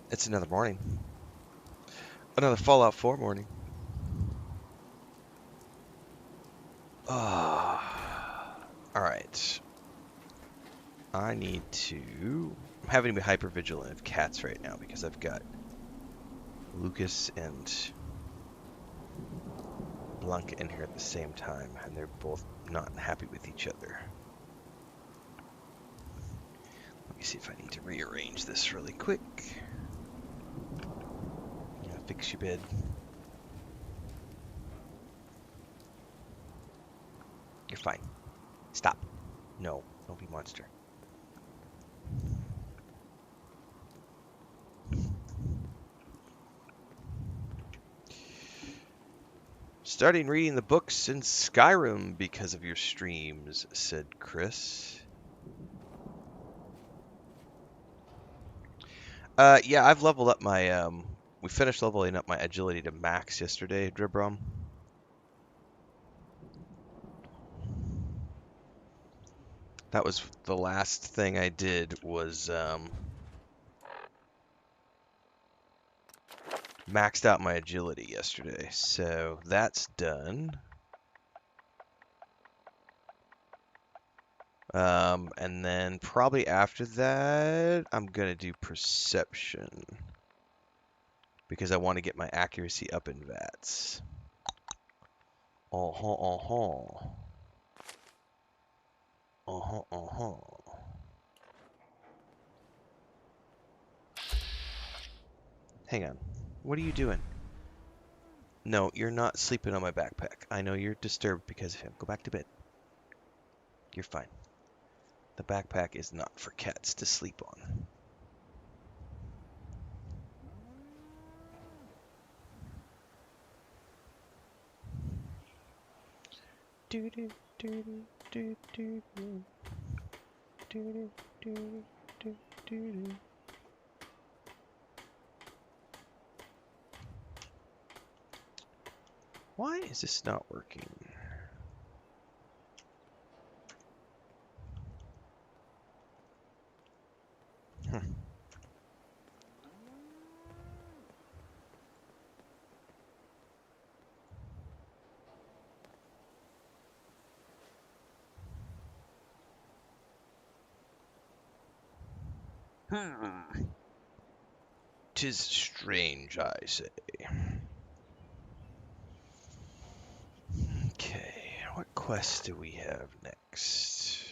It's another morning. Another Fallout 4 morning. Alright. I need to... I'm having to be hyper vigilant of cats right now because I've got Lucas and Blanca in here at the same time, and they're both not happy with each other. Let me see if I need to rearrange this really quick. Yeah, fix your bed. You're fine. Stop. No, don't be monster. Starting reading the books in Skyrim because of your streams, said Chris. Yeah, I've leveled up my, we finished leveling up my agility to max yesterday, Dribrom. That was the last thing I did was, maxed out my agility yesterday, so that's done. And then probably after that, I'm gonna do perception because I want to get my accuracy up in VATS. Uh-huh, uh-huh. Uh-huh, uh-huh. Hang on. What are you doing? No, you're not sleeping on my backpack. I know you're disturbed because of him. Go back to bed. You're fine. The backpack is not for cats to sleep on. Do do do do do do do do do do do. Why is this not working? Tis strange, I say. Okay, what quest do we have next?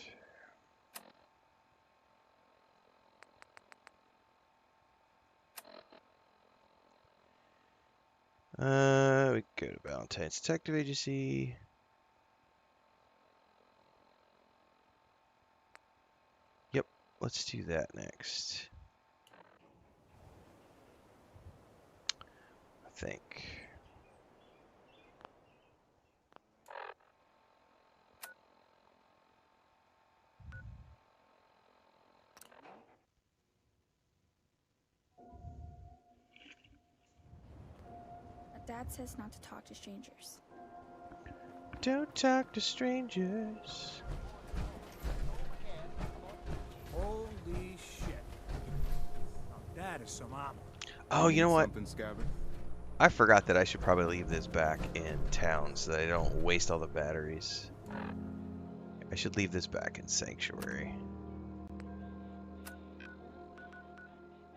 We go to Valentine's Detective Agency. Yep, let's do that next. I think. Dad says not to talk to strangers. Don't talk to strangers. Holy shit. Now that is some ammo. Oh, you know what? Something, Scabbard? I forgot that I should probably leave this back in town so that I don't waste all the batteries. I should leave this back in Sanctuary.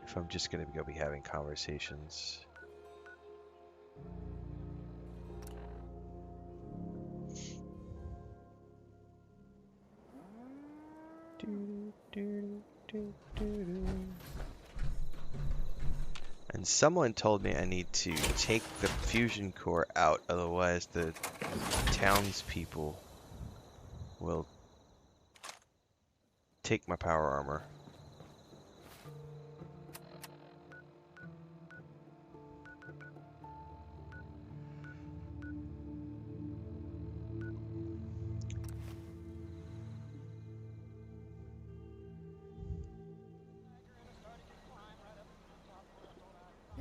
If I'm just going to go be having conversations. And someone told me I need to take the fusion core out, otherwise the townspeople will take my power armor.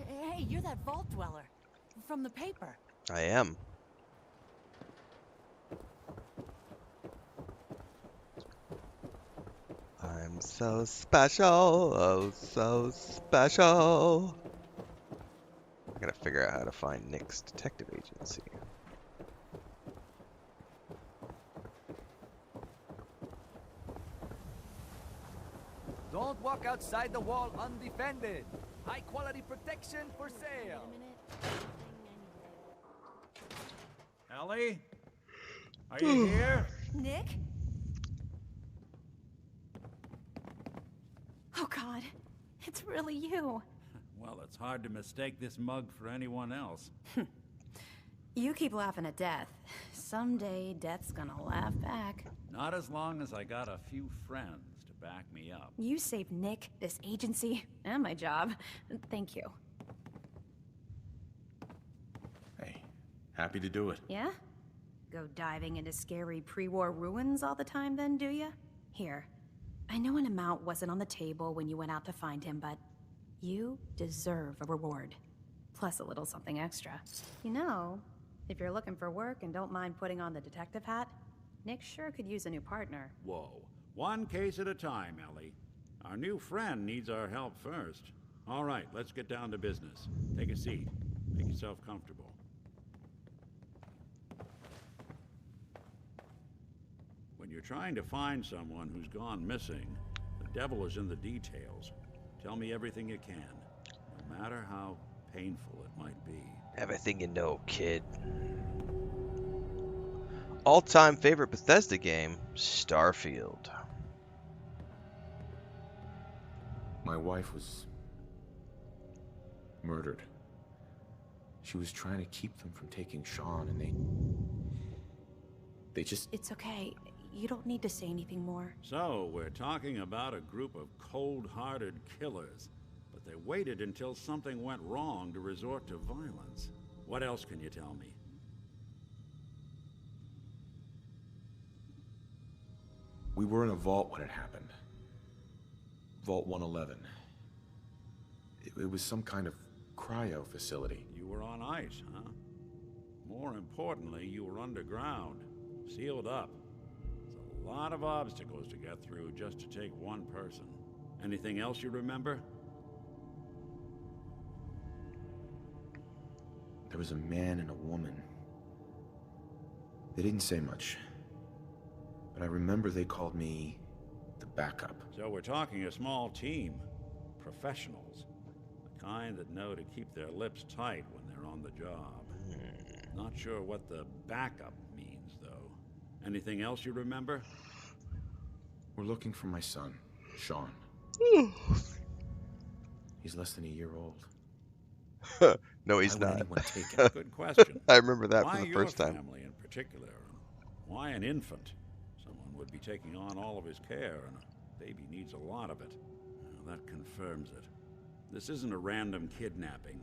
Hey, you're that vault dweller from the paper. I am. I'm I'm so special, oh so special. I gotta figure out how to find Nick's detective agency. Don't walk outside the wall undefended. High quality protection for sale. Ellie? Are you here? Nick? Oh God, it's really you. Well, it's hard to mistake this mug for anyone else. You keep laughing at death. Someday, death's gonna laugh back. Not as long as I got a few friends to back me up. You saved Nick, this agency, and my job. Thank you. Hey, happy to do it. Yeah? Go diving into scary pre-war ruins all the time then, do ya? Here, I know an amount wasn't on the table when you went out to find him, but you deserve a reward. Plus a little something extra. You know, if you're looking for work and don't mind putting on the detective hat, Nick sure could use a new partner. Whoa. One case at a time, Ellie. Our new friend needs our help first. All right, let's get down to business. Take a seat. Make yourself comfortable. When you're trying to find someone who's gone missing, the devil is in the details. Tell me everything you can, no matter how painful it might be. Everything you know, kid. All-time favorite Bethesda game, Starfield. My wife was murdered. She was trying to keep them from taking Sean, and they just... It's okay. You don't need to say anything more. So, we're talking about a group of cold-hearted killers, but they waited until something went wrong to resort to violence. What else can you tell me? We were in a vault when it happened. Vault 111. It was some kind of cryo facility. You were on ice, huh? More importantly, you were underground, sealed up. There's a lot of obstacles to get through just to take one person. Anything else you remember? There was a man and a woman. They didn't say much, but I remember they called me the backup. So we're talking a small team. Professionals. The kind that know to keep their lips tight when they're on the job. Not sure what the backup means, though. Anything else you remember? We're looking for my son, Sean. He's less than a year old. No, he's Why would not. anyone take him? Good question. I remember that Why from the your first time. family in particular? Why an infant? Someone would be taking on all of his care, and a baby needs a lot of it. Well, that confirms it. This isn't a random kidnapping.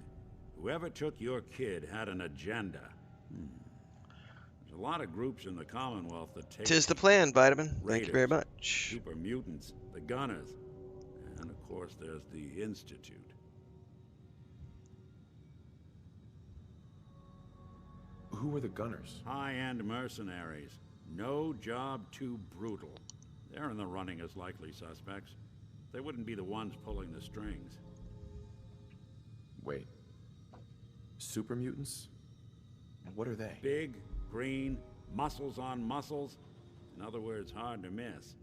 Whoever took your kid had an agenda. There's a lot of groups in the Commonwealth that take... Tis the plan, Vitamin. Thank Raiders, you very much. super mutants, the Gunners, and of course there's the Institute. Who were the Gunners? High-end mercenaries. No job too brutal. They're in the running as likely suspects. They wouldn't be the ones pulling the strings. Wait. Super mutants? What are they? Big, green, muscles on muscles. In other words, hard to miss.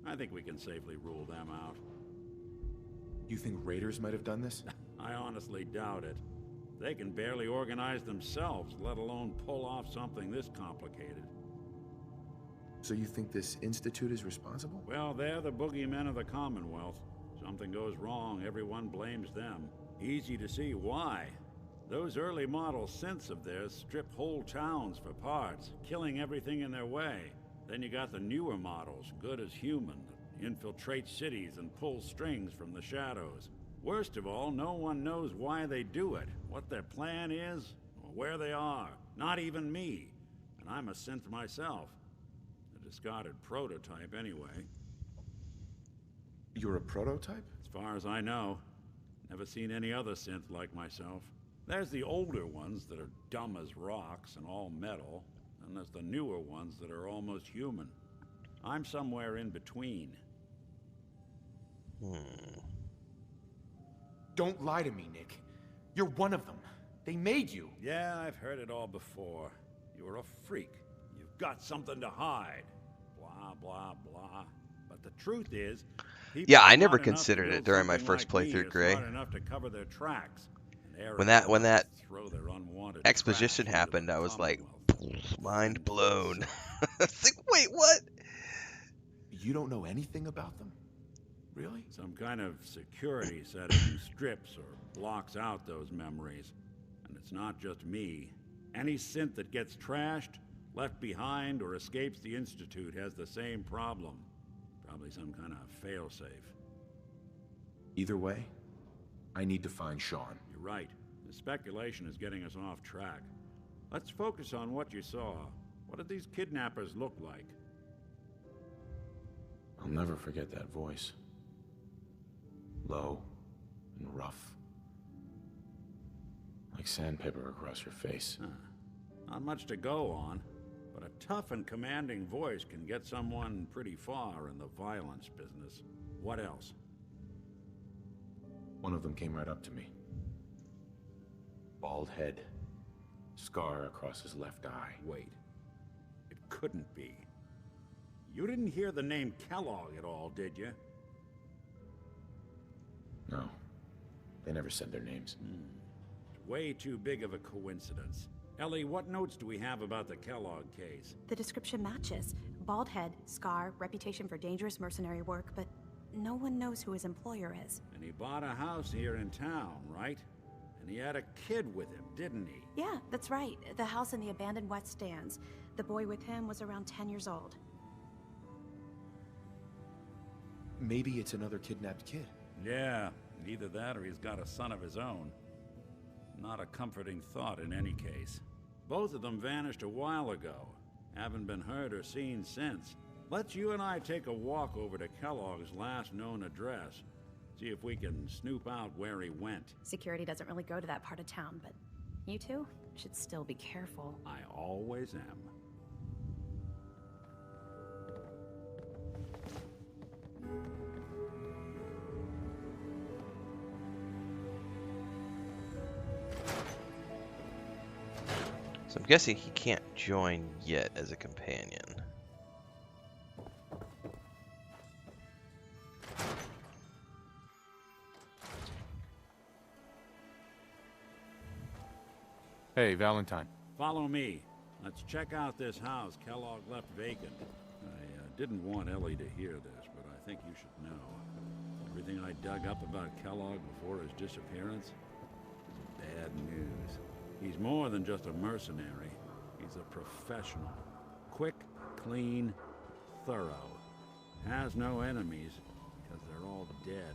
I think we can safely rule them out. You think raiders might have done this? I honestly doubt it. They can barely organize themselves, let alone pull off something this complicated. So you think this institute is responsible? Well, they're the boogeymen of the Commonwealth. Something goes wrong, everyone blames them. Easy to see why. Those early model synths of theirs strip whole towns for parts, killing everything in their way. Then you got the newer models, good as human, that infiltrate cities and pull strings from the shadows. Worst of all, no one knows why they do it, what their plan is, or where they are. Not even me. And I'm a synth myself. A discarded prototype anyway. You're a prototype? As far as I know. Never seen any other synth like myself. There's the older ones that are dumb as rocks and all metal, and there's the newer ones that are almost human. I'm somewhere in between. Hmm. Don't lie to me, Nick. You're one of them. They made you. Yeah, I've heard it all before. You're a freak. You've got something to hide. Blah, blah, blah. But the truth is, people Yeah, I smart never enough to considered build it during my something first like me playthrough, are Gray. smart enough to cover their tracks. And When arrogant that enough to throw their unwanted exposition trash into happened, the I was like, Commonwealth. mind blown. So, It's like, wait, what? You don't know anything about them? Really? some kind of security setting strips or blocks out those memories. And it's not just me. Any synth that gets trashed, left behind, or escapes the Institute has the same problem. Probably some kind of failsafe. Either way, I need to find Sean. You're right. The speculation is getting us off track. Let's focus on what you saw. What did these kidnappers look like? I'll never forget that voice. Low and rough. Like sandpaper across your face. Not much to go on, but a tough and commanding voice can get someone pretty far in the violence business. What else? One of them came right up to me. Bald head. Scar across his left eye. Wait. It couldn't be. You didn't hear the name Kellogg at all, did you? No. They never said their names. Way too big of a coincidence. Ellie, what notes do we have about the Kellogg case? The description matches. Bald head, scar, reputation for dangerous mercenary work, but no one knows who his employer is. And he bought a house here in town, right? And he had a kid with him, didn't he? Yeah, that's right. The house in the abandoned West Stands. The boy with him was around 10 years old. Maybe it's another kidnapped kid. Yeah, either that or he's got a son of his own. Not a comforting thought in any case. Both of them vanished a while ago. Haven't been heard or seen since. Let's you and I take a walk over to Kellogg's last known address. See if we can snoop out where he went. Security doesn't really go to that part of town, but you two should still be careful. I always am. So I'm guessing he can't join yet as a companion. Hey, Valentine. Follow me. Let's check out this house Kellogg left vacant. I didn't want Ellie to hear this, but I think you should know. Everything I dug up about Kellogg before his disappearance is bad news. He's more than just a mercenary. He's a professional. Quick, clean, thorough. Has no enemies, because they're all dead.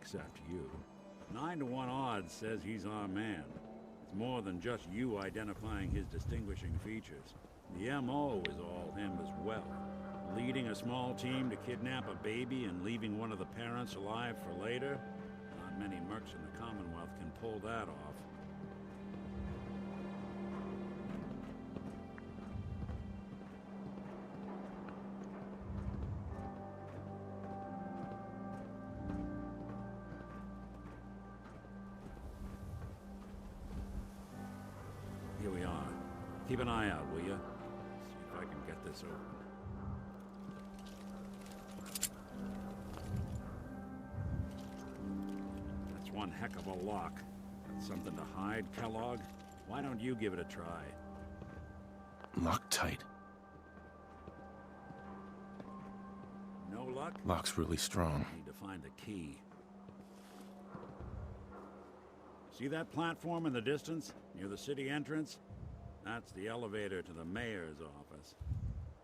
Except you. 9 to 1 odds says he's our man. It's more than just you identifying his distinguishing features. The MO is all him as well. Leading a small team to kidnap a baby and leaving one of the parents alive for later? Not many mercs in the Commonwealth can pull that off. Here we are. Keep an eye out, will you? See if I can get this open. That's one heck of a lock. Got something to hide, Kellogg? Why don't you give it a try? Locked tight. No luck? Lock's really strong. Need to find the key. See that platform in the distance, near the city entrance? That's the elevator to the mayor's office.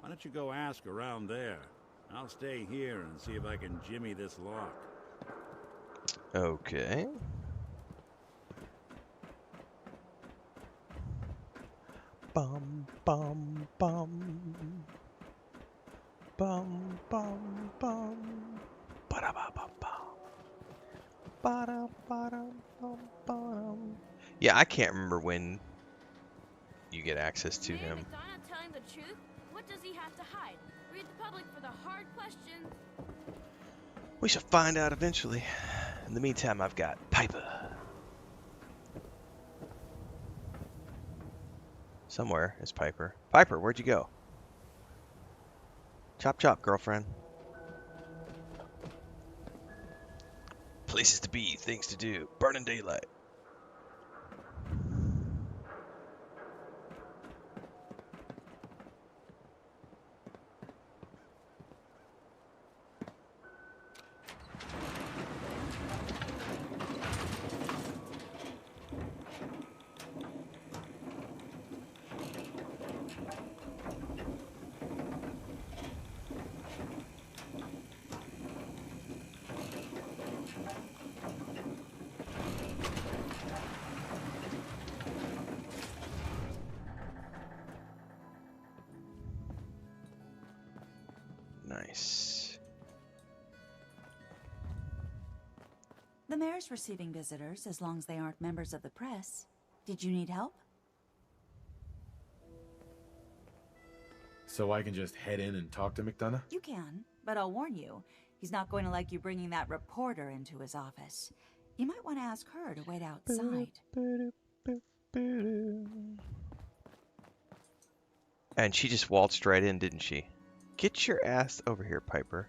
Why don't you go ask around there? I'll stay here and see if I can jimmy this lock. Okay. Bum bum bum. Bum bum bum. Ba ba ba ba. Ba ba bum bum. Yeah, I can't remember when you get access to him. McDonough telling the truth? What does he have to hide? Read the public for the hard questions. We shall find out eventually. In the meantime, I've got Piper. Somewhere is Piper. Piper, where'd you go? Chop chop, girlfriend. Places to be, things to do. Burning daylight. Nice. The mayor's receiving visitors as long as they aren't members of the press. Did you need help? So I can just head in and talk to McDonough? You can, but I'll warn you, he's not going to like you bringing that reporter into his office. You might want to ask her to wait outside. And she just waltzed right in, didn't she? Get your ass over here, Piper.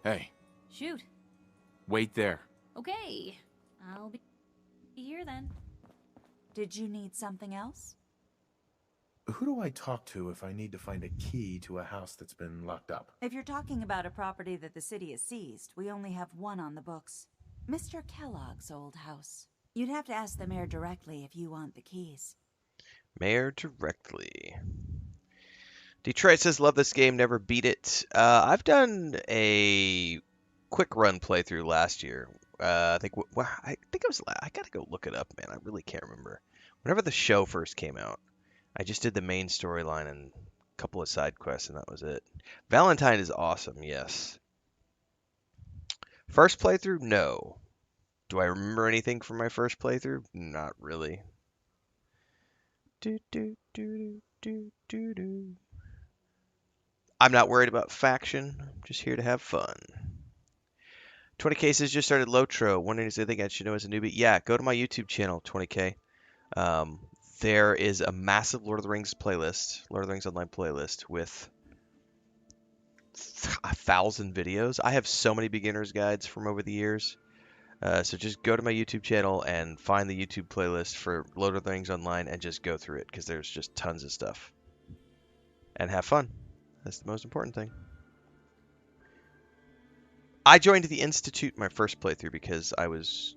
Hey, Shoot. wait there. Okay. I'll be here then. Did you need something else? Who do I talk to if I need to find a key to a house that's been locked up? If you're talking about a property that the city has seized, we only have one on the books. Mr. Kellogg's old house. You'd have to ask the mayor directly if you want the keys. Mayor directly. Detroit says, love this game, never beat it. I've done a quick run playthrough last year. I think it was. I gotta go look it up, man. I really can't remember. Whenever the show first came out, I just did the main storyline and a couple of side quests, and that was it. Valentine is awesome, yes. First playthrough, no. Do I remember anything from my first playthrough? Not really. I'm not worried about faction. I'm just here to have fun. 20K says just started Lotro. Wondering if they think I should know as a newbie. Yeah, go to my YouTube channel, 20K. There is a massive Lord of the Rings playlist, Lord of the Rings Online playlist with 1,000 videos. I have so many beginner's guides from over the years. So just go to my YouTube channel and find the YouTube playlist for Lord of the Rings Online and just go through it because there's just tons of stuff. And have fun. That's the most important thing. I joined the Institute my first playthrough because I was...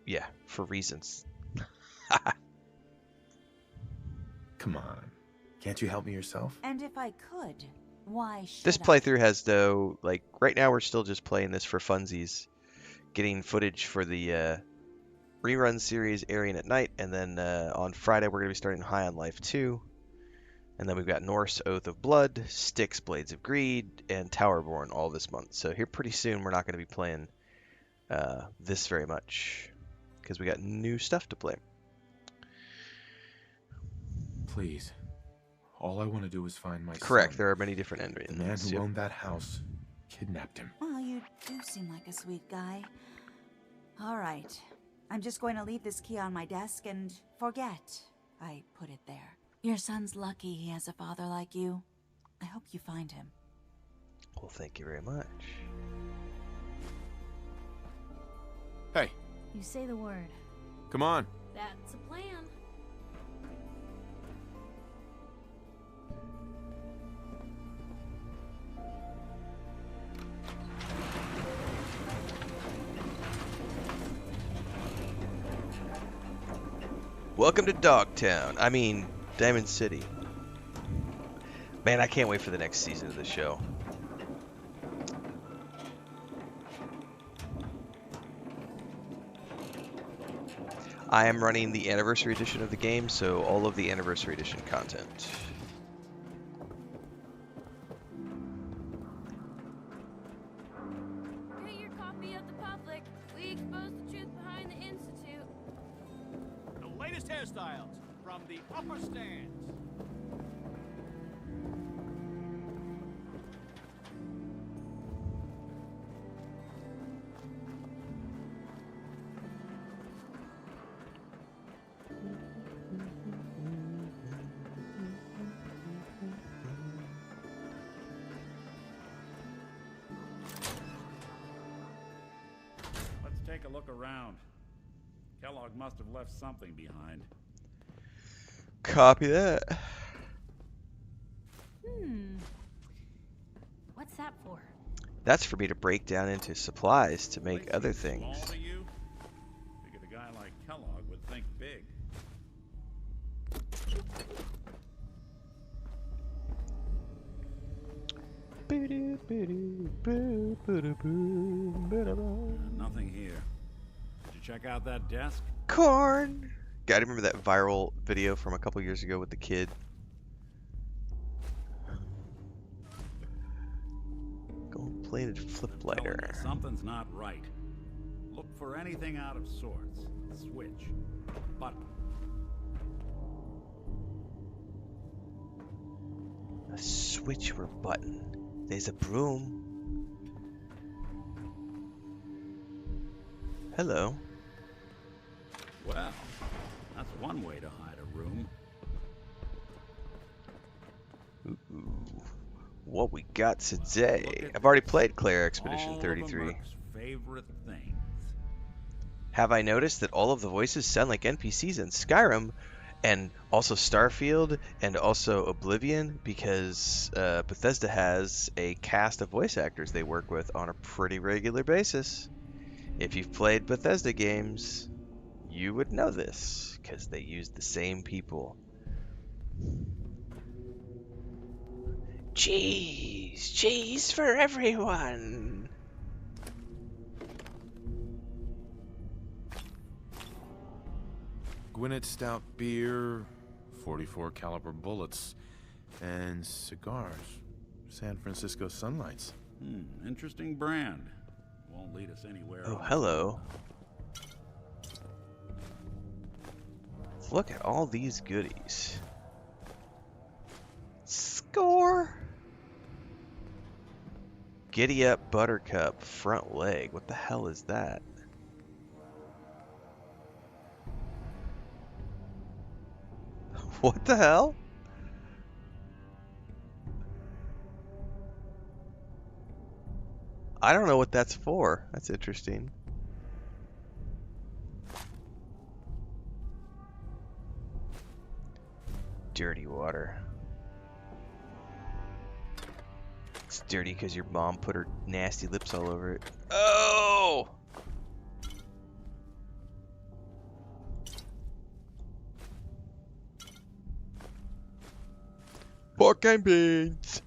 Yeah, for reasons. Come on. Can't you help me yourself? And if I could, why should This I? playthrough has, though, like, right now we're still just playing this for funsies. Getting footage for the rerun series airing at night, and then on Friday we're going to be starting High on Life 2. And then we've got Norse Oath of Blood, Styx Blades of Greed, and Towerborn all this month. So here pretty soon we're not going to be playing this very much because we got new stuff to play. Please. All I want to do is find my Correct, son. there are many different endings. The man who Yep. owned that house kidnapped him. Well, you do seem like a sweet guy. All right. I'm just going to leave this key on my desk and forget I put it there. Your son's lucky he has a father like you. I hope you find him. Well, thank you very much. Hey, You say the word. come on. That's a plan. Welcome to Dogtown. I mean, Diamond City. Man, I can't wait for the next season of the show. I am running the anniversary edition of the game, so all of the anniversary edition content. Get your copy of the public. We expose the truth behind the Institute. The latest hairstyles from the upper stands. Let's take a look around. Kellogg must have left something behind. Copy that. What's that for? That's for me to break down into supplies to make Place other seem small things. to you? Figured a guy like Kellogg would think big. Nothing here. Did you check out that desk? Corn! God, I remember that viral video from a couple years ago with the kid. Gold-plated flip Telling lighter. you something's not right. Look for anything out of sorts. Switch. Button. A switch or button. There's a broom. Hello. Well, that's one way to hide a room. Ooh. What we got today? Look at I've already this. played Claire Expedition All of 33. Merc's favorite things. Have I noticed that all of the voices sound like NPCs in Skyrim, and also Starfield, and also Oblivion, because Bethesda has a cast of voice actors they work with on a pretty regular basis. If you've played Bethesda games, you would know this, because they use the same people. Cheese for everyone. Gwinnett Stout beer, 44 caliber bullets, and cigars. San Francisco Sunlights. Interesting brand. Won't lead us anywhere. Oh, else. hello. Look at all these goodies. Score! Giddy up buttercup front leg. What the hell is that? What the hell? I don't know what that's for. That's interesting. Dirty water. It's dirty because your mom put her nasty lips all over it. Oh! Pork and beans.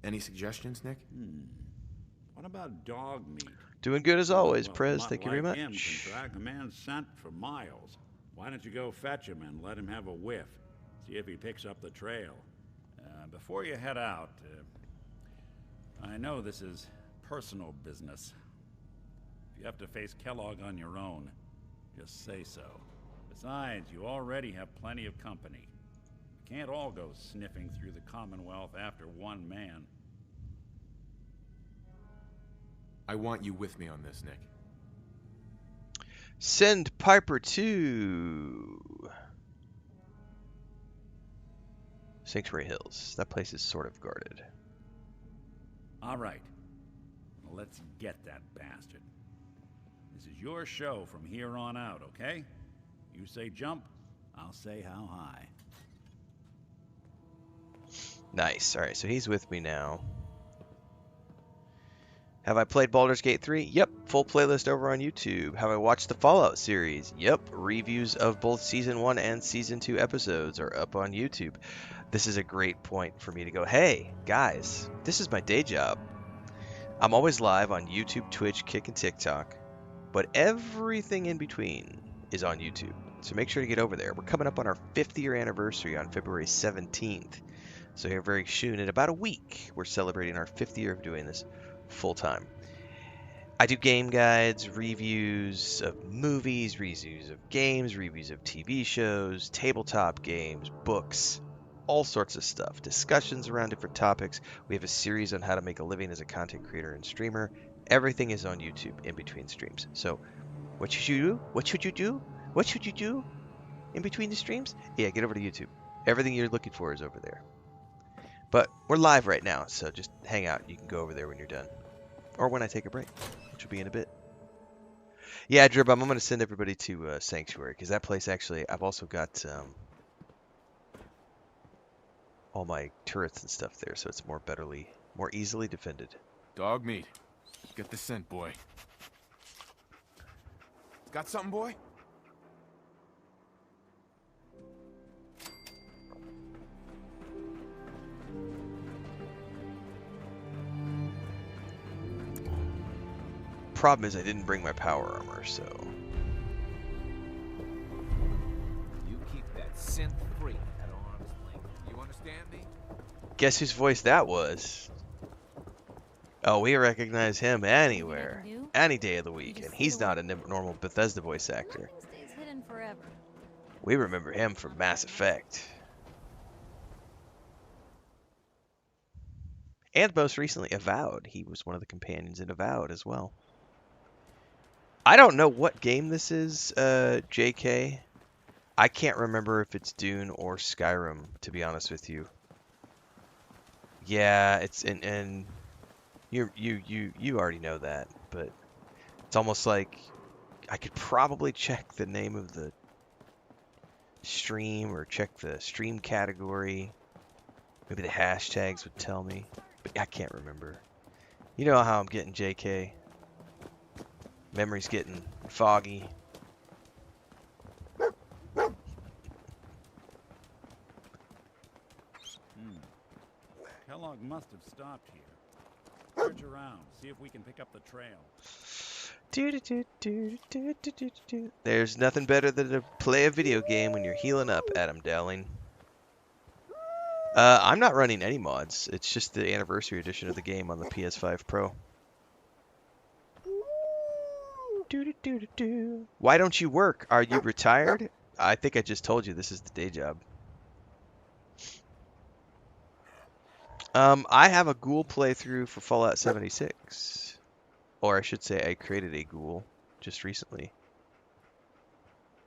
Any suggestions, Nick? What about dog meat? Doing good as always, Well, Prez. mutt Thank you very like him much. can track a man's scent for miles. Why don't you go fetch him and let him have a whiff? See if he picks up the trail. Before you head out, I know this is personal business. If you have to face Kellogg on your own, just say so. Besides, you already have plenty of company. You can't all go sniffing through the Commonwealth after one man. I want you with me on this, Nick. Send Piper to Sanctuary Hills. That place is sort of guarded. All right. Let's get that bastard. This is your show from here on out, okay? You say jump, I'll say how high. Nice. All right, so he's with me now. Have I played Baldur's Gate 3? Yep. Full playlist over on YouTube. Have I watched the Fallout series? Yep. Reviews of both Season 1 and Season 2 episodes are up on YouTube. This is a great point for me to go, hey, guys, this is my day job. I'm always live on YouTube, Twitch, Kick, and TikTok. but everything in between is on YouTube. So make sure to get over there. We're coming up on our 5th-year anniversary on February 17th. So here very soon, in about a week, we're celebrating our 5th year of doing this full time. I do game guides, reviews of movies, reviews of games, reviews of TV shows, tabletop games, books, all sorts of stuff. Discussions around different topics. We have a series on how to make a living as a content creator and streamer. Everything is on YouTube in between streams. So what should you do? What should you do? What should you do in between the streams? Yeah, get over to YouTube. Everything you're looking for is over there. But we're live right now, so just hang out. You can go over there when you're done. Or when I take a break, which will be in a bit. Yeah, Drib, I'm going to send everybody to Sanctuary, because that place actually, I've also got all my turrets and stuff there, so it's more easily defended. Dog meat. Get the scent, boy. Got something, boy? Problem is I didn't bring my power armor, so... You keep that synth free at arm's length. You understand me? Guess whose voice that was? Oh, we recognize him anywhere. Any day of the week, and he's not a normal Bethesda voice actor. Nothing stays hidden forever. We remember him from Mass Effect. And most recently, Avowed. He was one of the companions in Avowed as well. I don't know what game this is, JK. I can't remember if it's Dune or Skyrim, to be honest with you. Yeah, it's and you already know that, but it's almost like I could probably check the name of the stream or check the stream category. Maybe the hashtags would tell me, but I can't remember. You know how I'm getting, JK. Memory's getting foggy. Kellogg must have stopped here. Search around, see if we can pick up the trail. There's nothing better than to play a video game when you're healing up, Adam Dowling. I'm not running any mods. It's just the anniversary edition of the game on the PS5 Pro. Why don't you work? Are you retired? I think I just told you this is the day job. I have a ghoul playthrough for Fallout 76. Or I should say I created a ghoul just recently.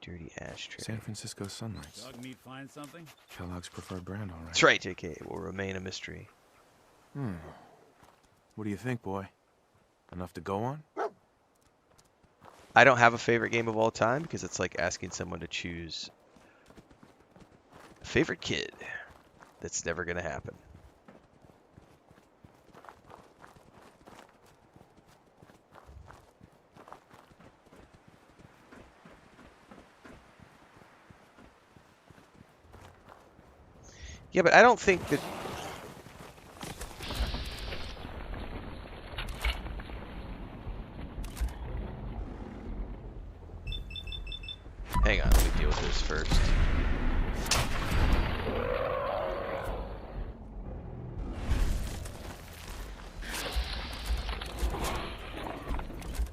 Dirty ashtray. San Francisco Sunlights. Dog meat find something? Kellogg's preferred brand, all right. That's right, JK. It will remain a mystery. What do you think, boy? Enough to go on? I don't have a favorite game of all time because it's like asking someone to choose a favorite kid. That's never going to happen. Yeah, but I don't think that... Hang on, let me deal with this first.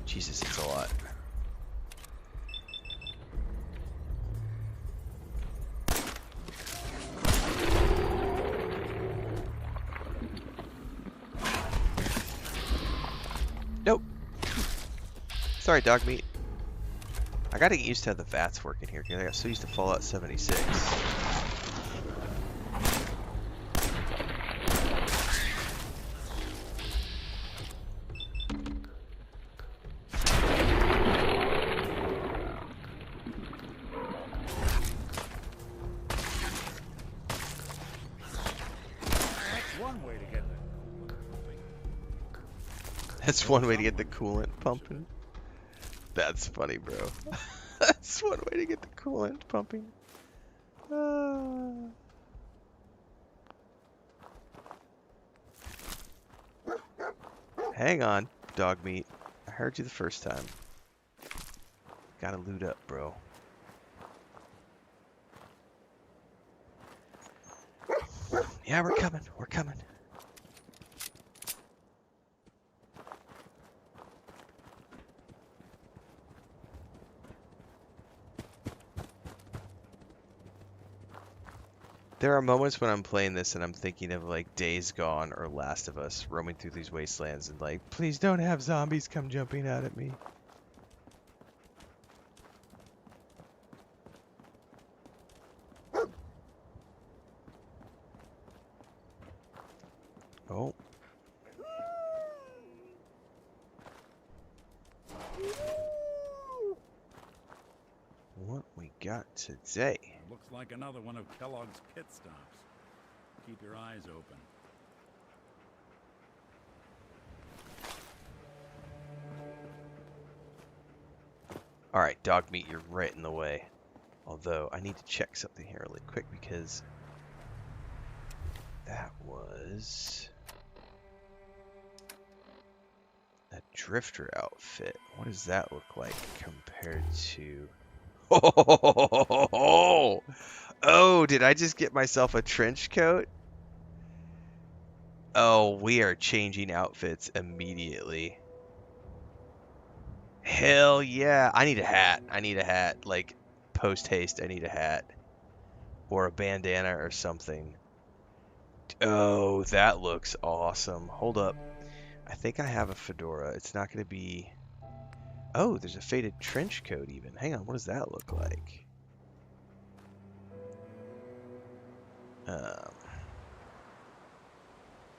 Jesus, it's a lot. Nope. Sorry, dog meat. I gotta get used to how the VATS work in here, because I got so used to Fallout 76. That's one way to get the coolant pumping. That's funny, bro. That's one way to get the coolant pumping. Hang on, dog meat. I heard you the first time. Gotta loot up, bro. Yeah, we're coming. We're coming. There are moments when I'm playing this and I'm thinking of like Days Gone or Last of Us, roaming through these wastelands and like, please don't have zombies come jumping out at me. Oh. What we got today? Looks like another one of Kellogg's pit stops. Keep your eyes open. Alright, dog meat, you're right in the way. Although, I need to check something here really quick because that was a drifter outfit. What does that look like compared to... Oh, did I just get myself a trench coat? Oh, we are changing outfits immediately. Hell yeah. I need a hat. I need a hat. Like, post haste, I need a hat. Or a bandana or something. Oh, that looks awesome. Hold up. I think I have a fedora. It's not going to be... Oh, there's a faded trench coat even. Hang on, what does that look like?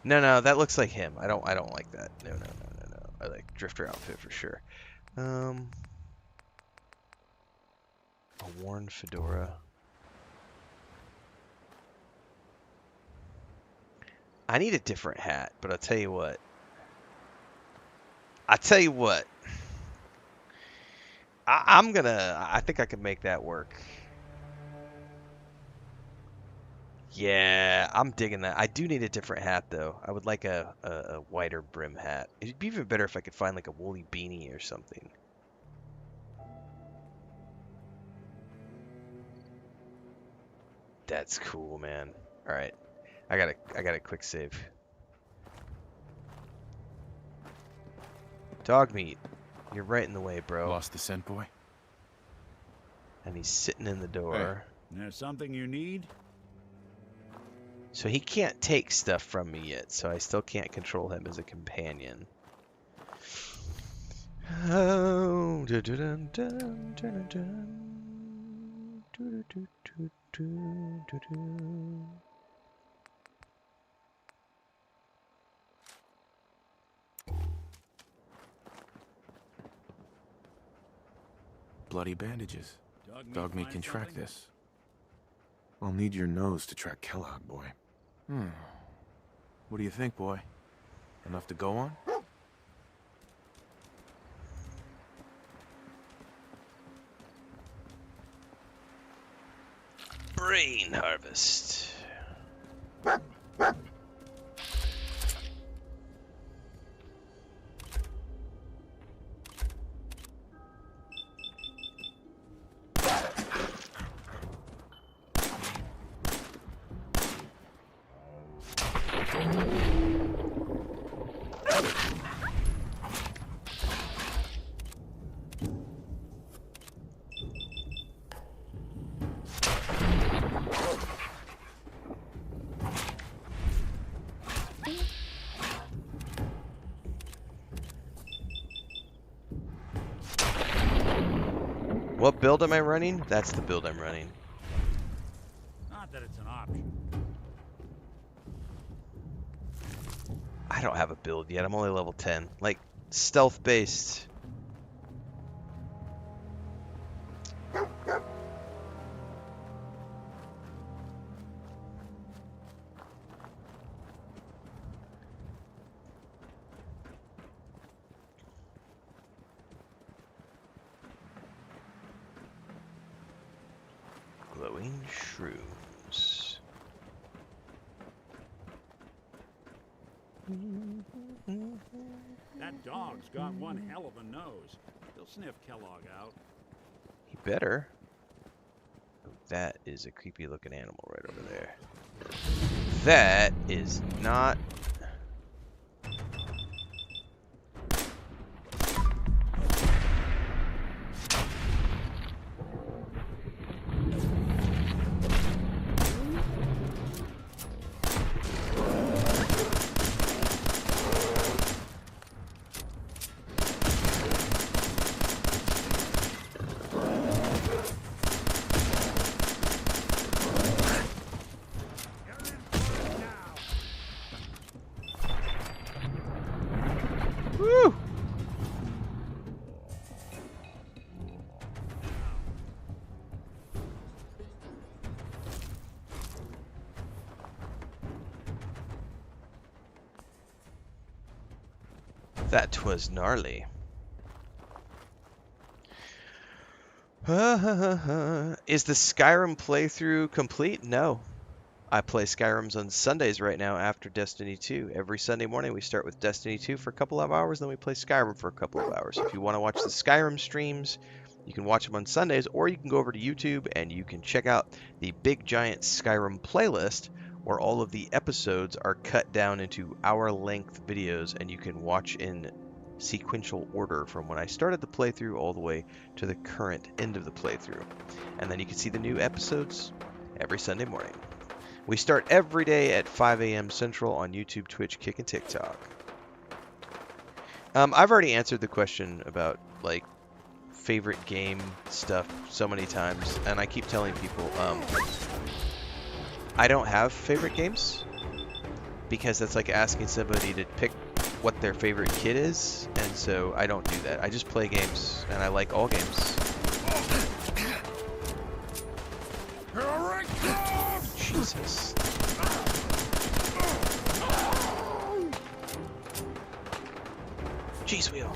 No, that looks like him. I don't like that. No. I like drifter outfit for sure. A worn fedora. I need a different hat, but I'll tell you what. I think I can make that work. Yeah, I'm digging that. I do need a different hat though. I would like a wider brim hat. It'd be even better if I could find like a woolly beanie or something. That's cool, man. All right, I got a quick save. Dog meat, you're right in the way, bro. Lost the scent, boy? And he's sitting in the door. There's something you need? So he can't take stuff from me yet, so I still can't control him as a companion. Oh, Bloody bandages. Dog meat can track this. I'll need your nose to track Kellogg, boy. What do you think, boy? Enough to go on? Brain harvest. What build am I running? That's the build I'm running. Not that it's an option. I don't have a build yet. I'm only level 10. Like, stealth based. Glowing shrooms. That dog's got one hell of a nose. He'll sniff Kellogg out. better. That is a creepy looking animal right over there. That is not... Woo! That was gnarly. Is the Skyrim playthrough complete? No. I play Skyrims on Sundays right now after Destiny 2. Every Sunday morning we start with Destiny 2 for a couple of hours, then we play Skyrim for a couple of hours. If you want to watch the Skyrim streams, you can watch them on Sundays, or you can go over to YouTube and you can check out the Big Giant Skyrim playlist, where all of the episodes are cut down into hour-length videos, and you can watch in sequential order from when I started the playthrough all the way to the current end of the playthrough. And then you can see the new episodes every Sunday morning. We start every day at 5 a.m. Central on YouTube, Twitch, Kick, and TikTok. I've already answered the question about, like, favorite game stuff so many times, and I keep telling people, I don't have favorite games, because that's like asking somebody to pick what their favorite kid is, and so I don't do that. I just play games, and I like all games. Jesus. Cheese wheel.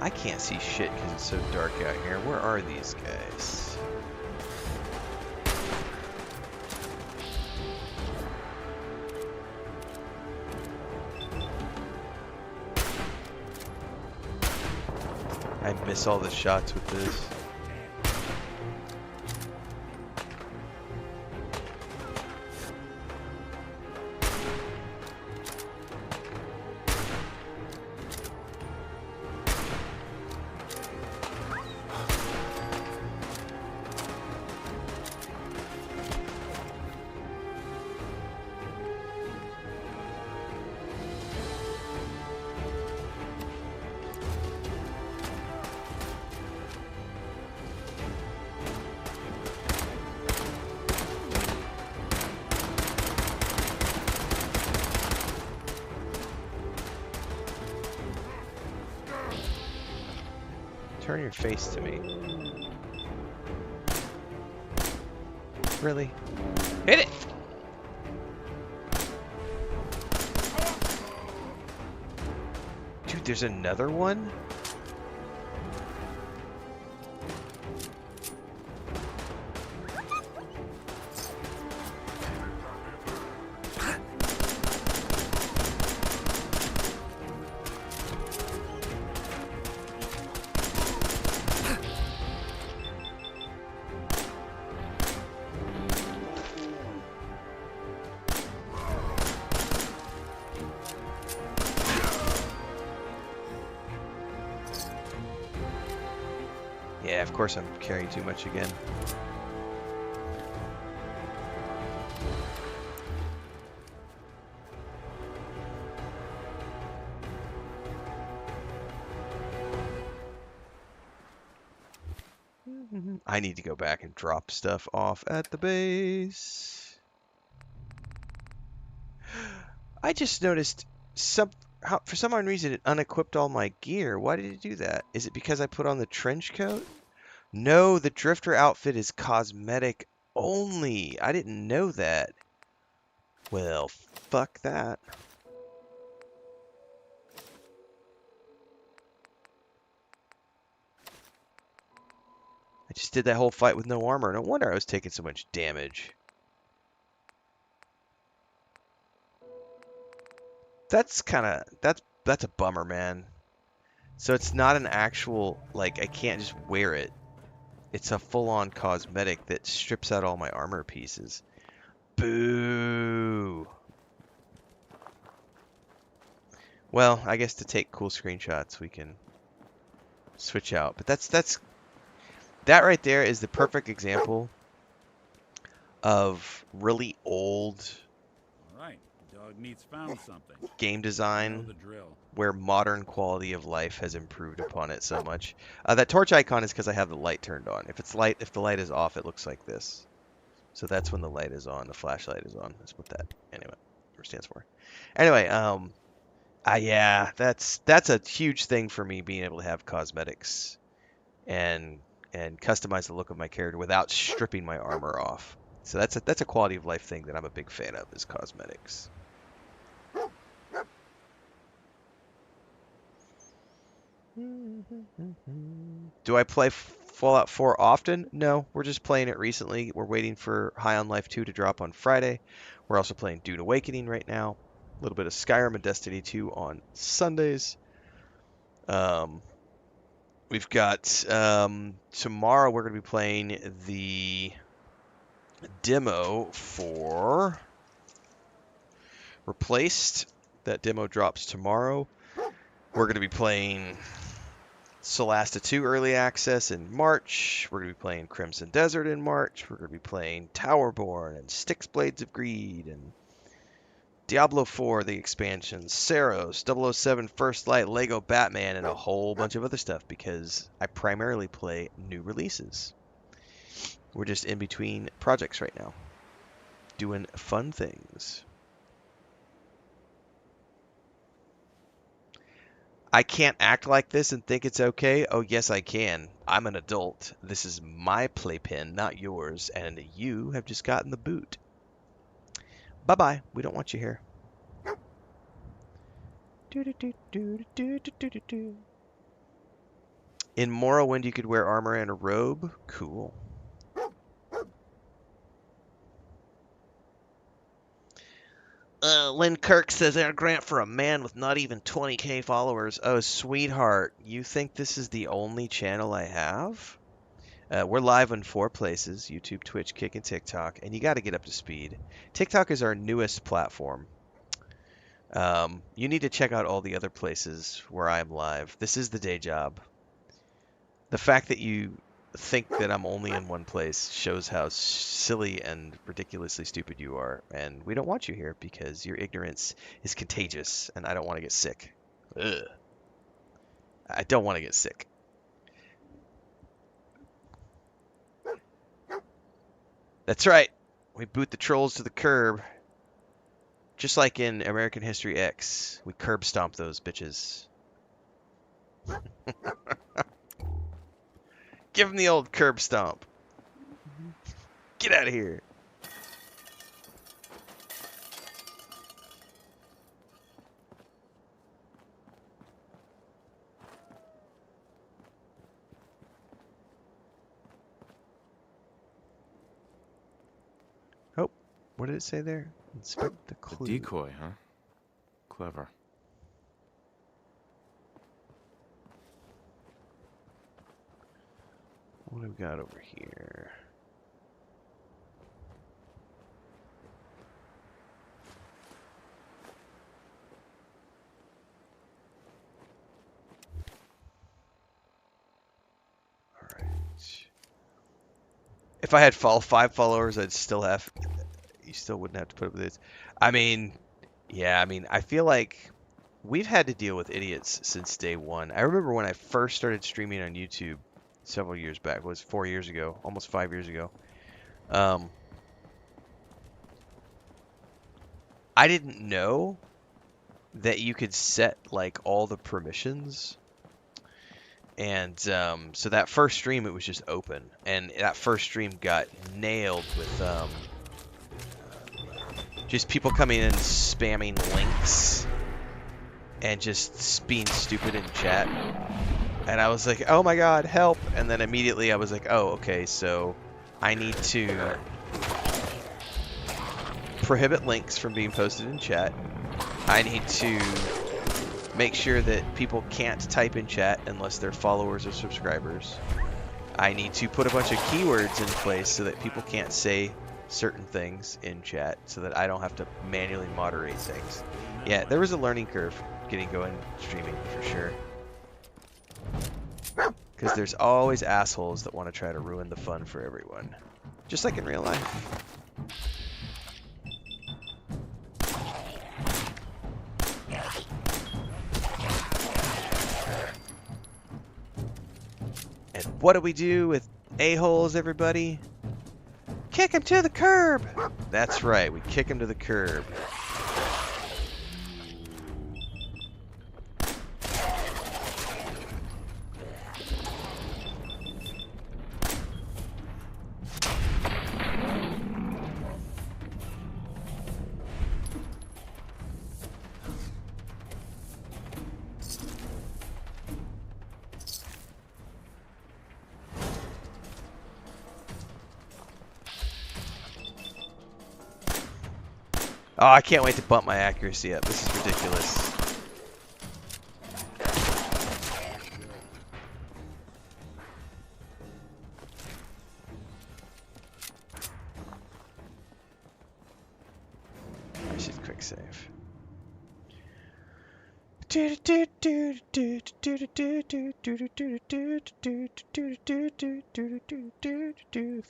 I can't see shit because it's so dark out here. Where are these guys? I miss all the shots with this. Turn your face to me. Really? Hit it! Dude, there's another one? Yeah, of course I'm carrying too much again. I need to go back and drop stuff off at the base. I just noticed for some unknown reason it unequipped all my gear. Why did it do that? Is it because I put on the trench coat? No, the Drifter outfit is cosmetic only. I didn't know that. Well, fuck that. I just did that whole fight with no armor. No wonder I was taking so much damage. That's kind of that's a bummer, man. So it's not an actual, like, I can't just wear it. It's a full-on cosmetic that strips out all my armor pieces. Boo. Well, I guess to take cool screenshots we can switch out. But that right there is the perfect example of really old All right, dog meat's found something. game You know design the drill. where modern quality of life has improved upon it so much. That torch icon is because I have the light turned on. If the light is off, it looks like this. So that's when the light is on. The flashlight is on. That's what that anyway stands for. Anyway, yeah, that's a huge thing for me, being able to have cosmetics and customize the look of my character without stripping my armor off. So that's a quality of life thing that I'm a big fan of, is cosmetics. Do I play Fallout 4 often? No, we're just playing it recently. We're waiting for High on Life 2 to drop on Friday. We're also playing Dune Awakening right now. A little bit of Skyrim and Destiny 2 on Sundays. We've got tomorrow we're going to be playing the demo for Replaced. That demo drops tomorrow. We're going to be playing Solasta 2 Early Access in March. We're going to be playing Crimson Desert in March. We're going to be playing Towerborn and Styx Blades of Greed and Diablo 4, the expansions, Saros, 007 First Light, Lego Batman, and a whole bunch of other stuff because I primarily play new releases. We're just in between projects right now, doing fun things. I can't act like this and think it's okay. Oh, yes, I can. I'm an adult. This is my playpen, not yours, and you have just gotten the boot. Bye-bye. We don't want you here. In Morrowind, you could wear armor and a robe. Cool. Lynn Kirk says air grant for a man with not even 20k followers. Oh, sweetheart, you think this is the only channel I have? We're live in 4 places: YouTube, Twitch, Kick, and TikTok, and you got to get up to speed. TikTok is our newest platform. You need to check out all the other places where I'm live. This is the day job. The fact that you think that I'm only in one place shows how silly and ridiculously stupid you are, and we don't want you here because your ignorance is contagious, and I don't want to get sick. Ugh. I don't want to get sick. That's right. We boot the trolls to the curb. Just like in American History X, we curb stomp those bitches. Give them the old curb stomp. Get out of here. Oh, what did it say there? Inspect the clue. A decoy, huh? Clever. What do we got over here? Alright. If I had 5 followers, I'd still have... You still wouldn't have to put up with this. I mean, yeah, I feel like we've had to deal with idiots since day one. I remember when I first started streaming on YouTube several years back. It was 4 years ago, almost 5 years ago. I didn't know that you could set like all the permissions, And so that first stream, it was just open, and that first stream got nailed with just people coming in spamming links and just being stupid in chat. And I was like, oh my god, help! And then immediately I was like, oh, okay, so I need to prohibit links from being posted in chat. I need to make sure that people can't type in chat unless they're followers or subscribers. I need to put a bunch of keywords in place so that people can't say certain things in chat, so that I don't have to manually moderate things. Yeah, there was a learning curve getting going streaming for sure. Because there's always assholes that want to try to ruin the fun for everyone. Just like in real life. And what do we do with a-holes, everybody? Kick him to the curb! That's right, we kick him to the curb. Oh, I can't wait to bump my accuracy up. This is ridiculous. I should quick save. If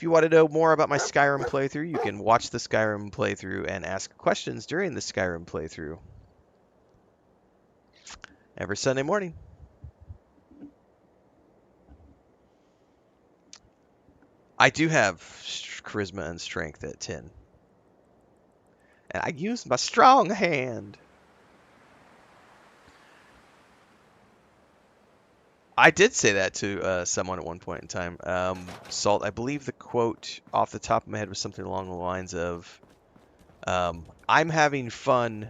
you want to know more about my Skyrim playthrough, you can watch the Skyrim playthrough and ask questions during the Skyrim playthrough. Every Sunday morning. I do have charisma and strength at 10. And I used my strong hand. I did say that to someone at one point in time. Salt, I believe the quote off the top of my head was something along the lines of, I'm having fun,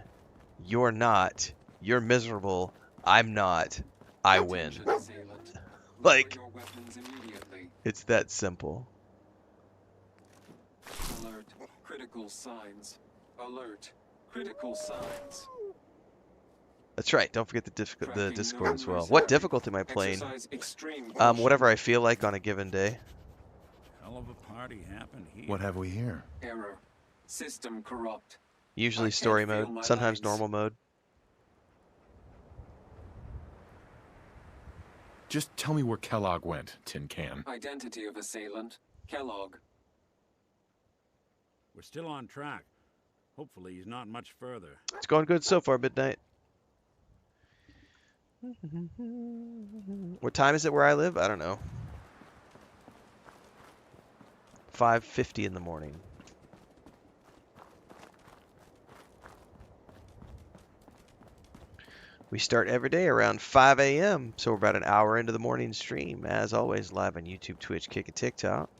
you're not, you're miserable, I'm not, I win. Like, it's that simple. Alert, critical signs. Alert, critical signs. That's right. Don't forget the Discord as well. What difficulty am I playing? Whatever I feel like on a given day. Hell of a party happened here. What have we here? Error. System corrupt. Usually story mode, sometimes normal mode. Just tell me where Kellogg went, Tin Can. Identity of assailant, Kellogg. We're still on track. Hopefully he's not much further. It's going good so far, Midnight. What time is it where I live? I don't know. 5:50 in the morning. We start every day around 5 a.m., so we're about an hour into the morning stream. As always, live on YouTube, Twitch, Kick, and TikTok.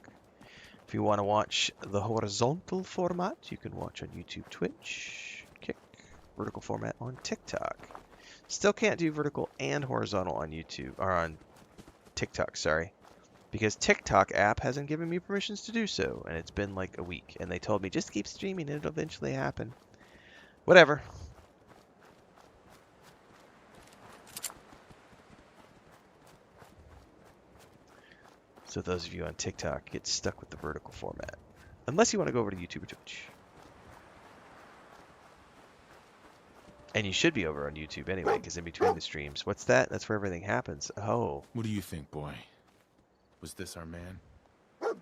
If you want to watch the horizontal format, you can watch on YouTube, Twitch, Kick, vertical format on TikTok. Still can't do vertical and horizontal on YouTube, or on TikTok, sorry. Because TikTok app hasn't given me permissions to do so, and it's been like a week. And they told me, just keep streaming, it'll eventually happen. Whatever. So those of you on TikTok get stuck with the vertical format. Unless you want to go over to YouTube or Twitch. And you should be over on YouTube anyway, because in between the streams. What's that? That's where everything happens. Oh. What do you think, boy? Was this our man? I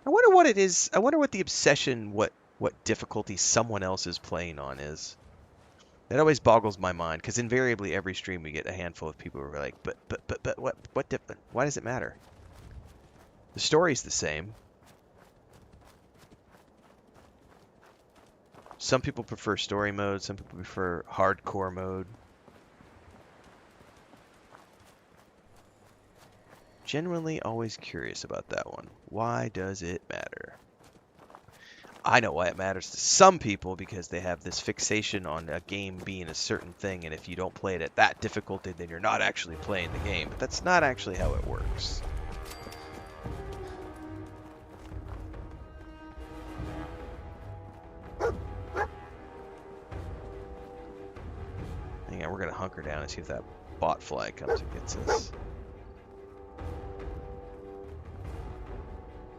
wonder what it is. I wonder what the obsession, what difficulty someone else is playing on is. That always boggles my mind, because invariably every stream we get a handful of people who are like, but what different? Why does it matter? The story's the same. Some people prefer story mode, some people prefer hardcore mode. genuinely always curious about that one. Why does it matter? I know why it matters to some people, because they have this fixation on a game being a certain thing, and if you don't play it at that difficulty, then you're not actually playing the game. But that's not actually how it works. Hang on, we're gonna hunker down and see if that bot fly comes and gets us.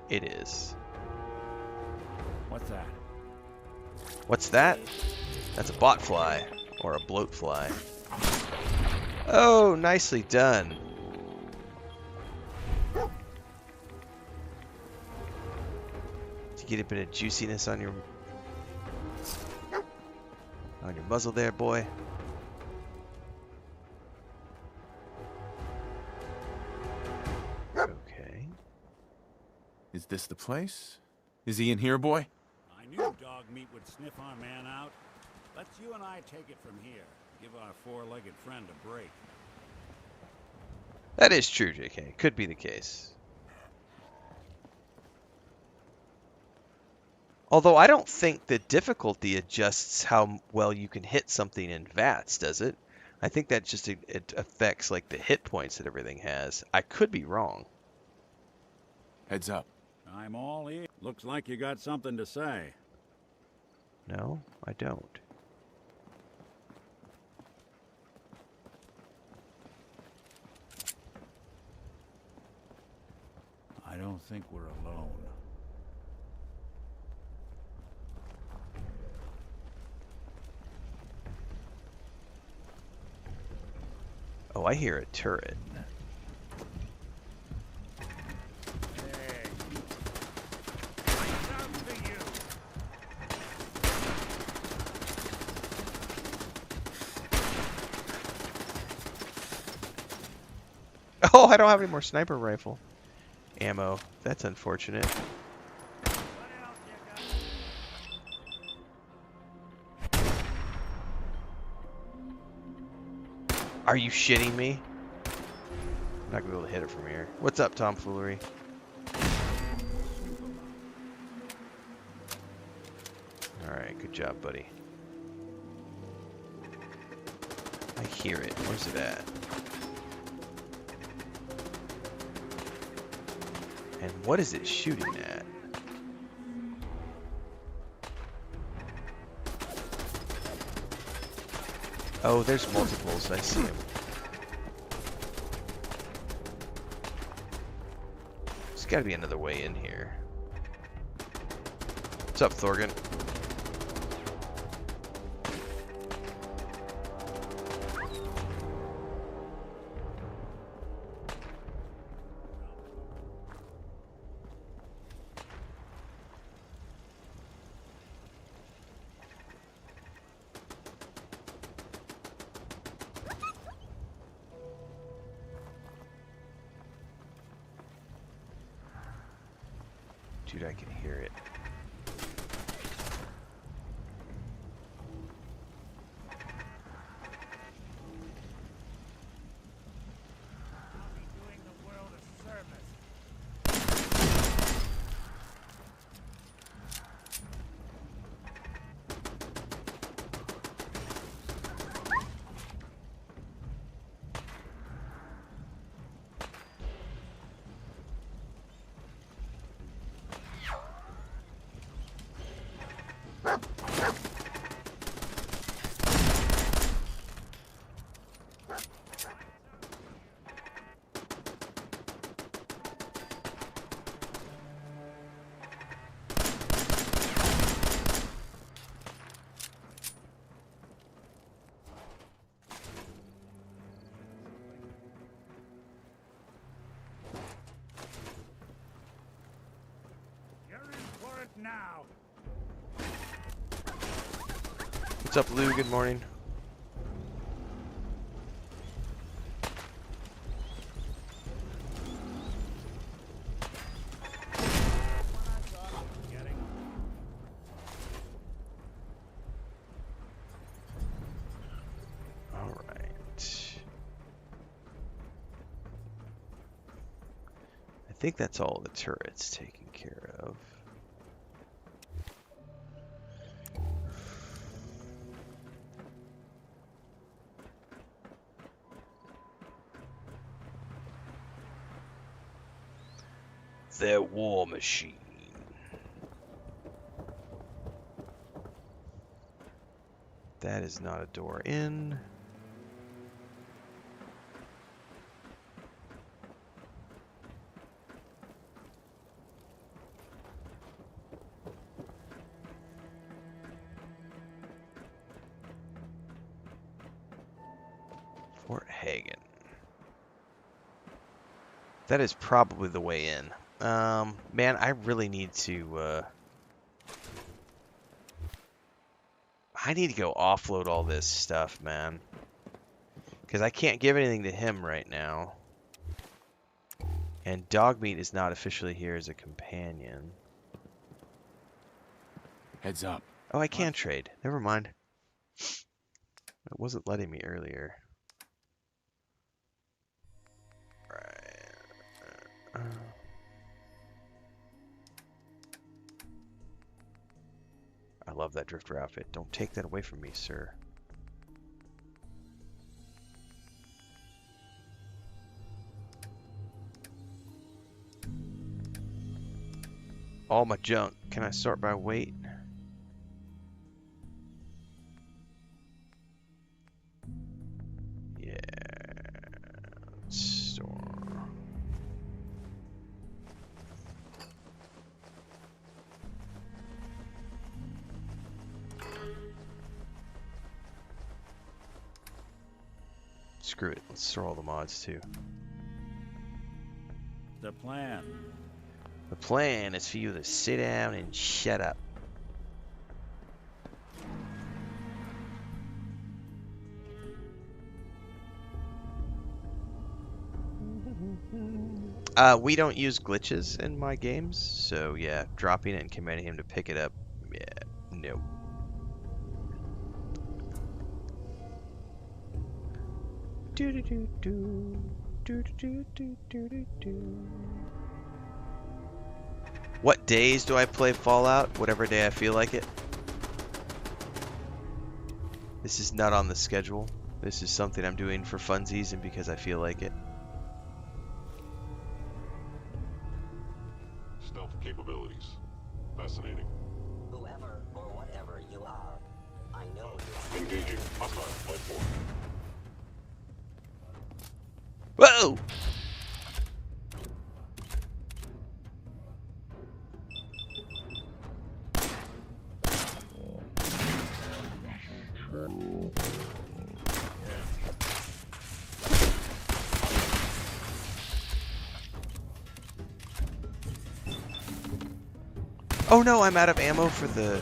It is. What's that? What's that? That's a bot fly, or a bloat fly. Oh, nicely done. Did you get a bit of juiciness on your muzzle there, boy? Okay. Is this the place? Is he in here, boy? I knew dog meat would sniff our man out. Let's you and I take it from here. Give our four-legged friend a break. That is true, JK. Could be the case. Although I don't think the difficulty adjusts how well you can hit something in VATS, does it? I think that just it affects like the hit points that everything has. I could be wrong. Heads up. I'm all ears. Looks like you got something to say. No, I don't. I don't think we're alone. Oh, I hear a turret. Oh, I don't have any more sniper rifle ammo. That's unfortunate. Are you shitting me? I'm not gonna be able to hit it from here. What's up, tomfoolery? Alright, good job, buddy. I hear it. Where's it at? And what is it shooting at? Oh, there's multiples. I see them. There's got to be another way in here. What's up, Thorgan? Dude, I can hear it. Now. What's up, Lou? Good morning. All right. think that's all the turrets taken care of. Their war machine. That is not a door in. Fort Hagen. That is probably the way in. Man, I really need to, I need to go offload all this stuff, man. Because I can't give anything to him right now. And Dogmeat is not officially here as a companion. Heads up. Oh, I can trade. Never mind. It wasn't letting me earlier. Right. I love that drifter outfit. Don't take that away from me, sir. All my junk. Can I sort by weight? Yeah. Store. Screw it. Let's store all the mods too. The plan. The plan is for you to sit down and shut up. We don't use glitches in my games, so yeah, dropping it and commanding him to pick it up, yeah, no. Do do do do do do do do do do. What days do I play Fallout? Whatever day I feel like it. This is not on the schedule. This is something I'm doing for funsies and because I feel like it. Stealth capabilities. Fascinating. Whoever or whatever you are, I know you. Engaging hostile life form. Whoa! Oh no, I'm out of ammo for the...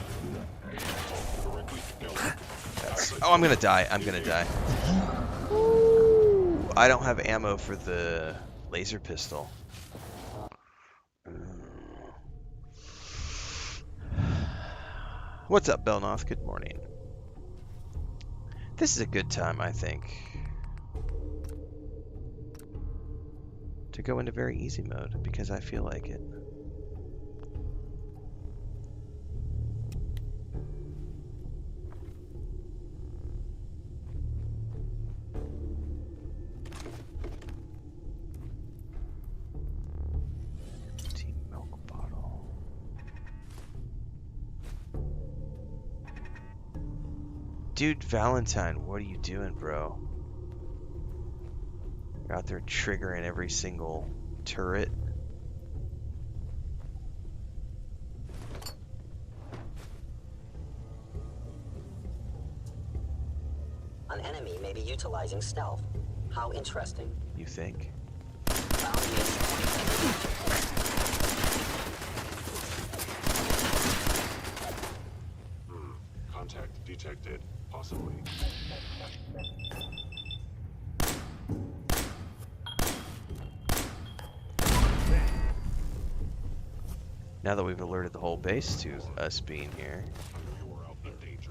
Oh, I'm gonna die. I'm gonna die. Ooh, I don't have ammo for the laser pistol. What's up, Belnoth? Good morning. This is a good time, I think, to go into very easy mode because I feel like it. Dude, Valentine, what are you doing, bro? You're out there triggering every single turret. An enemy may be utilizing stealth. How interesting. You think? Contact detected. Possibly. Now that we've alerted the whole base to us being here. You are out of danger.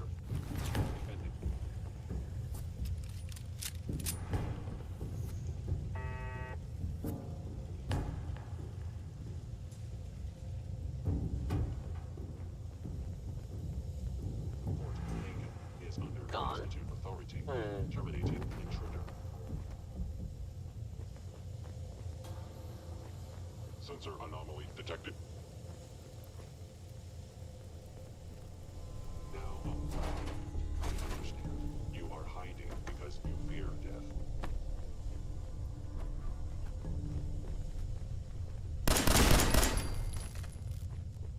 gone. Institute authority. Terminated intruder. Sensor anomaly detected. Now, I understand. You are hiding because you fear death.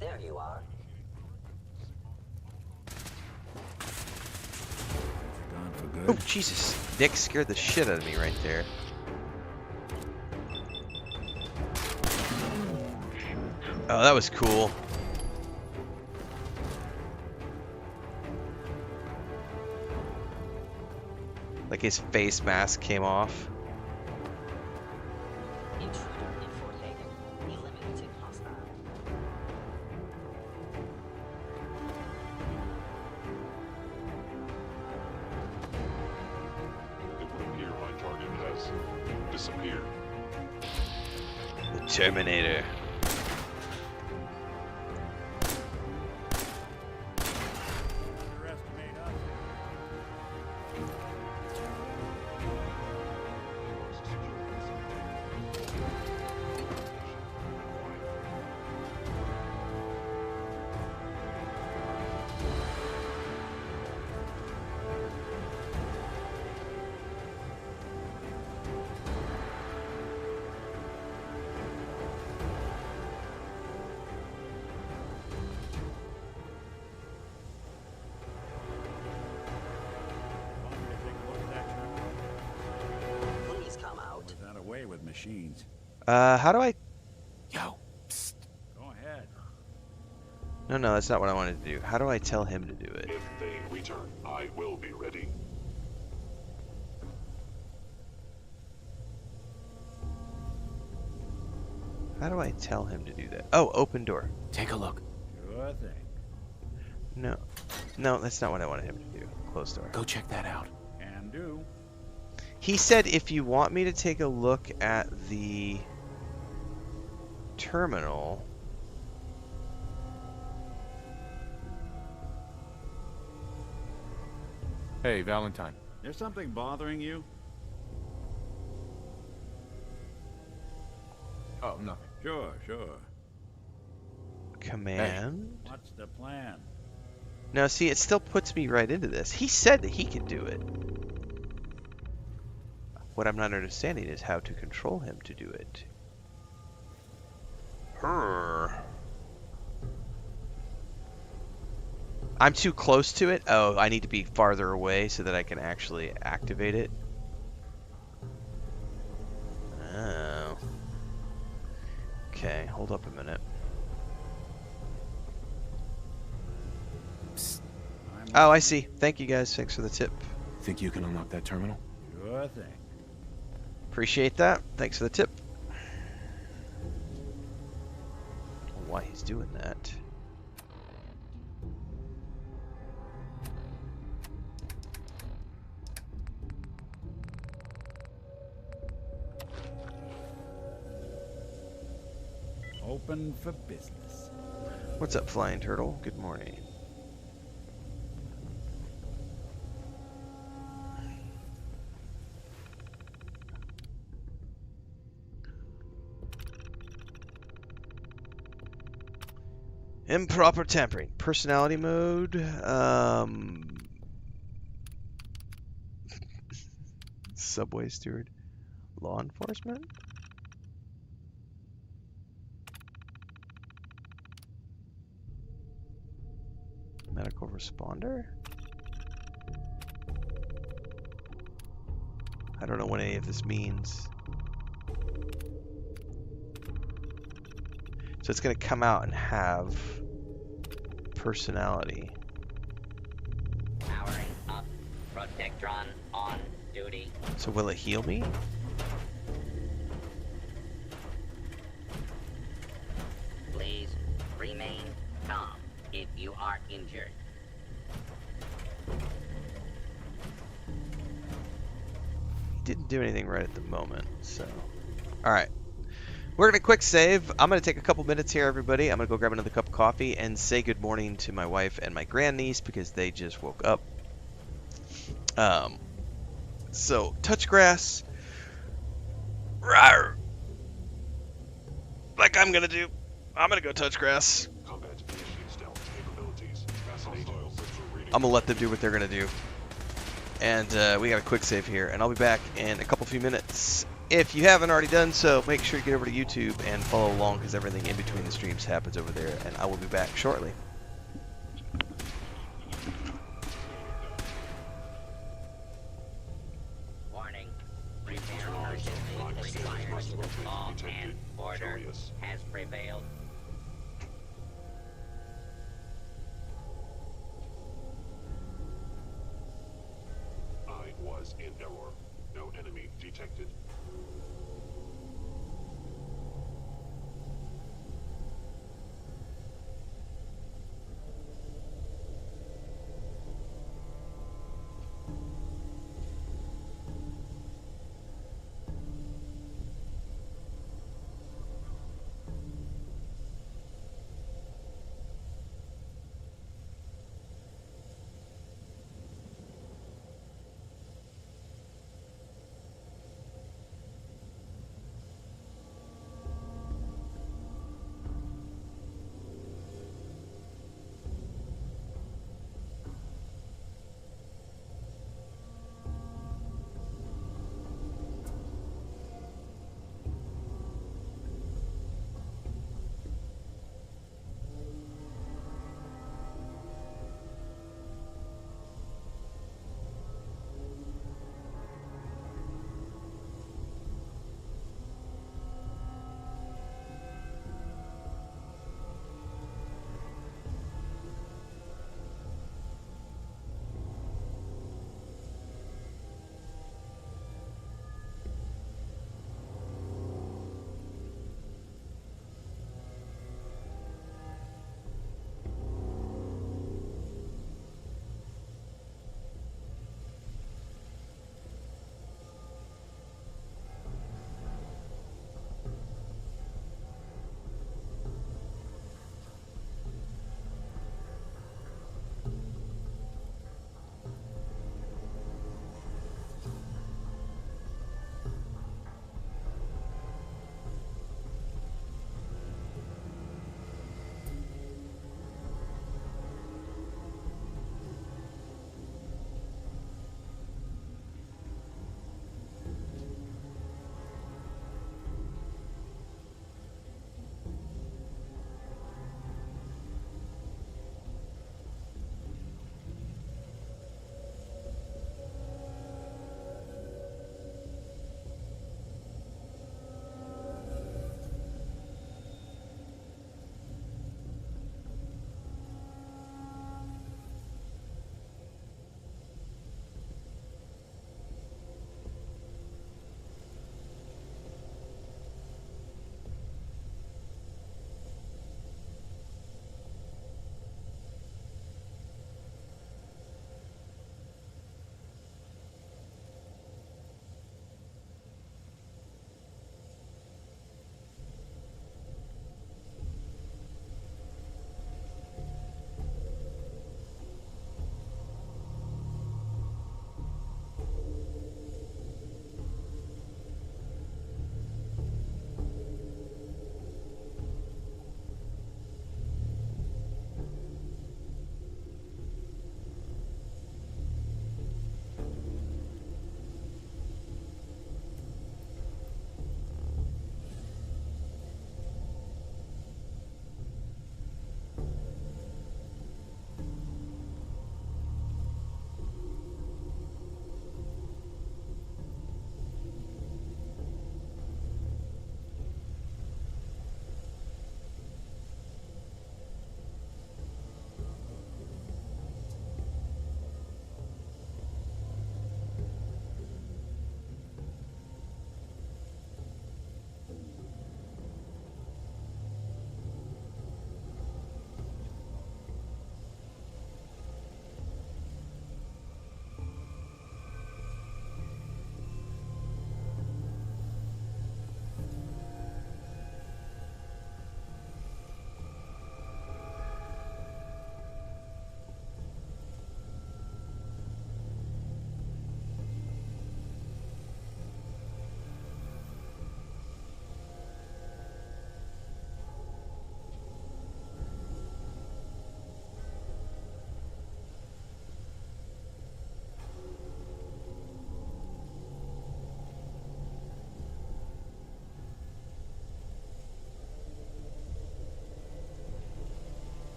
There you are. Gone for Oh, good. Jesus. Nick scared the shit out of me right there. Oh, that was cool. Like his face mask came off. Intruder in Fort Hagen. Eliminated hostile. It would appear my target has disappeared. The Terminator. Underestimate us. Want me to take a look at that terminal? Please come out. Was that away with machines? How do I... Yo, psst. Go ahead. No, that's not what I wanted to do. How do I tell him to do it? If they return, I will be ready. How do I tell him to do that? Oh, open door. Take a look. Sure thing. No, that's not what I wanted him to do. Close door. Go check that out. Can do. He said if you want me to take a look at the terminal... Hey, Valentine. There's something bothering you? Oh, nothing. Sure. Command? What's the plan? No, see, it still puts me right into this. He said that he could do it. What I'm not understanding is how to control him to do it. I'm too close to it? Oh, I need to be farther away so that I can actually activate it? Oh. Okay, hold up a minute. Oh, I see. Thank you guys. Thanks for the tip. Think you can unlock that terminal? Sure thing. Appreciate that. Thanks for the tip. Why he's doing that. Open for business. What's up, Flying Turtle? Good morning. Improper tampering. Personality mode. Subway steward. Law enforcement? Medical responder? I don't know what any of this means. So it's going to come out and have personality. Powering up. Protectron on duty. So will it heal me? Please remain calm if you are injured. He didn't do anything right at the moment, so. Alright. We're going to quick save. I'm going to take a couple minutes here, everybody. I'm going to go grab another cup of coffee and say good morning to my wife and my grandniece because they just woke up. Um, so touch grass, rawr, like I'm gonna do. I'm gonna go touch grass. Combat initiate stealth capabilities. Fascinating. I'm gonna let them do what they're gonna do. And we got a quick save here, and I'll be back in a few minutes. If you haven't already done so, make sure to get over to YouTube and follow along, because everything in between the streams happens over there, and I will be back shortly. Warning. Repair urgently required. Law and order has prevailed. I was in error. No enemy detected.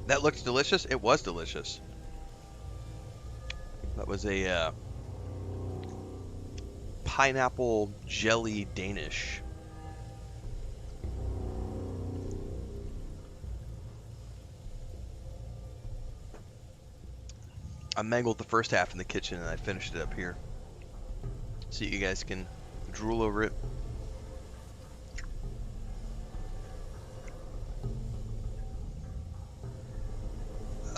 That looked delicious. It was delicious. That was a pineapple jelly Danish. I mangled the first half in the kitchen and I finished it up here, so you guys can drool over it.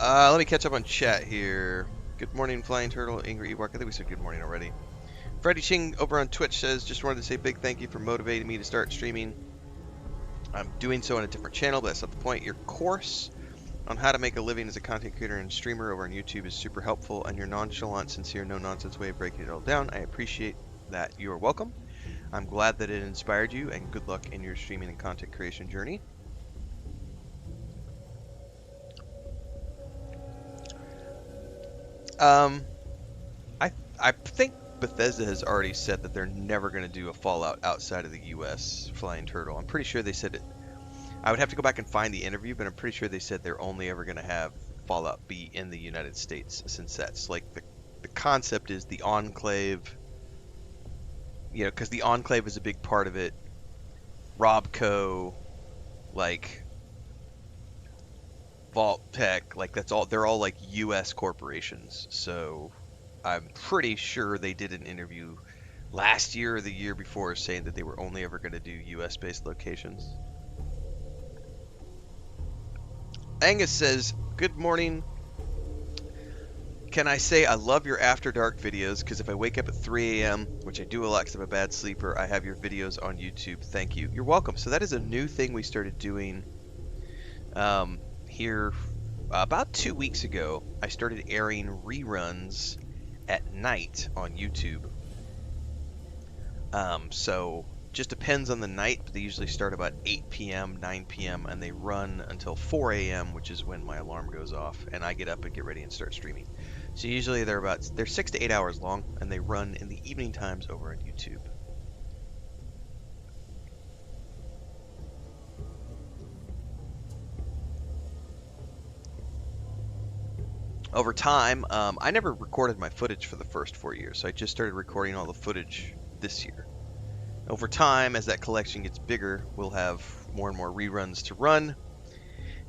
Let me catch up on chat here. Good morning, Flying Turtle, Angry Ewok. I think we said good morning already. Freddie Ching over on Twitch says, just wanted to say a big thank you for motivating me to start streaming. I'm doing so on a different channel, but that's not the point. Your course on how to make a living as a content creator and streamer over on YouTube is super helpful, and your nonchalant, sincere, no-nonsense way of breaking it all down. I appreciate that. You are welcome. I'm glad that it inspired you, and good luck in your streaming and content creation journey. I think Bethesda has already said that they're never going to do a Fallout outside of the U.S. Flying Turtle. I'm pretty sure they said it. I would have to go back and find the interview, but I'm pretty sure they said they're only ever going to have Fallout be in the United States, since that's like the concept is the Enclave. You know, because the Enclave is a big part of it. Robco, like Vault Tech, like that's all. They're all like U.S. corporations, so I'm pretty sure they did an interview last year or the year before saying that they were only ever going to do US-based locations. Angus says, good morning. Can I say I love your After Dark videos, because if I wake up at 3 a.m., which I do a lot because I'm a bad sleeper, I have your videos on YouTube. Thank you. You're welcome. So that is a new thing we started doing here about 2 weeks ago. I started airing reruns at night on YouTube. So just depends on the night, but they usually start about 8 p.m., 9 p.m., and they run until 4 a.m., which is when my alarm goes off, and I get up and get ready and start streaming. So usually they're 6 to 8 hours long, and they run in the evening times over on YouTube. Over time, I never recorded my footage for the first 4 years, so I just started recording all the footage this year. Over time, as that collection gets bigger, we'll have more and more reruns to run.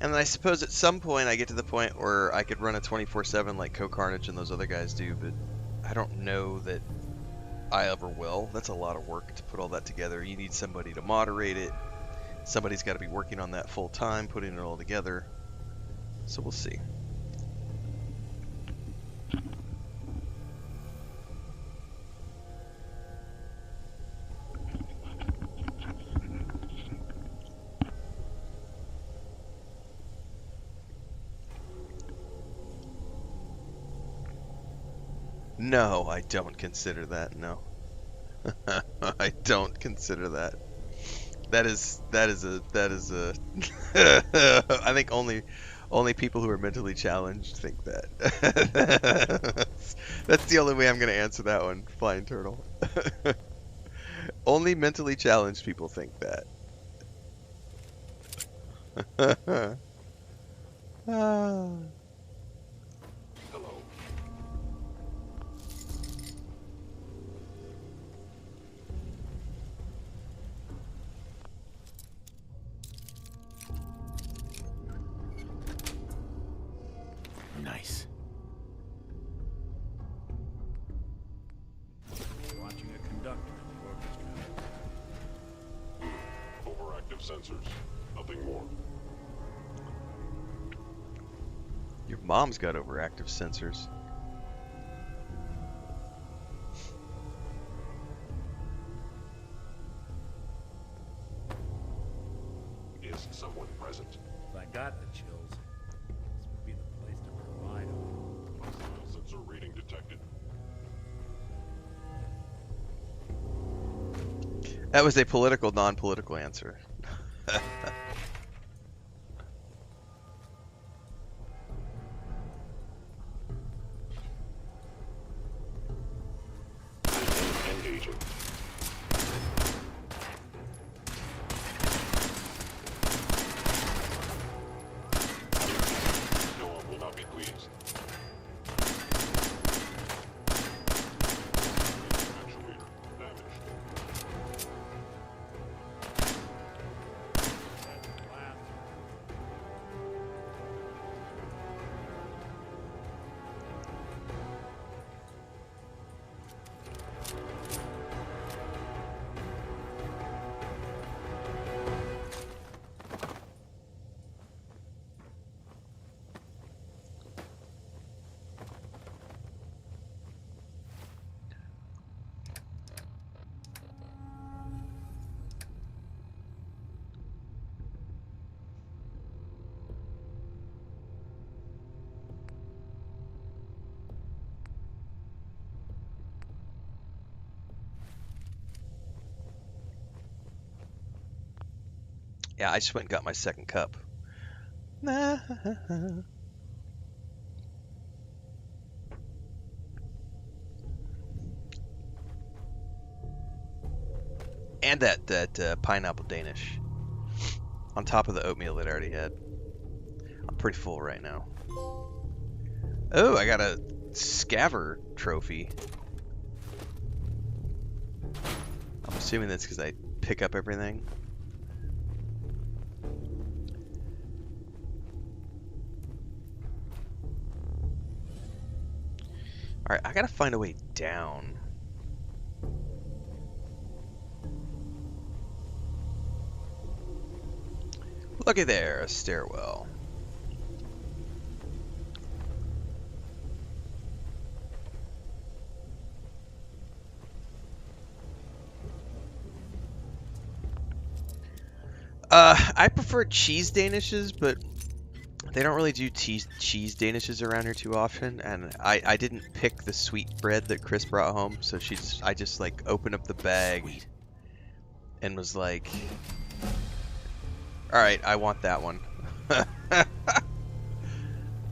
And then I suppose at some point I get to the point where I could run a 24/7 like Co-Carnage and those other guys do, but I don't know that I ever will. That's a lot of work to put all that together. You need somebody to moderate it. Somebody's got to be working on that full time, putting it all together. So we'll see. No, I don't consider that. No, I don't consider that. That is a. I think only people who are mentally challenged think that. That's the only way I'm gonna answer that one, Flying Turtle. Only mentally challenged people think that. Nice. Watching a conductor in the orchestra. Overactive sensors. Nothing more. Your mom's got overactive sensors. Is someone present? If I got the chills, this would be the place to provide them. Hostile sensor reading detected. That was a political, non-political answer. Engaging. Yeah, I just went and got my second cup. And that pineapple Danish on top of the oatmeal that I already had. I'm pretty full right now. Oh, I got a scaver trophy. I'm assuming that's because I pick up everything. Alright, I gotta find a way down. Looky there, a stairwell. I prefer cheese danishes, but they don't really do cheese danishes around here too often, and I didn't pick the sweet bread that Chris brought home, so I just like opened up the bag and was like, all right, I want that one.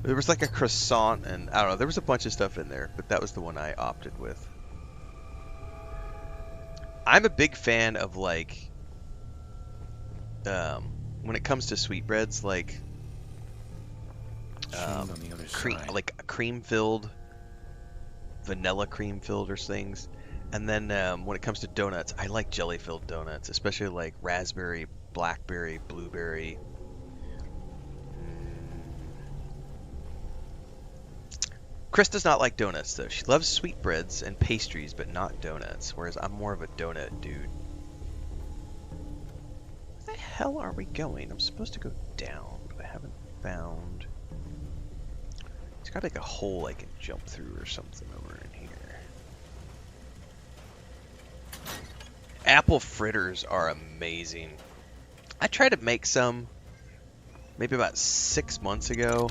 There was like a croissant and I don't know, there was a bunch of stuff in there, but that was the one I opted with. I'm a big fan of like when it comes to sweetbreads, like like a cream filled, vanilla cream filled or things. And then when it comes to donuts, I like jelly filled donuts, especially like raspberry, blackberry, blueberry. Chris does not like donuts though. She loves sweetbreads and pastries, but not donuts, whereas I'm more of a donut dude. Where the hell are we going? I'm supposed to go down, but I haven't found... There's got like a hole I can jump through or something over in here. Apple fritters are amazing. I tried to make some maybe about 6 months ago.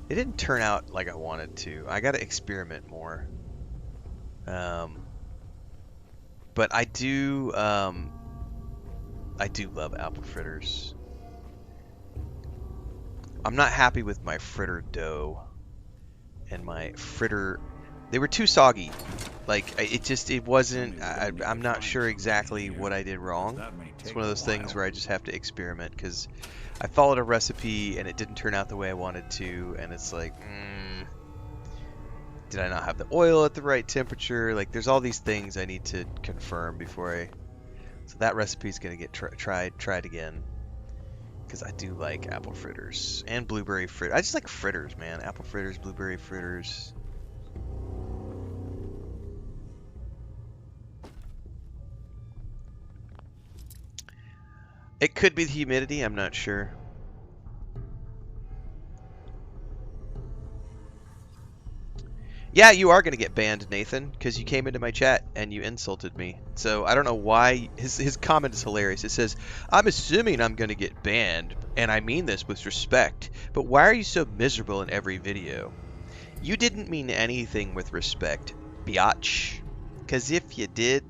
It didn't turn out like I wanted to. I got to experiment more. But I do love apple fritters. I'm not happy with my fritter dough and my fritter. They were too soggy. Like it wasn't. I'm not sure exactly what I did wrong. It's one of those things where I just have to experiment because I followed a recipe and it didn't turn out the way I wanted to, and it's like, did I not have the oil at the right temperature? Like, there's all these things I need to confirm before I. So that recipe is gonna get tried again, because I do like apple fritters and blueberry fritters. I just like fritters, man. Apple fritters, blueberry fritters. It could be the humidity, I'm not sure. Yeah, you are going to get banned, Nathan, because you came into my chat and you insulted me. So I don't know why. His comment is hilarious. It says, I'm assuming I'm going to get banned, and I mean this with respect, but why are you so miserable in every video? You didn't mean anything with respect, biatch. Because if you did,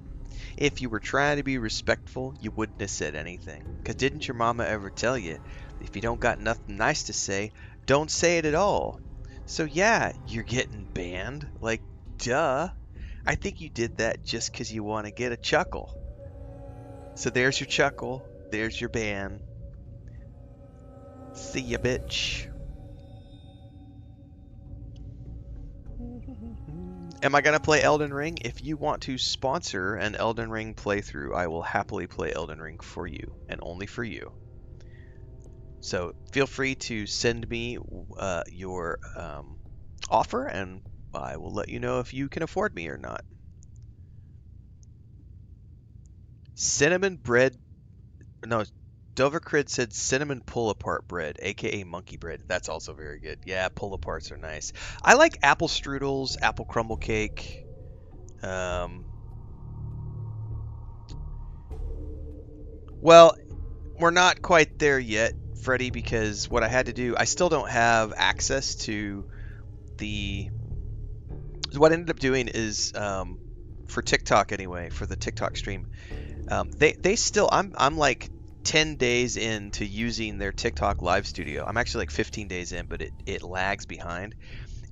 if you were trying to be respectful, you wouldn't have said anything. Because didn't your mama ever tell you, if you don't got nothing nice to say, don't say it at all? So yeah, you're getting banned. Like, duh. I think you did that just because you want to get a chuckle. So there's your chuckle. There's your ban. See ya, bitch. Am I going to play Elden Ring? If you want to sponsor an Elden Ring playthrough, I will happily play Elden Ring for you, and only for you. So feel free to send me your offer, and I will let you know if you can afford me or not. Cinnamon bread. No, Dovercrid said cinnamon pull-apart bread, aka monkey bread. That's also very good. Yeah, pull-aparts are nice. I like apple strudels, apple crumble cake. Well, we're not quite there yet, Freddie, because what I had to do, I still don't have access to the... What I ended up doing is, for TikTok anyway, for the TikTok stream, they still, I'm like 10 days into using their TikTok live studio. I'm actually like 15 days in, but it lags behind.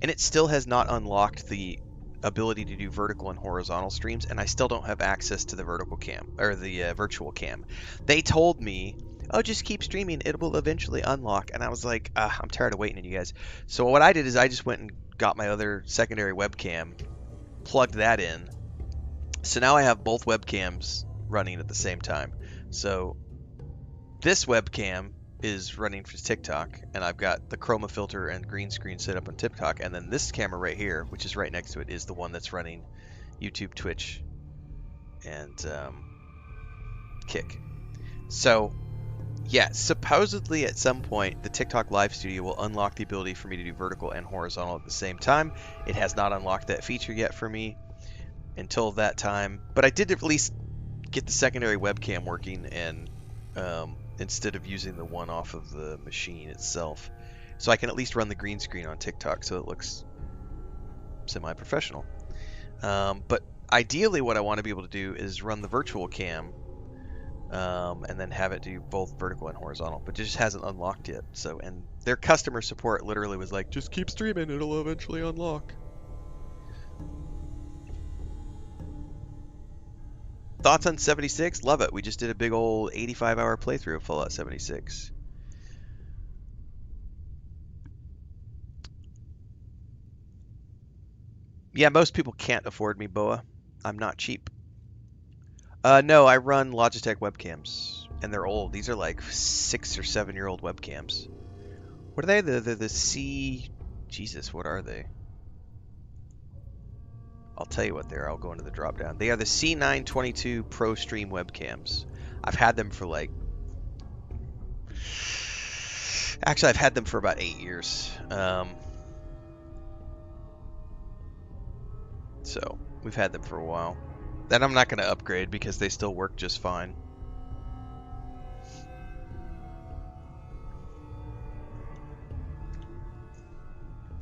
And it still has not unlocked the ability to do vertical and horizontal streams, and I still don't have access to the vertical cam or the virtual cam. They told me, "Oh, just keep streaming; it will eventually unlock." And I was like, "I'm tired of waiting on you guys." So what I did is I just went and got my other secondary webcam, plugged that in. So now I have both webcams running at the same time. So this webcam is running for TikTok, and I've got the chroma filter and green screen set up on TikTok, and then this camera right here, which is right next to it, is the one that's running YouTube, Twitch, and Kick. So yeah, supposedly at some point the TikTok Live Studio will unlock the ability for me to do vertical and horizontal at the same time. It has not unlocked that feature yet for me until that time, but I did at least get the secondary webcam working, and instead of using the one off of the machine itself, so I can at least run the green screen on TikTok so it looks semi-professional. But ideally what I want to be able to do is run the virtual cam and then have it do both vertical and horizontal, but it just hasn't unlocked yet. So, and their customer support literally was like, just keep streaming, it'll eventually unlock. Thoughts on 76? Love it. We just did a big old 85-hour playthrough of Fallout 76. Yeah, most people can't afford me, Boa. I'm not cheap. No, I run Logitech webcams, and they're old. These are like 6 or 7-year-old webcams. What are they? The C... Jesus, what are they? I'll tell you what they are. I'll go into the drop down. They are the C922 Pro Stream webcams. I've had them for like... Actually, I've had them for about 8 years. So, we've had them for a while. Then I'm not going to upgrade because they still work just fine.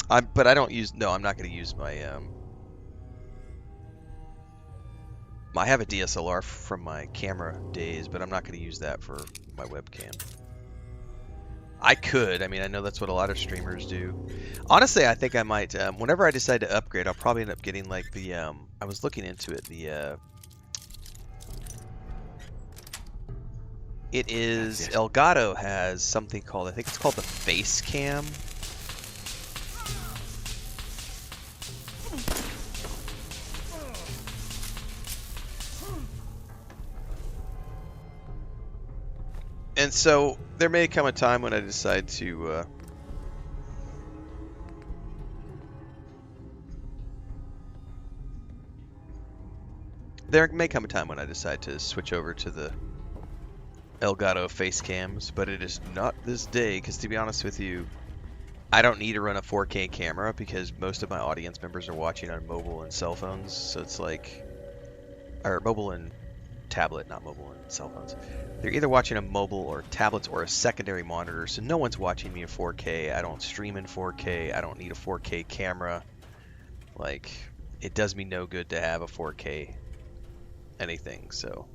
But I don't use... No, I'm not going to use my... I have a DSLR from my camera days, but I'm not going to use that for my webcam. I could. I mean, I know that's what a lot of streamers do. Honestly, I think I might. Whenever I decide to upgrade, I'll probably end up getting like the... I was looking into it. It is... Elgato has something called... I think it's called the Face Cam. And so there may come a time when I decide to switch over to the Elgato face cams, but it is not this day, because to be honest with you, I don't need to run a 4K camera because most of my audience members are watching on mobile and cell phones, so it's like... Or mobile and tablet, not mobile and cell phones. They're either watching a mobile or tablets or a secondary monitor, so no one's watching me in 4K. I don't stream in 4K. I don't need a 4K camera. Like, it does me no good to have a 4K anything, so...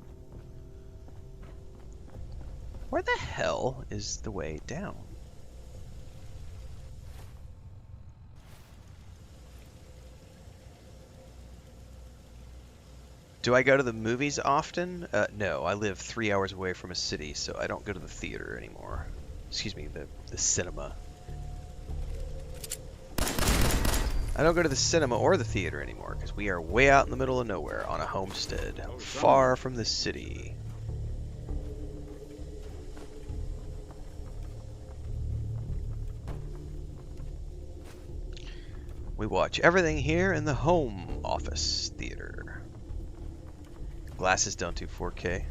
Where the hell is the way down? Do I go to the movies often? No, I live 3 hours away from a city, so I don't go to the theater anymore. Excuse me, the cinema. I don't go to the cinema or the theater anymore, because we are way out in the middle of nowhere on a homestead, far from the city. We watch everything here in the home office theater. Glasses don't do 4K.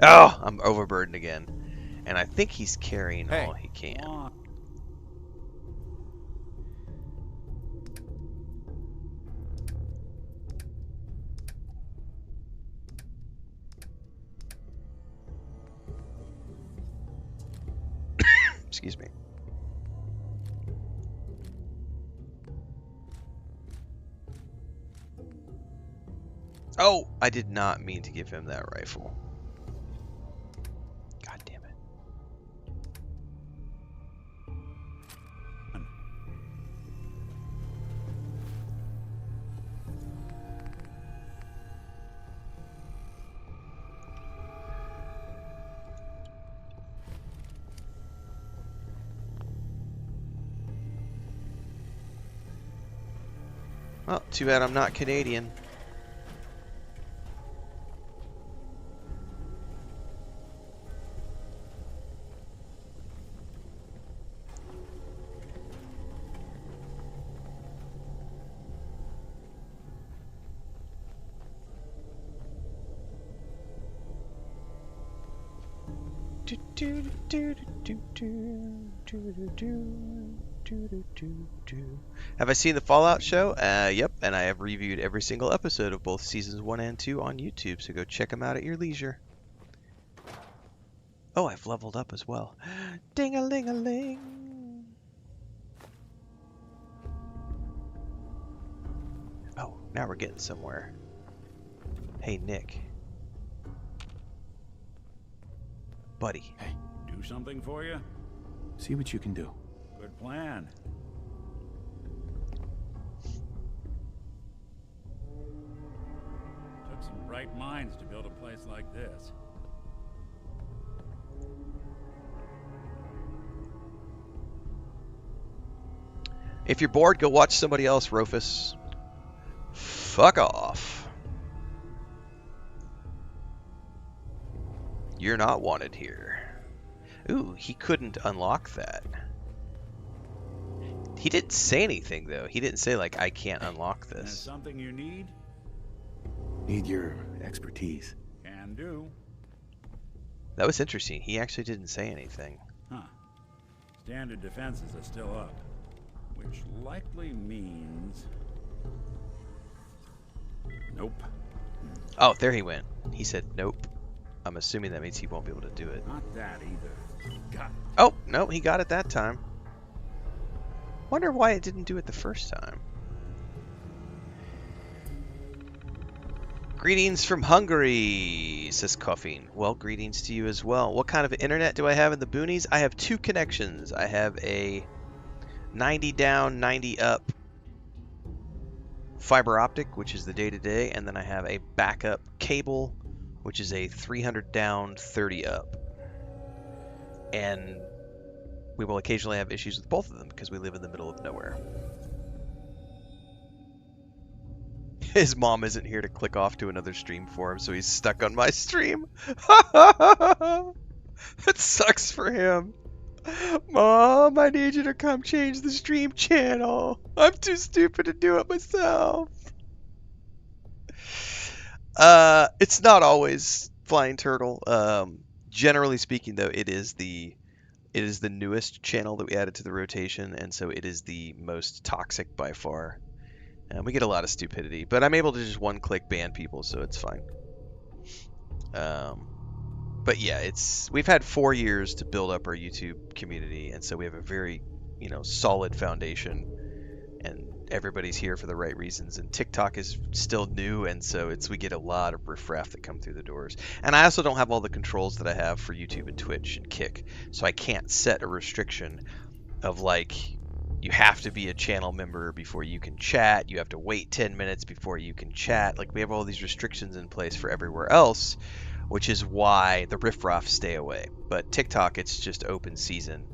Oh, I'm overburdened again. And I think he's carrying all he can. Excuse me. Oh, I did not mean to give him that rifle. God damn it. Well, too bad I'm not Canadian. Have I seen the Fallout show? Yep, and I have reviewed every single episode of both seasons 1 and 2 on YouTube, so go check them out at your leisure. Oh, I've leveled up as well. Ding-a-ling-a-ling. Oh, now we're getting somewhere. Hey, Nick. Buddy. Hey. Do something for you? See what you can do. Good plan. Took some bright minds to build a place like this. If you're bored, go watch somebody else, Rufus. Fuck off. You're not wanted here. Ooh, he couldn't unlock that. He didn't say anything, though. He didn't say, like, I can't unlock this. That's something you need? Need your expertise. Can do. That was interesting. He actually didn't say anything. Huh. Standard defenses are still up. Which likely means... Nope. Oh, there he went. He said nope. I'm assuming that means he won't be able to do it. Not that either. Got it. Oh, no, he got it that time. Wonder why it didn't do it the first time. Greetings from Hungary, says Coughing. Well, greetings to you as well. What kind of internet do I have in the boonies? I have two connections. I have a 90 down, 90 up fiber optic, which is the day-to-day, and then I have a backup cable, which is a 300 down, 30 up. And we will occasionally have issues with both of them because we live in the middle of nowhere. His mom isn't here to click off to another stream for him, so he's stuck on my stream. It sucks for him. Mom, I need you to come change the stream channel. I'm too stupid to do it myself. It's not always Flying Turtle. Generally speaking, though, it is the newest channel that we added to the rotation, and so it is the most toxic by far. And we get a lot of stupidity, but I'm able to just one-click ban people, so it's fine. But yeah, we've had 4 years to build up our YouTube community, and so we have a very, solid foundation, and everybody's here for the right reasons. And TikTok is still new, and so we get a lot of riffraff that come through the doors. And I also don't have all the controls that I have for YouTube and Twitch and Kick, so I can't set a restriction of you have to be a channel member before you can chat. You have to wait 10 minutes before you can chat. We have all these restrictions in place for everywhere else, which is why the riffraff stay away. But TikTok, it's just open season.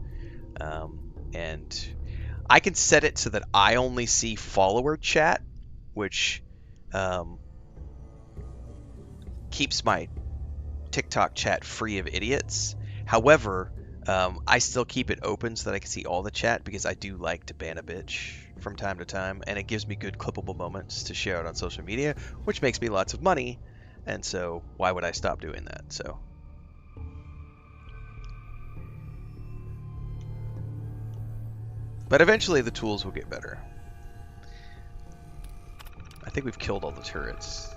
And I can set it so that I only see follower chat, which keeps my TikTok chat free of idiots. However, I still keep it open so that I can see all the chat because I do like to ban a bitch from time to time, and it gives me good clippable moments to share out on social media, which makes me lots of money, and so why would I stop doing that? So but eventually the tools will get better. I think we've killed all the turrets.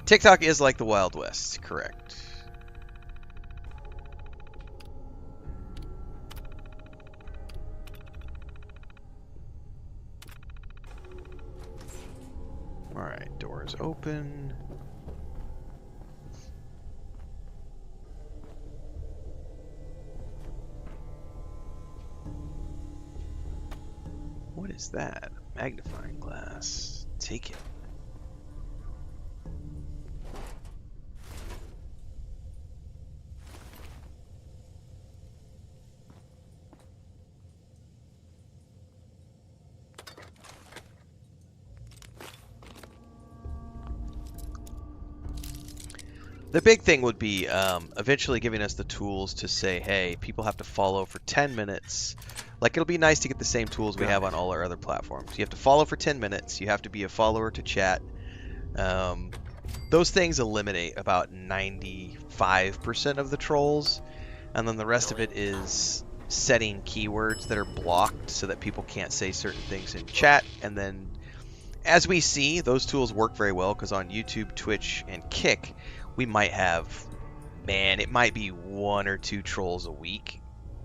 TikTok is like the Wild West, correct. Alright, doors open. What is that? Magnifying glass. Take it. The big thing would be eventually giving us the tools to say, hey, people have to follow for 10 minutes. Like, it'll be nice to get the same tools we have on all our other platforms. You have to follow for 10 minutes. You have to be a follower to chat. Those things eliminate about 95% of the trolls. And then the rest of it is setting keywords that are blocked so that people can't say certain things in chat. And then, as we see, those tools work very well because on YouTube, Twitch, and Kick, we might have, man, it might be 1 or 2 trolls a week.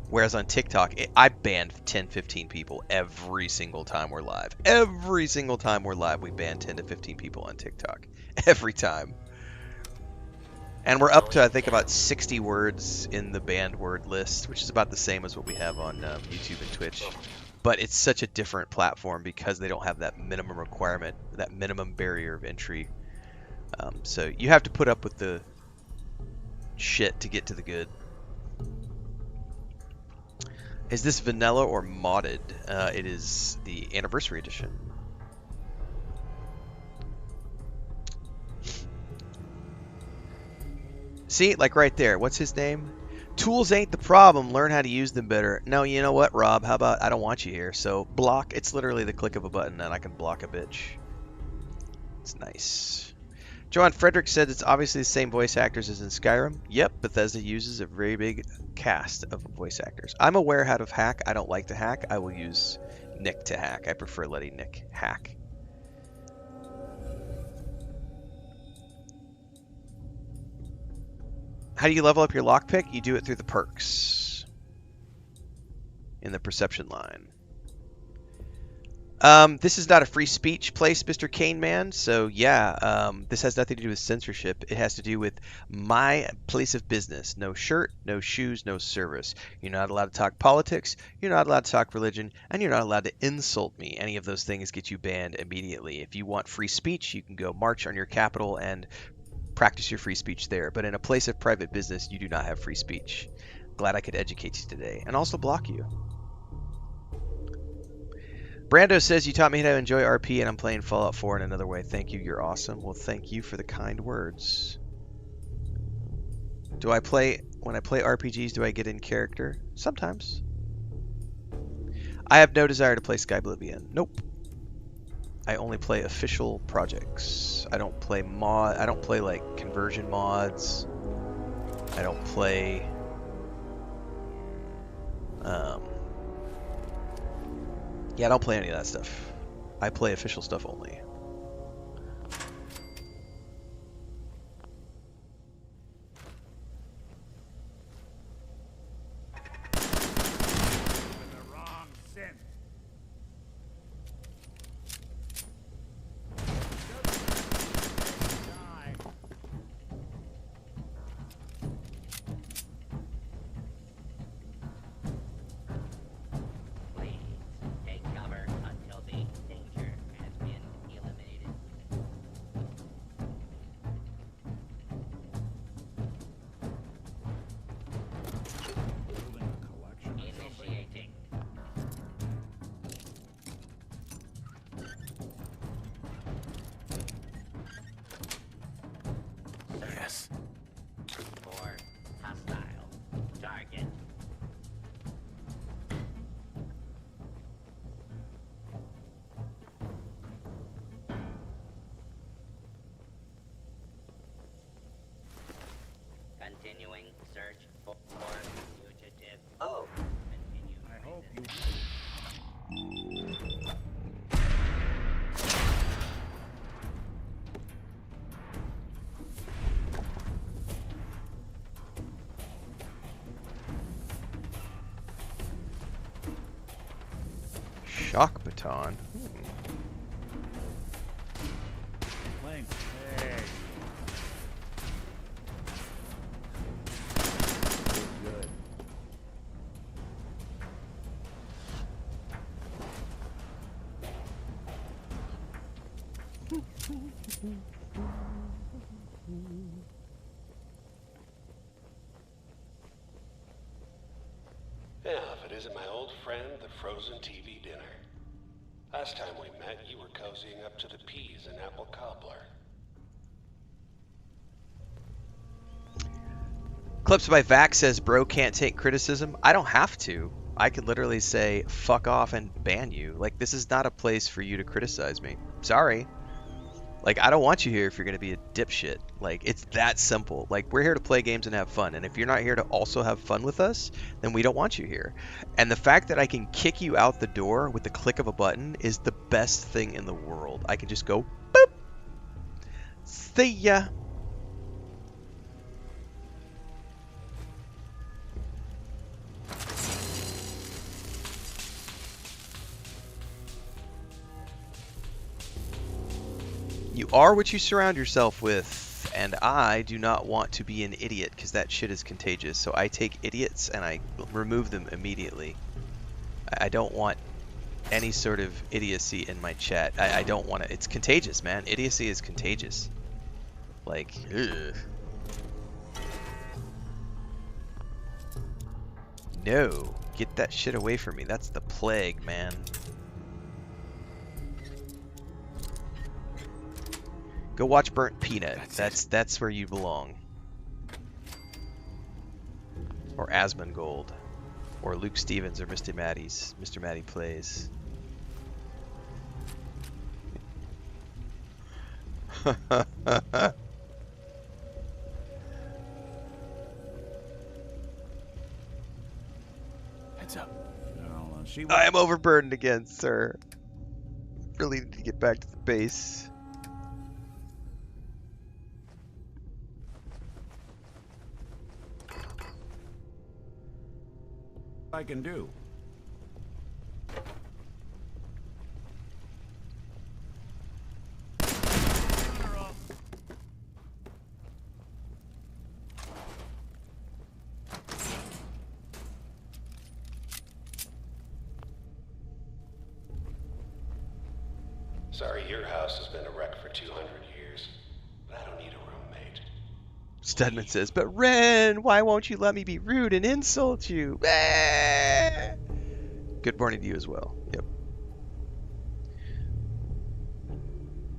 Whereas on TikTok, I ban 10, 15 people every single time we're live. Every single time we're live, we ban 10 to 15 people on TikTok. Every time. And we're up to, I think, about 60 words in the banned word list, which is about the same as what we have on YouTube and Twitch. But it's such a different platform because they don't have that minimum requirement, that minimum barrier of entry. So you have to put up with the shit to get to the good. Is this vanilla or modded? It is the anniversary edition. See, like right there. What's his name? Tools ain't the problem. Learn how to use them better. No, you know what, Rob? How about I don't want you here. So block. It's literally the click of a button and I can block a bitch. It's nice. Johan Frederick said it's obviously the same voice actors as in Skyrim. Yep, Bethesda uses a very big cast of voice actors. I'm aware how to hack. I don't like to hack. I will use Nick to hack. I prefer letting Nick hack. How do you level up your lockpick? You do it through the perks in the perception line. This is not a free speech place, Mr. Kane Man. So yeah, this has nothing to do with censorship. It has to do with my place of business. No shirt, no shoes, no service. You're not allowed to talk politics. You're not allowed to talk religion, and you're not allowed to insult me. Any of those things get you banned immediately. If you want free speech, you can go march on your capital and practice your free speech there. But in a place of private business, you do not have free speech. Glad I could educate you today, and also block you. Brando says, you taught me how to enjoy RP and I'm playing Fallout 4 in another way. Thank you, you're awesome. Well, thank you for the kind words. When I play RPGs, do I get in character? Sometimes. I have no desire to play Skyblivion. Nope. I only play official projects. I don't play like conversion mods. I don't play yeah, I don't play any of that stuff. I play official stuff only. Continuing search for fugitive. Oh. Continue. I hope you. Shock baton. Yeah, if it isn't my old friend, the frozen TV dinner. Last time we met, you were cozying up to the peas and apple cobbler. Clips by Vac says, bro can't take criticism. I don't have to. I could literally say, fuck off and ban you. Like, this is not a place for you to criticize me. Sorry. Like, I don't want you here if you're going to be a dipshit. Like, it's that simple. Like, we're here to play games and have fun. And if you're not here to also have fun with us, then we don't want you here. And the fact that I can kick you out the door with the click of a button is the best thing in the world. I can just go, boop. See ya. You are what you surround yourself with, and I do not want to be an idiot because that shit is contagious. So I take idiots and I remove them immediately. I don't want any sort of idiocy in my chat. I don't want to. It's contagious, man. Idiocy is contagious. Like, ugh. No. Get that shit away from me. That's the plague, man. Go watch Burnt Peanut. That's where you belong. Or Asmongold. Or Luke Stevens or Mr. Maddie's. Mr. Maddie Plays. Heads up. I am overburdened again, sir. Really need to get back to the base. I can do. Sorry, your house has been a wreck for 200 years, but I don't need a roommate. Stedman says, but Ren, why won't you let me be rude and insult you? Good morning to you as well. Yep.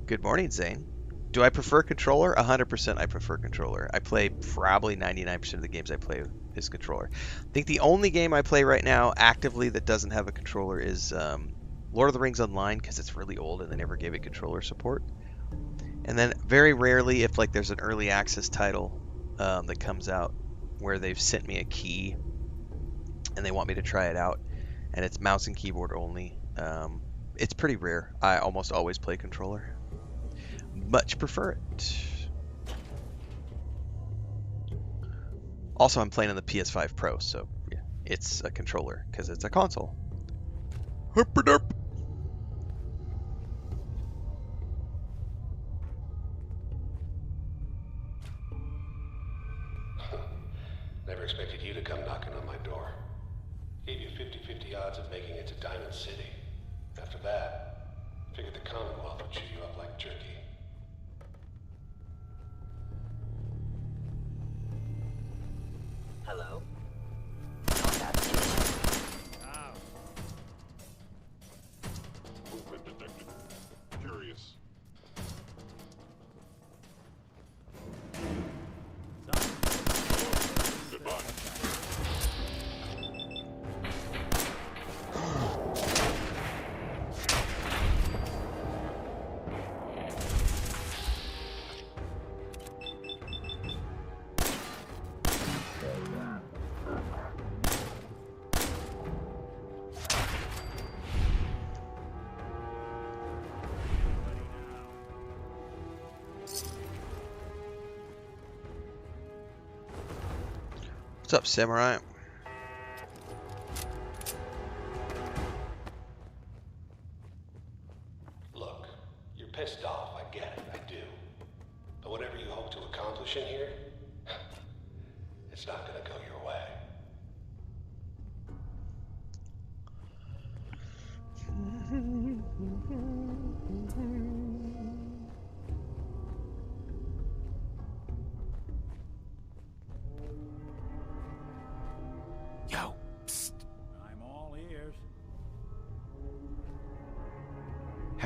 Good morning, Zane. Do I prefer controller? 100% I prefer controller. I play probably 99% of the games I play is controller. I think the only game I play right now actively that doesn't have a controller is Lord of the Rings Online because it's really old and they never gave it controller support. And then very rarely if like there's an early access title that comes out where they've sent me a key and they want me to try it out and it's mouse and keyboard only. It's pretty rare. I almost always play controller. Much prefer it. Also, I'm playing on the PS5 Pro, so yeah, it's a controller because it's a console. Herp-a-derp. Never expected you to come knocking on my door. Gave you 50-50 odds of making it to Diamond City. After that, figured the Commonwealth would chew you up like jerky. Hello? Movement detected. Curious. Goodbye. What's up, Samurai? Look, you're pissed off, I get it, I do. But whatever you hope to accomplish in here, it's not gonna go your way.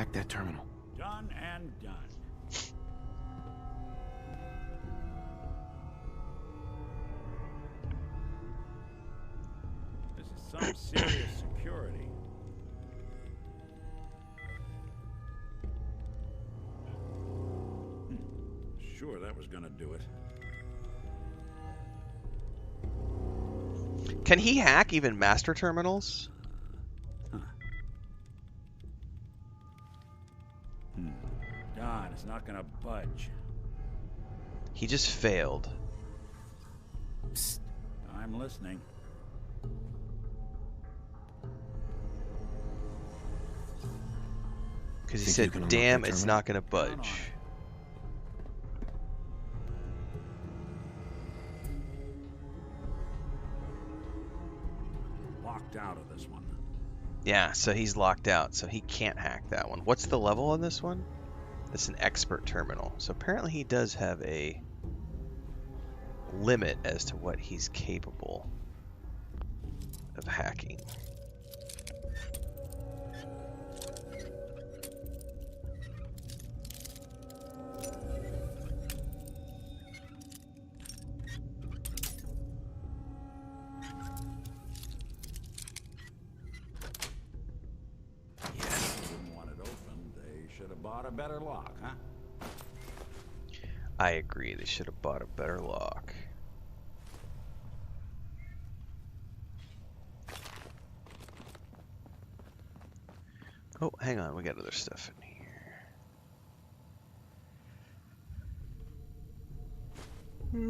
Hack that terminal. Done and done. This is some serious security. Sure, that was gonna do it. Can he hack even master terminals? Don, it's not gonna budge. He just failed. Psst. I'm listening. Because he Think said, you can unlock damn, that it's terminal? not going to budge. Locked out of this one. Yeah, so he's locked out, so he can't hack that one. What's the level on this one? It's an expert terminal. So apparently he does have a limit as to what he's capable of hacking. Didn't want it open. They should have bought a better lock, huh? I agree, they should have bought a better lock. Oh, hang on, we got other stuff in here.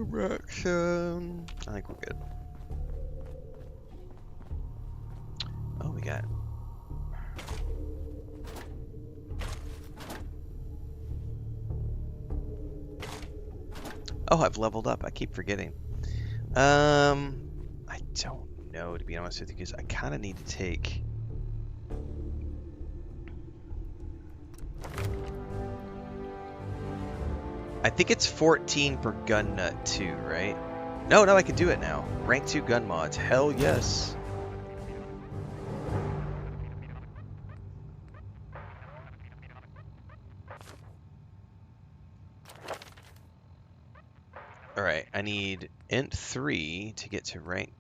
Direction. I think we're good. Oh, we got. Oh, I've leveled up. I keep forgetting. I don't know, to be honest with you, because I kind of need to take. I think it's 14 per gun nut too, right? No, I can do it now. Rank 2 gun mods. Hell yes. Alright, I need int 3 to get to rank.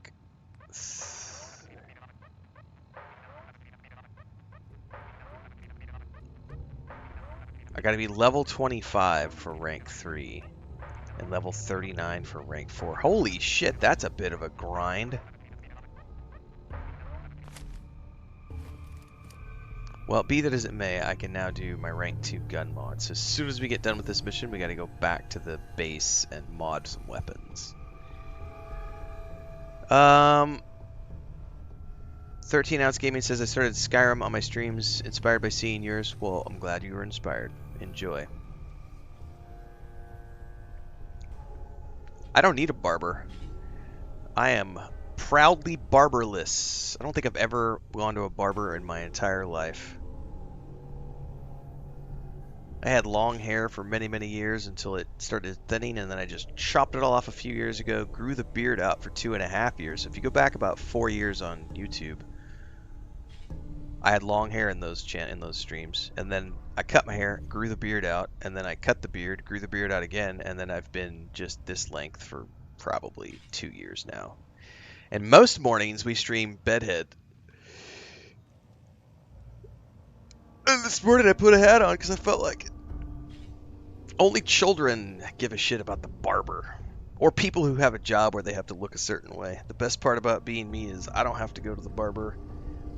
I gotta be level 25 for rank 3. And level 39 for rank 4. Holy shit, that's a bit of a grind. Well, be that as it may, I can now do my rank 2 gun mod. So as soon as we get done with this mission, we gotta go back to the base and mod some weapons. 13ounce Gaming says, I started Skyrim on my streams, inspired by seeing yours. Well, I'm glad you were inspired. Enjoy. I don't need a barber. I am proudly barberless. I don't think I've ever gone to a barber in my entire life. I had long hair for many, many years until it started thinning, and then I just chopped it all off a few years ago, grew the beard out for 2.5 years. So if you go back about 4 years on YouTube, I had long hair in those streams, and then I cut my hair, grew the beard out, and then I cut the beard, grew the beard out again, and then I've been just this length for probably 2 years now. And most mornings we stream Bedhead. And this morning I put a hat on because I felt like it. Only children give a shit about the barber. Or people who have a job where they have to look a certain way. The best part about being me is I don't have to go to the barber.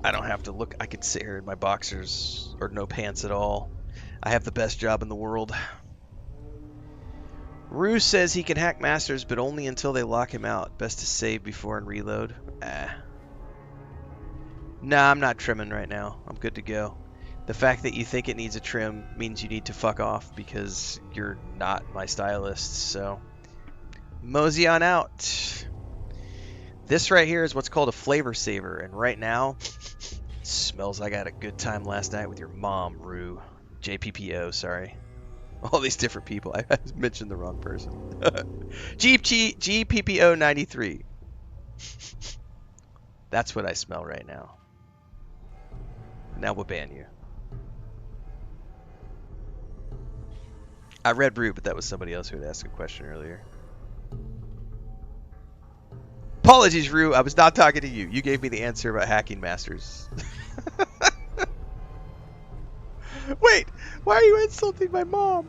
I don't have to look. I could sit here in my boxers or no pants at all. I have the best job in the world. Rue says he can hack masters, but only until they lock him out. Best to save before and reload. Nah, I'm not trimming right now. I'm good to go. The fact that you think it needs a trim means you need to fuck off because you're not my stylist, so mosey on out. This right here is what's called a flavor saver, and right now, smells like I had a good time last night with your mom, Rue. JPPO, sorry. All these different people. I mentioned the wrong person. GPPO 93. That's what I smell right now. Now we'll ban you. I read Brew, but that was somebody else who had asked a question earlier. Apologies, Rue. I was not talking to you. You gave me the answer about hacking masters. Wait, why are you insulting my mom?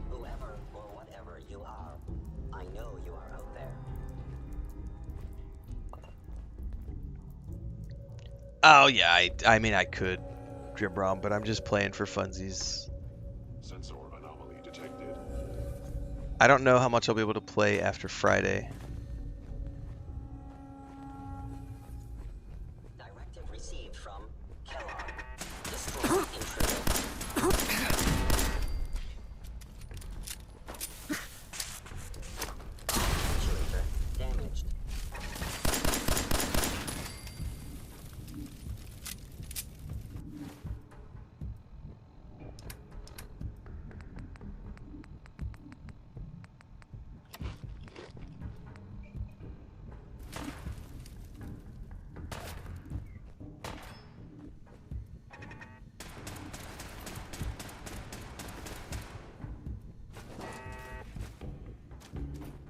Whoever or whatever you are, I know you are out there. Oh yeah, I mean I could, Drimbrom, but I'm just playing for funsies. Sensor anomaly detected. I don't know how much I'll be able to play after Friday. Directive received from Kellogg. Destroy intruder. Actuator damaged.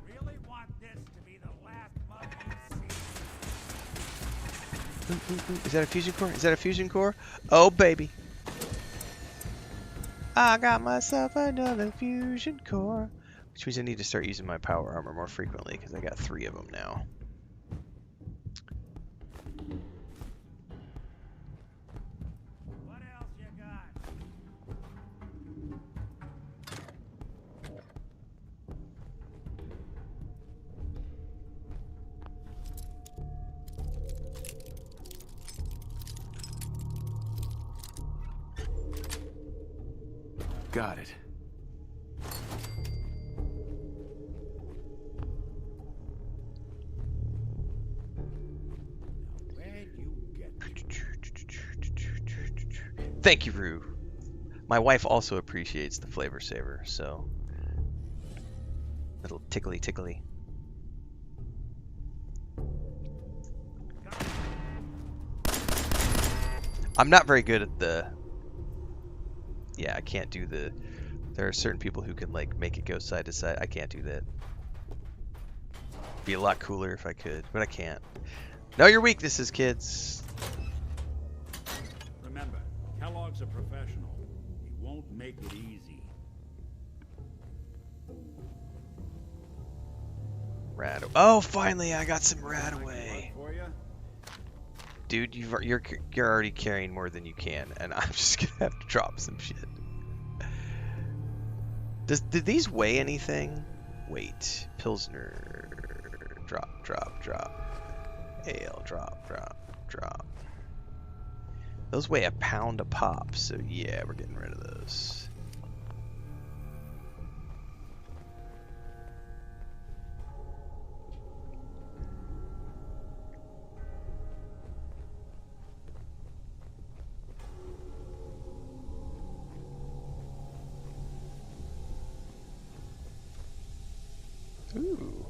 Really want this to be the last mug you see. Is that a fusion core? Is that a fusion core? Oh baby. I got myself another fusion core. Which means I need to start using my power armor more frequently because I got 3 of them now. What else you got? Got it. Where'd you get Thank you, Rue. My wife also appreciates the flavor saver, so little tickly tickly. I'm not very good at the. Yeah, I can't do the. There are certain people who can like make it go side to side. I can't do that. Be a lot cooler if I could, but I can't. Know your weaknesses, kids. Remember, Kellogg's a professional. He won't make it easy. Rad. Oh, finally, I got some Radaway. For you? Dude, you're already carrying more than you can, and I'm just gonna have to drop some shit. Did these weigh anything? Weight. Pilsner. Drop, drop, drop. Ale. Drop, drop, drop. Those weigh a pound a pop, so yeah, we're getting rid of those. Ooh.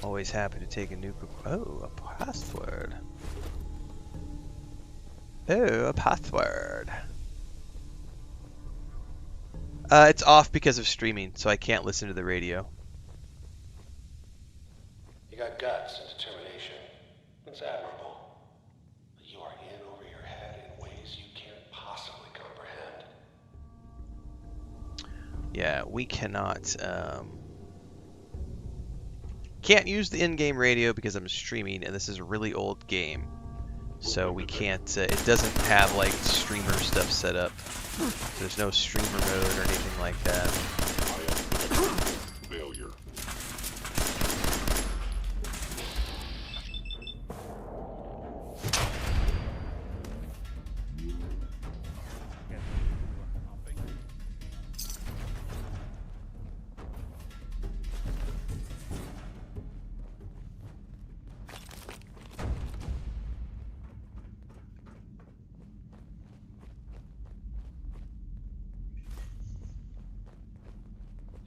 Always happy to take a new... Oh, a password. Oh, a password. It's off because of streaming, so I can't listen to the radio. You got guts and determination. It's admirable. But you are in over your head in ways you can't possibly comprehend. Yeah, we cannot... Can't use the in-game radio because I'm streaming, and this is a really old game. So we can't, it doesn't have like streamer stuff set up. There's no streamer mode or anything like that. Failure.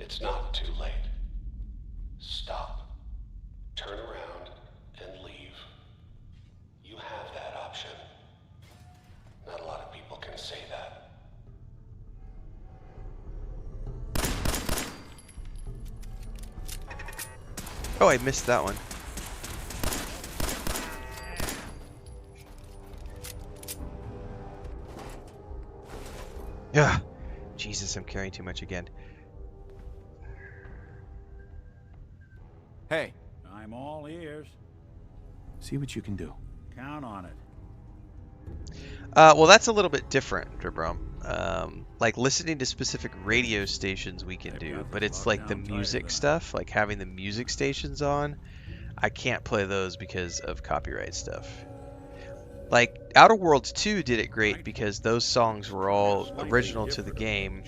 It's not too late. Stop. Oh, I missed that one. Yeah. Jesus, I'm carrying too much again. Hey. I'm all ears. See what you can do. Count on it. Well, that's a little bit different, Dribrom. Like listening to specific radio stations we can do, but it's like the music stuff, like having the music stations on. I can't play those because of copyright stuff. Like Outer Worlds 2 did it great because those songs were all original to the game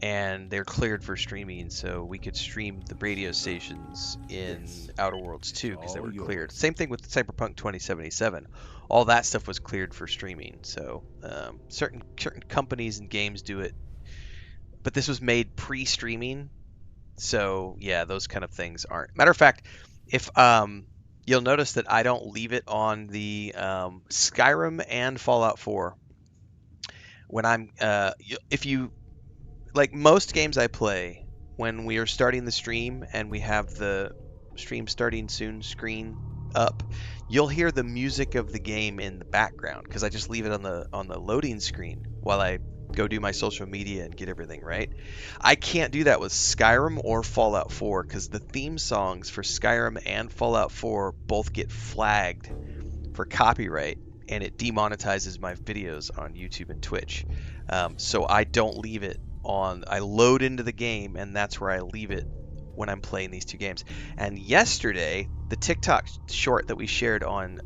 and they're cleared for streaming, so we could stream the radio stations in Outer Worlds 2 because they were cleared. Same thing with Cyberpunk 2077. All that stuff was cleared for streaming, so certain companies and games do it, but this was made pre-streaming, so yeah, those kind of things aren't. Matter of fact, if you'll notice that I don't leave it on the Skyrim and Fallout 4 when I'm if you like most games I play, when we are starting the stream and we have the stream starting soon screen up, you'll hear the music of the game in the background because I just leave it on the loading screen while I go do my social media and get everything right. I can't do that with Skyrim or Fallout 4 because the theme songs for Skyrim and Fallout 4 both get flagged for copyright, and it demonetizes my videos on YouTube and Twitch. So I don't leave it on. I load into the game, and that's where I leave it when I'm playing these two games. And yesterday, the TikTok short that we shared on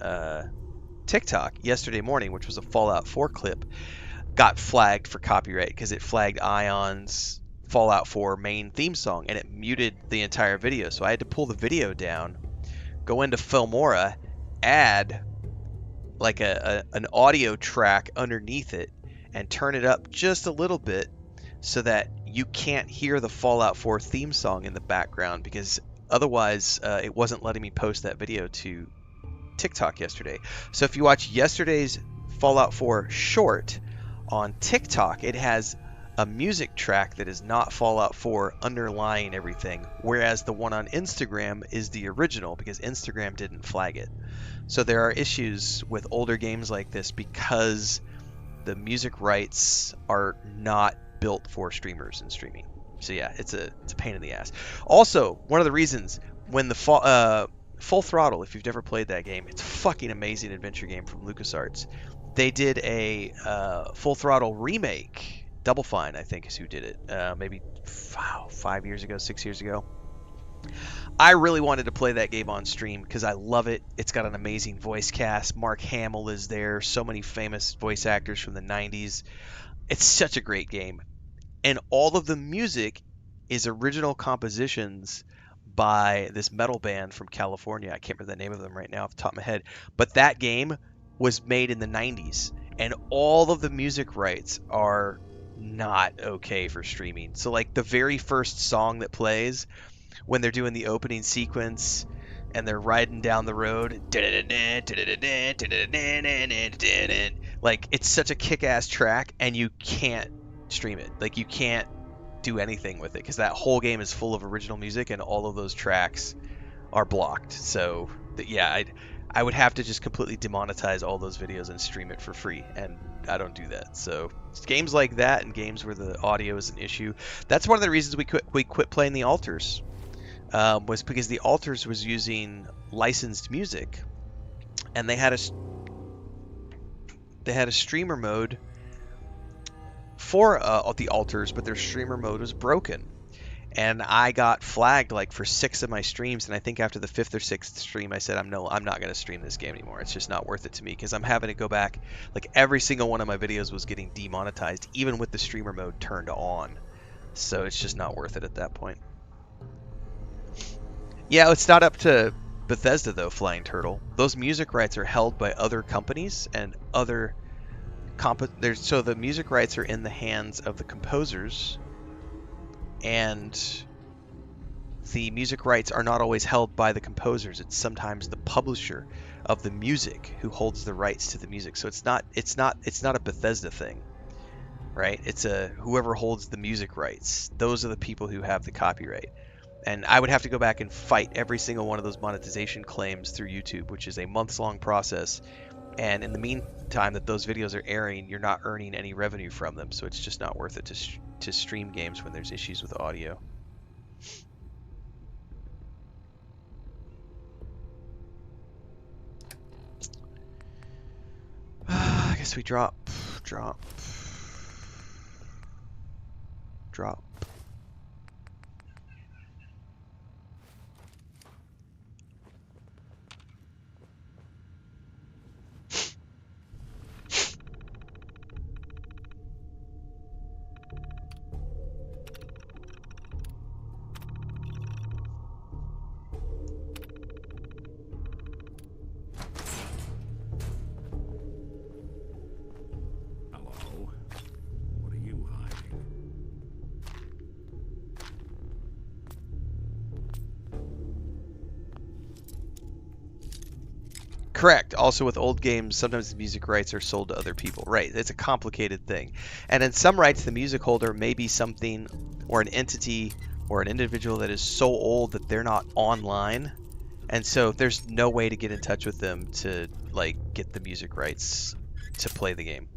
TikTok yesterday morning, which was a Fallout 4 clip, got flagged for copyright because it flagged Ion's Fallout 4 main theme song, and it muted the entire video. So I had to pull the video down, go into Filmora, add like an audio track underneath it, and turn it up just a little bit so that you can't hear the Fallout 4 theme song in the background, because otherwise it wasn't letting me post that video to TikTok yesterday. So if you watch yesterday's Fallout 4 short on TikTok, it has a music track that is not Fallout 4 underlying everything, whereas the one on Instagram is the original because Instagram didn't flag it. So there are issues with older games like this because the music rights are not built for streamers and streaming. So yeah, it's a pain in the ass. Also, one of the reasons when the Full Throttle, if you've never played that game, it's a fucking amazing adventure game from LucasArts. They did a Full Throttle remake. Double Fine, I think, is who did it. Maybe 5 years ago, 6 years ago. I really wanted to play that game on stream because I love it. It's got an amazing voice cast. Mark Hamill is there. So many famous voice actors from the 90s. It's such a great game. And all of the music is original compositions by this metal band from California. I can't remember the name of them right now off the top of my head. But that game was made in the 90s. And all of the music rights are not okay for streaming. So like the very first song that plays when they're doing the opening sequence and they're riding down the road, like it's such a kick-ass track and you can't stream it. Like you can't do anything with it because that whole game is full of original music and all of those tracks are blocked. So yeah, I would have to just completely demonetize all those videos and stream it for free, and I don't do that. So games like that and games where the audio is an issue, that's one of the reasons we quit playing the Alters. Was because the Alters was using licensed music, and they had a streamer mode for the Alters, but their streamer mode was broken, and I got flagged like for 6 of my streams, and I think after the 5th or 6th stream I said I'm not going to stream this game anymore. It's just not worth it to me because I'm having to go back. Like every single one of my videos was getting demonetized even with the streamer mode turned on, so it's just not worth it at that point. Yeah, it's not up to Bethesda though, Flying Turtle. Those music rights are held by other companies and other so the music rights are in the hands of the composers, and the music rights are not always held by the composers. It's sometimes the publisher of the music who holds the rights to the music. So it's not a Bethesda thing, right? It's whoever holds the music rights. Those are the people who have the copyright. And I would have to go back and fight every single one of those monetization claims through YouTube, which is a months-long process. And in the meantime that those videos are airing, you're not earning any revenue from them, so it's just not worth it to stream games when there's issues with audio. I guess we drop. Hello? What are you hiding? Correct. Also with old games, sometimes the music rights are sold to other people. Right. It's a complicated thing. And in some rights, the music holder may be something or an entity or an individual that is so old that they're not online. And so there's no way to get in touch with them to like get the music rights to play the game.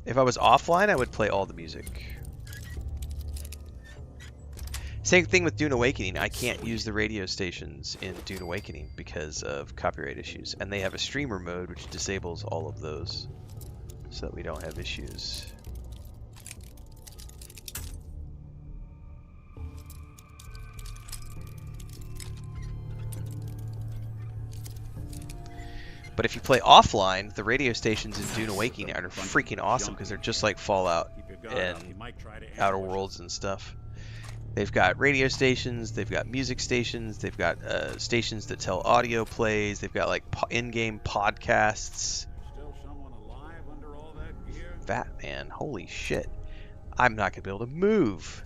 If I was offline, I would play all the music. Same thing with Dune Awakening. I can't use the radio stations in Dune Awakening because of copyright issues. And they have a streamer mode which disables all of those so that we don't have issues. But if you play offline, the radio stations in Dune Awakening are freaking awesome because they're just like Fallout and Outer Worlds and stuff. They've got radio stations, they've got music stations, they've got stations that tell audio plays, they've got like in-game podcasts. Still someone alive under all that gear? Fat man, holy shit. I'm not gonna be able to move.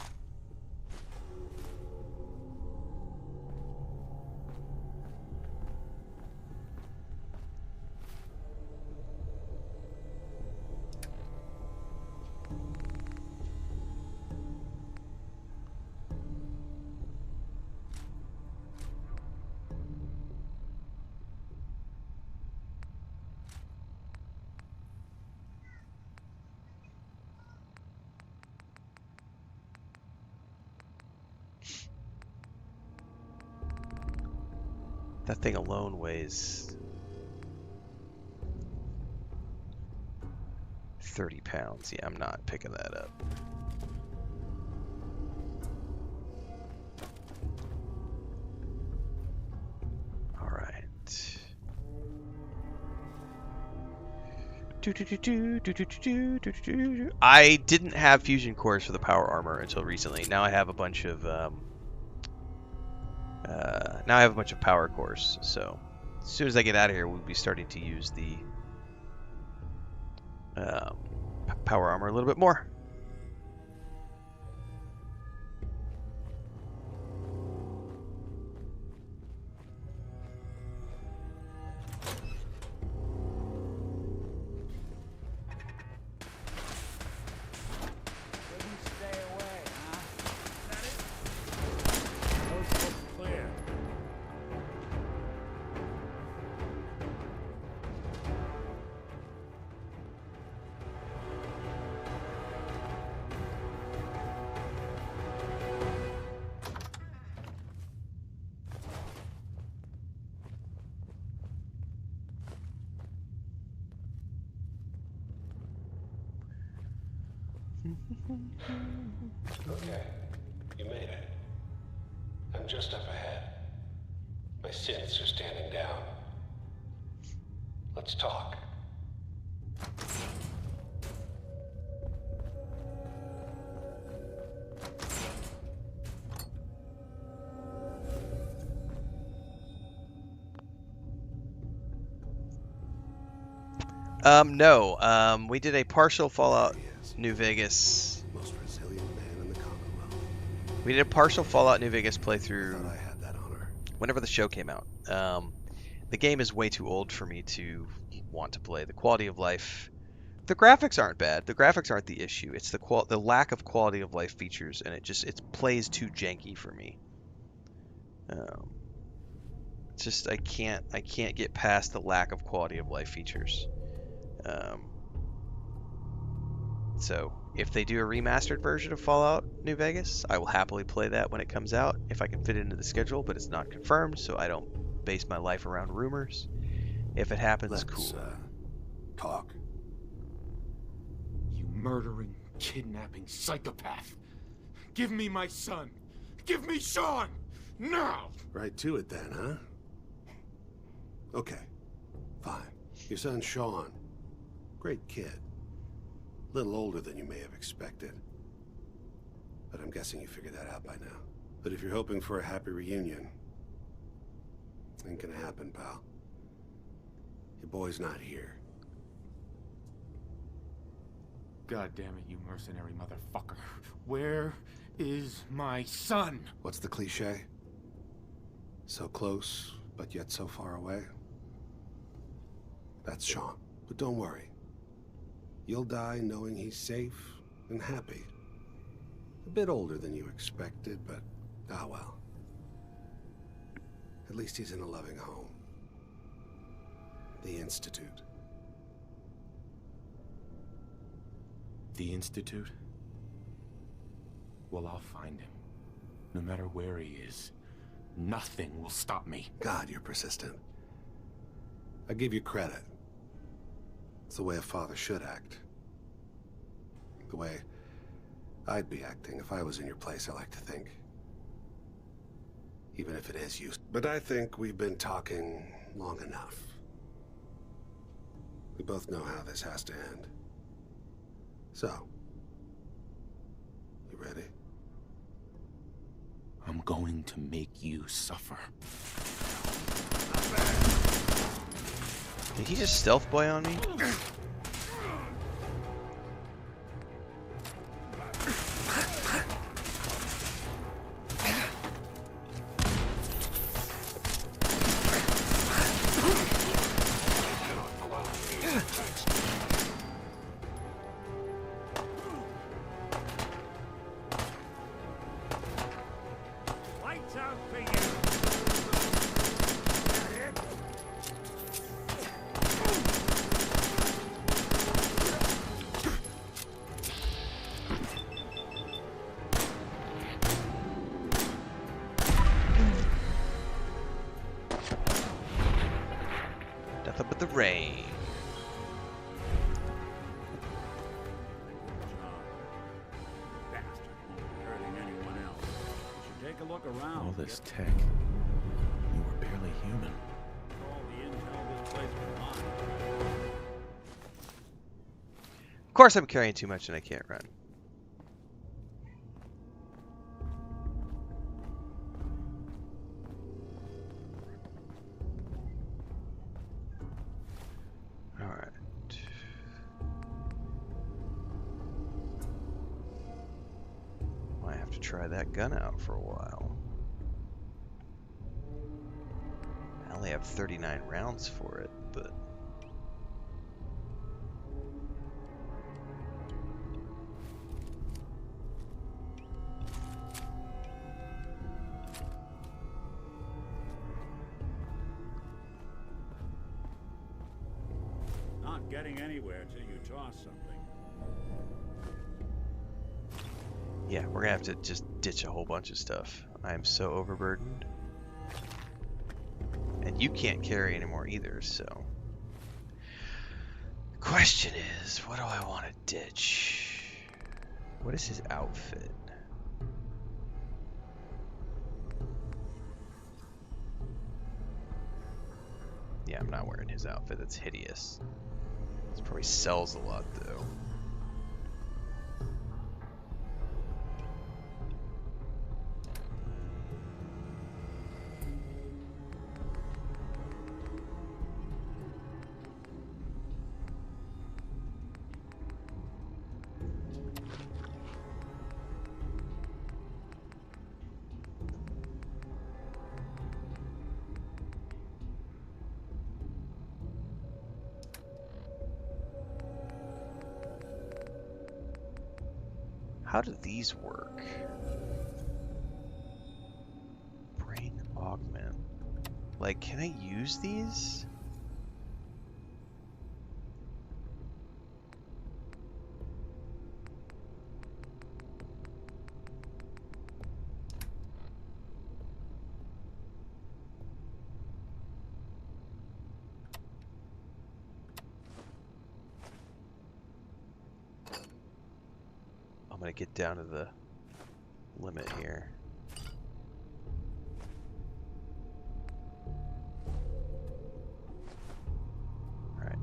That thing alone weighs 30 pounds. Yeah, I'm not picking that up. All right. I didn't have fusion cores for the power armor until recently. Now I have a bunch of power cores, so as soon as I get out of here, we'll be starting to use the power armor a little bit more. Okay, you made it. I'm just up ahead. My synths are standing down. Let's talk. No. We did a partial Fallout New Vegas. Most resilient man in the Commonwealth. We did a partial Fallout New Vegas playthrough Thought I had that honor. whenever the show came out. The game is way too old for me to want to play. The quality of life The graphics aren't bad. The graphics aren't the issue. It's the lack of quality of life features, and it plays too janky for me. It's just I can't get past the lack of quality of life features. So if they do a remastered version of Fallout New Vegas, I will happily play that when it comes out if I can fit it into the schedule, but it's not confirmed, so I don't base my life around rumors. If it happens, Let's, cool. Talk. You murdering, kidnapping psychopath. Give me my son. Give me Sean. Now. Right to it then, huh? Okay. Fine. Your son Sean. Great kid. Little older than you may have expected. But I'm guessing you figured that out by now. But if you're hoping for a happy reunion, ain't gonna happen, pal. Your boy's not here. God damn it, you mercenary motherfucker. Where is my son? What's the cliche? So close, but yet so far away? That's Sean. But don't worry. You'll die knowing he's safe and happy. A bit older than you expected, but ah well. At least he's in a loving home. The Institute. The Institute? Well, I'll find him. No matter where he is, nothing will stop me. God, you're persistent. I give you credit. It's the way a father should act. The way I'd be acting if I was in your place, I like to think. Even if it is used. But I think we've been talking long enough. We both know how this has to end. So, you ready? I'm going to make you suffer. Did he just stealth boy on me? Lights out for you. Nothing but the rain. Bastard won't be hurting anyone else. You should take a look around. All this tech. You were barely human. All the intel this place can find. Of course I'm carrying too much and I can't run. Alright. Might have to try that gun out for a while. I only have 39 rounds for it, but... Not getting anywhere till you toss something. Yeah, we're gonna have to just ditch a whole bunch of stuff. I am so overburdened. And you can't carry anymore either, so... Question is, what do I want to ditch? What is his outfit? Yeah, I'm not wearing his outfit. That's hideous. This probably sells a lot, though. How do these work? Brain augment. Like, can I use these? I'm gonna get down to the limit here. Alright.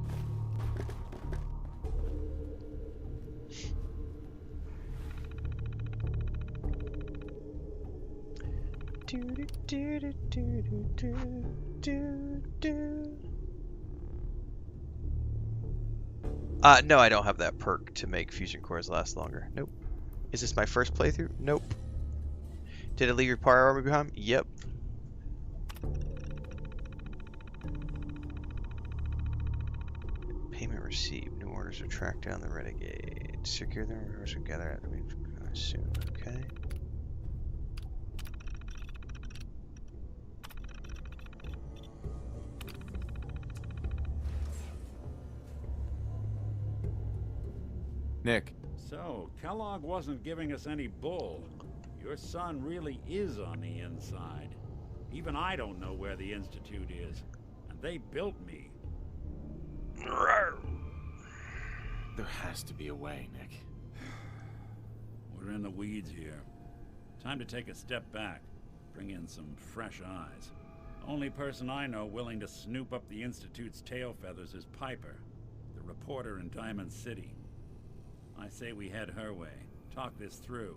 No, I don't have that perk to make fusion cores last longer. Nope. Is this my first playthrough? Nope. Did I leave your power armor behind? Yep. Payment received. New orders are tracked down the renegade. Secure the reverse and gather at the soon. Okay. Nick. So, Kellogg wasn't giving us any bull. Your son really is on the inside. Even I don't know where the Institute is. And they built me. There has to be a way, Nick. We're in the weeds here. Time to take a step back. Bring in some fresh eyes. Only person I know willing to snoop up the Institute's tail feathers is Piper, the reporter in Diamond City. I say we head her way. Talk this through.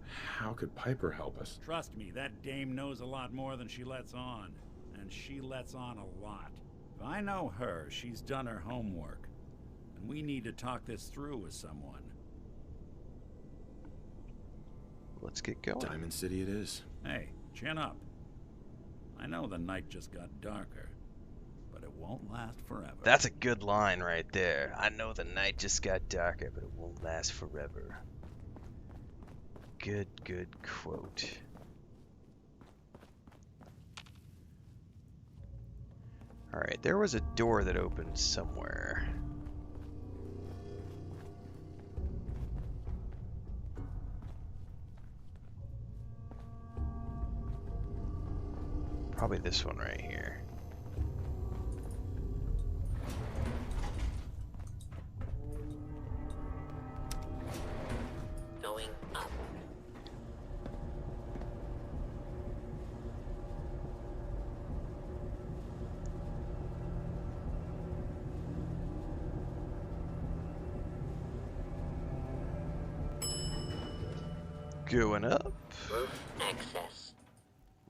How could Piper help us? Trust me, that dame knows a lot more than she lets on. And she lets on a lot. If I know her, she's done her homework. And we need to talk this through with someone. Let's get going. Diamond City it is. Hey, chin up. I know the night just got darker. But it won't last forever. That's a good line right there. I know the night just got darker, but it won't last forever. Good quote. Alright, there was a door that opened somewhere. Probably this one right here. Going up. Going up. Roof access.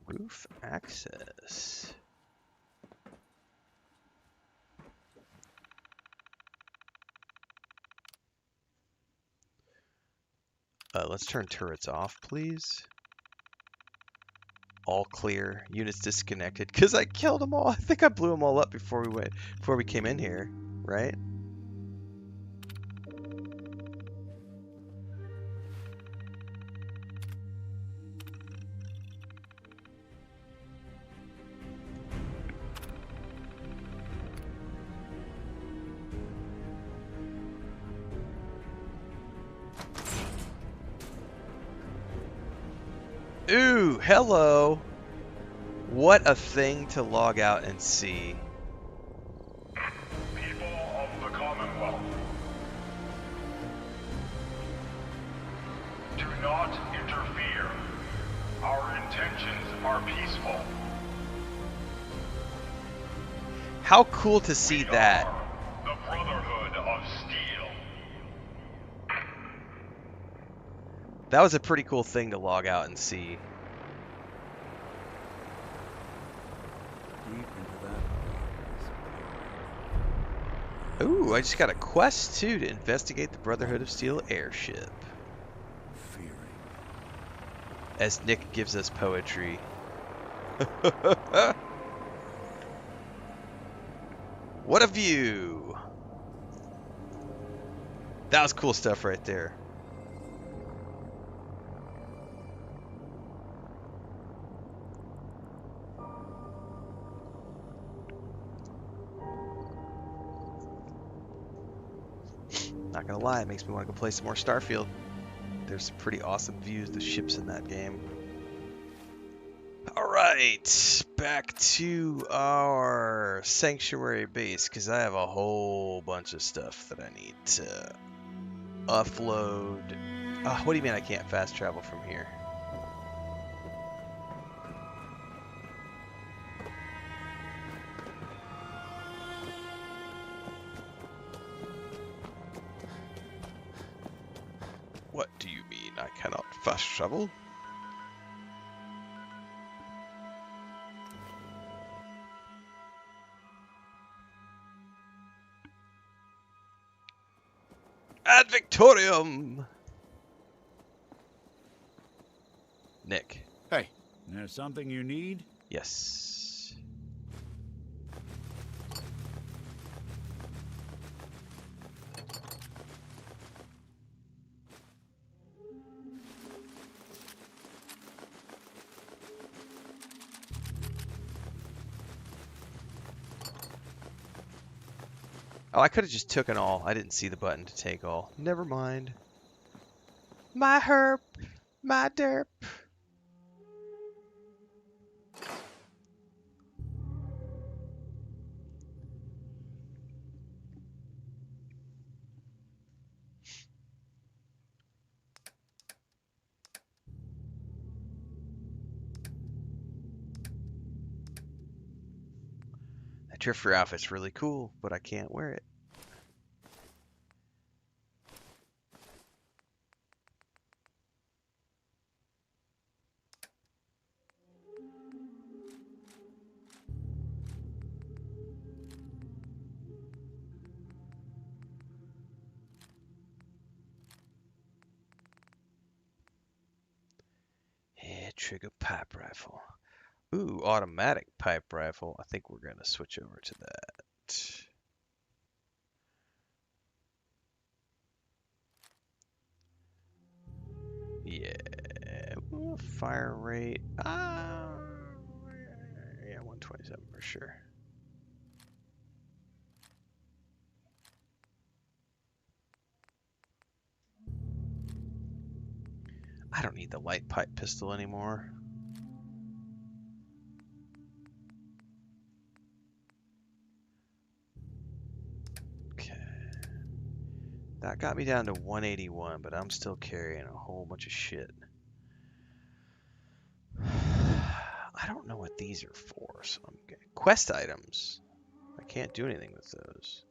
Roof access. Let's turn turrets off, please. All clear. Units disconnected. Because I killed them all. I think I blew them all up before we came in here, right? Ooh, hello. What a thing to log out and see. People of the Commonwealth, do not interfere. Our intentions are peaceful. How cool to see that. The Brotherhood of Steel. That was a pretty cool thing to log out and see. Ooh, I just got a quest too to investigate the Brotherhood of Steel airship. As Nick gives us poetry. What a view! That was cool stuff right there. Not gonna lie, it makes me want to go play some more Starfield. There's some pretty awesome views of the ships in that game. Alright, back to our sanctuary base, because I have a whole bunch of stuff that I need to offload. What do you mean I can't fast travel from here? What do you mean I cannot fast travel? Ad Victorium! Nick. Hey. There's something you need? Yes. Oh, I could have just taken all. I didn't see the button to take all. Never mind. My herp. My derp. That Drifter outfit's really cool, but I can't wear it. Yeah, trigger pipe rifle. Ooh, automatic pipe rifle. I think we're going to switch over to that. Yeah. Ooh, fire rate. Yeah, 127 for sure. I don't need the light pipe pistol anymore. Okay. That got me down to 181, but I'm still carrying a whole bunch of shit. I don't know what these are for, so I'm getting quest items. I can't do anything with those.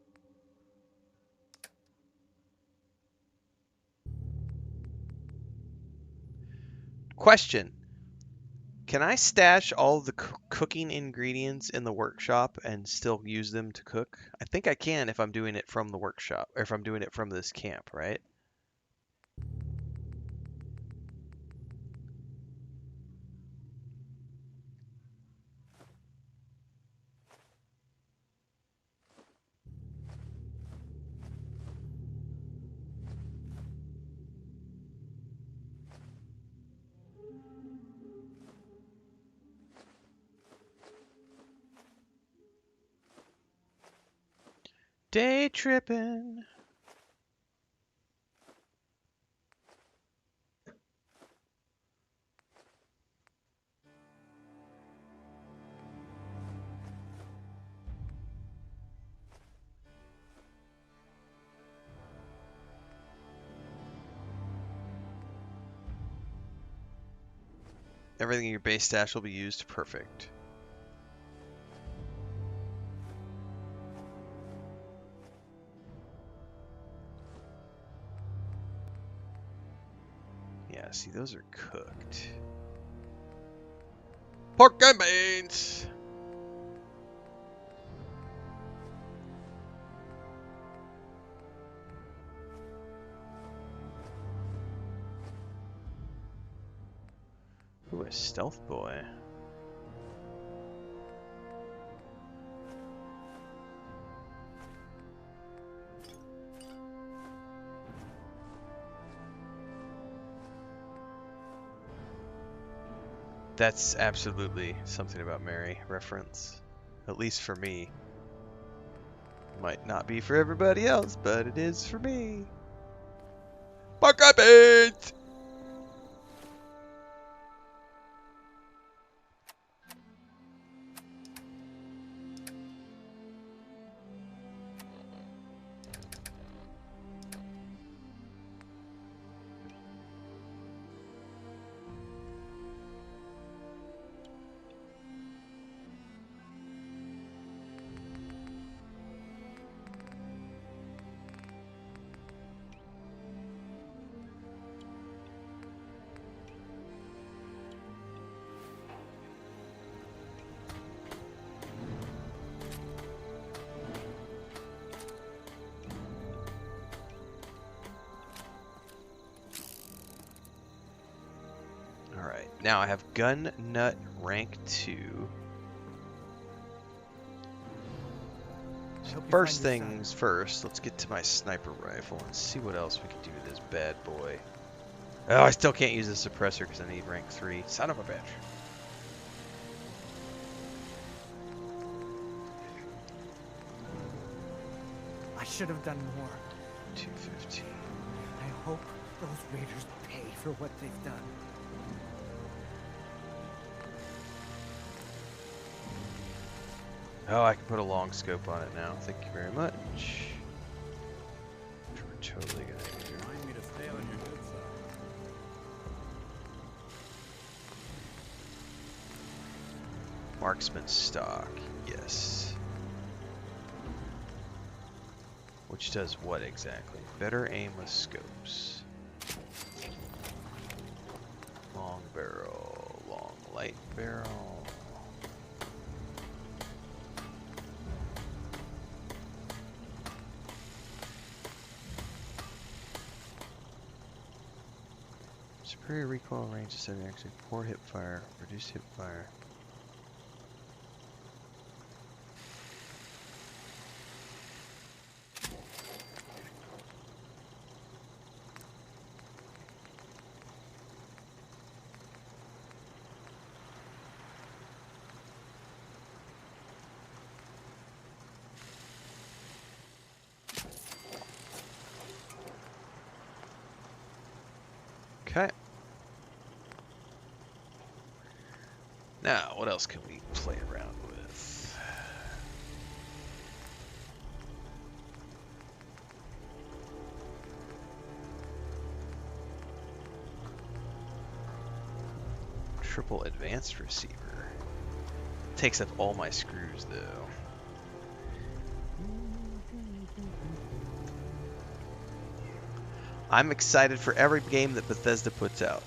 Question. Can I stash all the cooking ingredients in the workshop and still use them to cook? I think I can if I'm doing it from the workshop, or if I'm doing it from this camp, right? Day tripping. Everything in your base stash will be used. Perfect. Yeah, see, those are cooked. Pork and beans! Ooh, a stealth boy. That's absolutely something about Mary reference. At least for me. Might not be for everybody else, but it is for me. Park rabbit! Alright, now I have Gun Nut rank 2. So first things first, let's get to my sniper rifle and see what else we can do with this bad boy. Oh, I still can't use the suppressor because I need rank 3. Son of a bitch. I should have done more. 215. I hope those raiders pay for what they've done. Oh, I can put a long scope on it now. Thank you very much. Which we're totally gonna do. Remind me to stay on your good side. Marksman stock, yes. Which does what exactly? Better aim with scopes. Long barrel, long light barrel. Superior recoil range is 7 actually. Poor hip fire, reduced hip fire. Okay. Now, what else can we play around with? Triple advanced receiver. Takes up all my screws, though. I'm excited for every game that Bethesda puts out.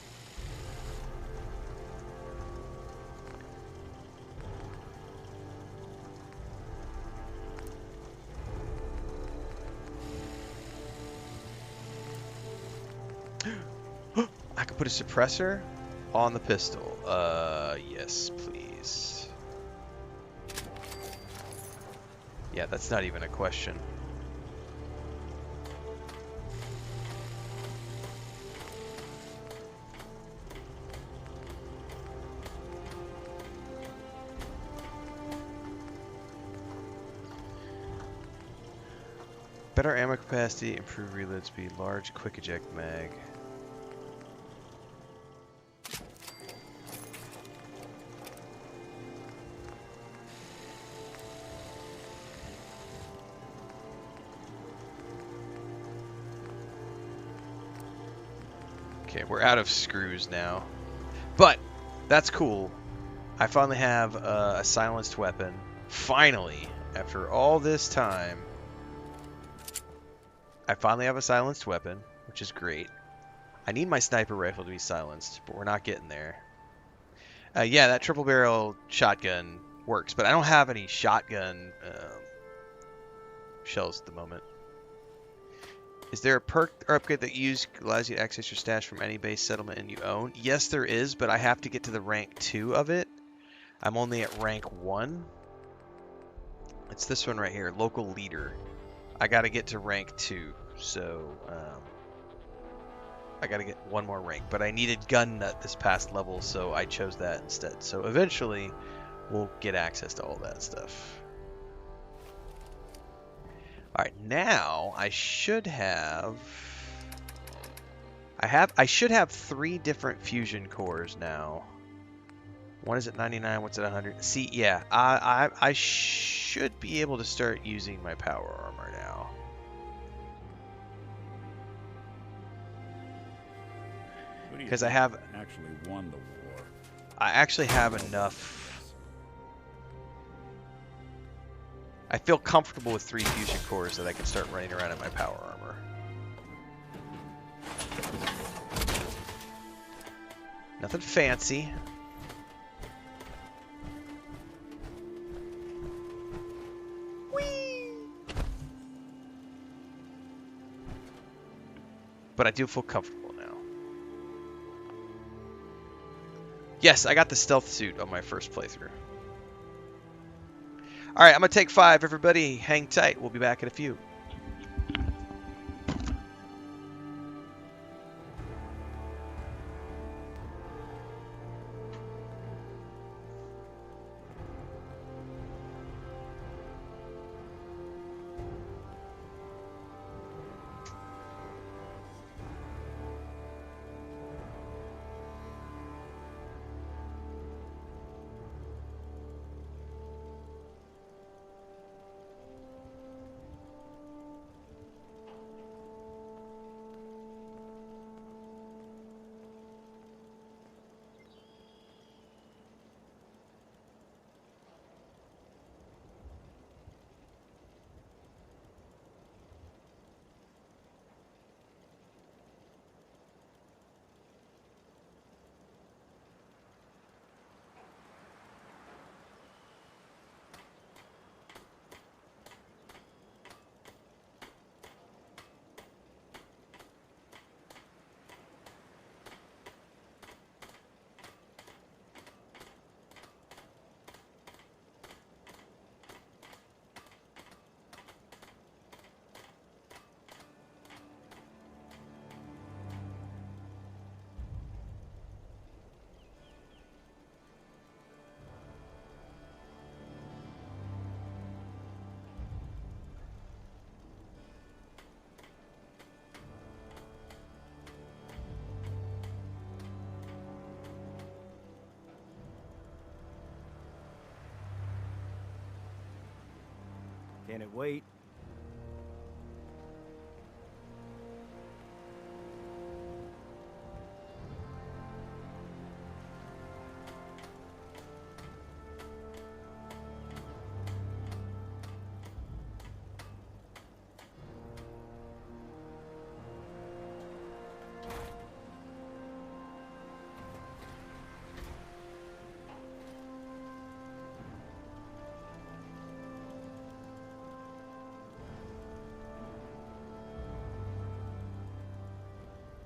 I could put a suppressor on the pistol. Yes, please. Yeah, that's not even a question. Better ammo capacity, improved reload speed, large quick eject mag. Okay, we're out of screws now. But, that's cool. I finally have a silenced weapon. Finally, after all this time, I finally have a silenced weapon, which is great. I need my sniper rifle to be silenced, but we're not getting there. Yeah, that triple barrel shotgun works, but I don't have any shotgun shells at the moment. Is there a perk or upgrade that allows you to access your stash from any base settlement and you own? Yes, there is, but I have to get to the rank 2 of it. I'm only at rank 1. It's this one right here, local leader. I got to get to rank 2, so I gotta get one more rank, but I needed gun nut this past level, so I chose that instead. So eventually, we'll get access to all that stuff. All right, now I should have. I should have 3 different fusion cores now. One is at 99, one's at 100. See, yeah, I should be able to start using my power armor now. Because I have actually won the war. I actually have enough. I feel comfortable with 3 fusion cores that I can start running around in my power armor. Nothing fancy. Whee! But I do feel comfortable now. Yes, I got the stealth suit on my first playthrough. Alright, I'm going to take 5, everybody. Hang tight. We'll be back in a few. Can it wait?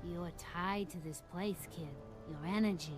You're tied to this place, kid. Your energy.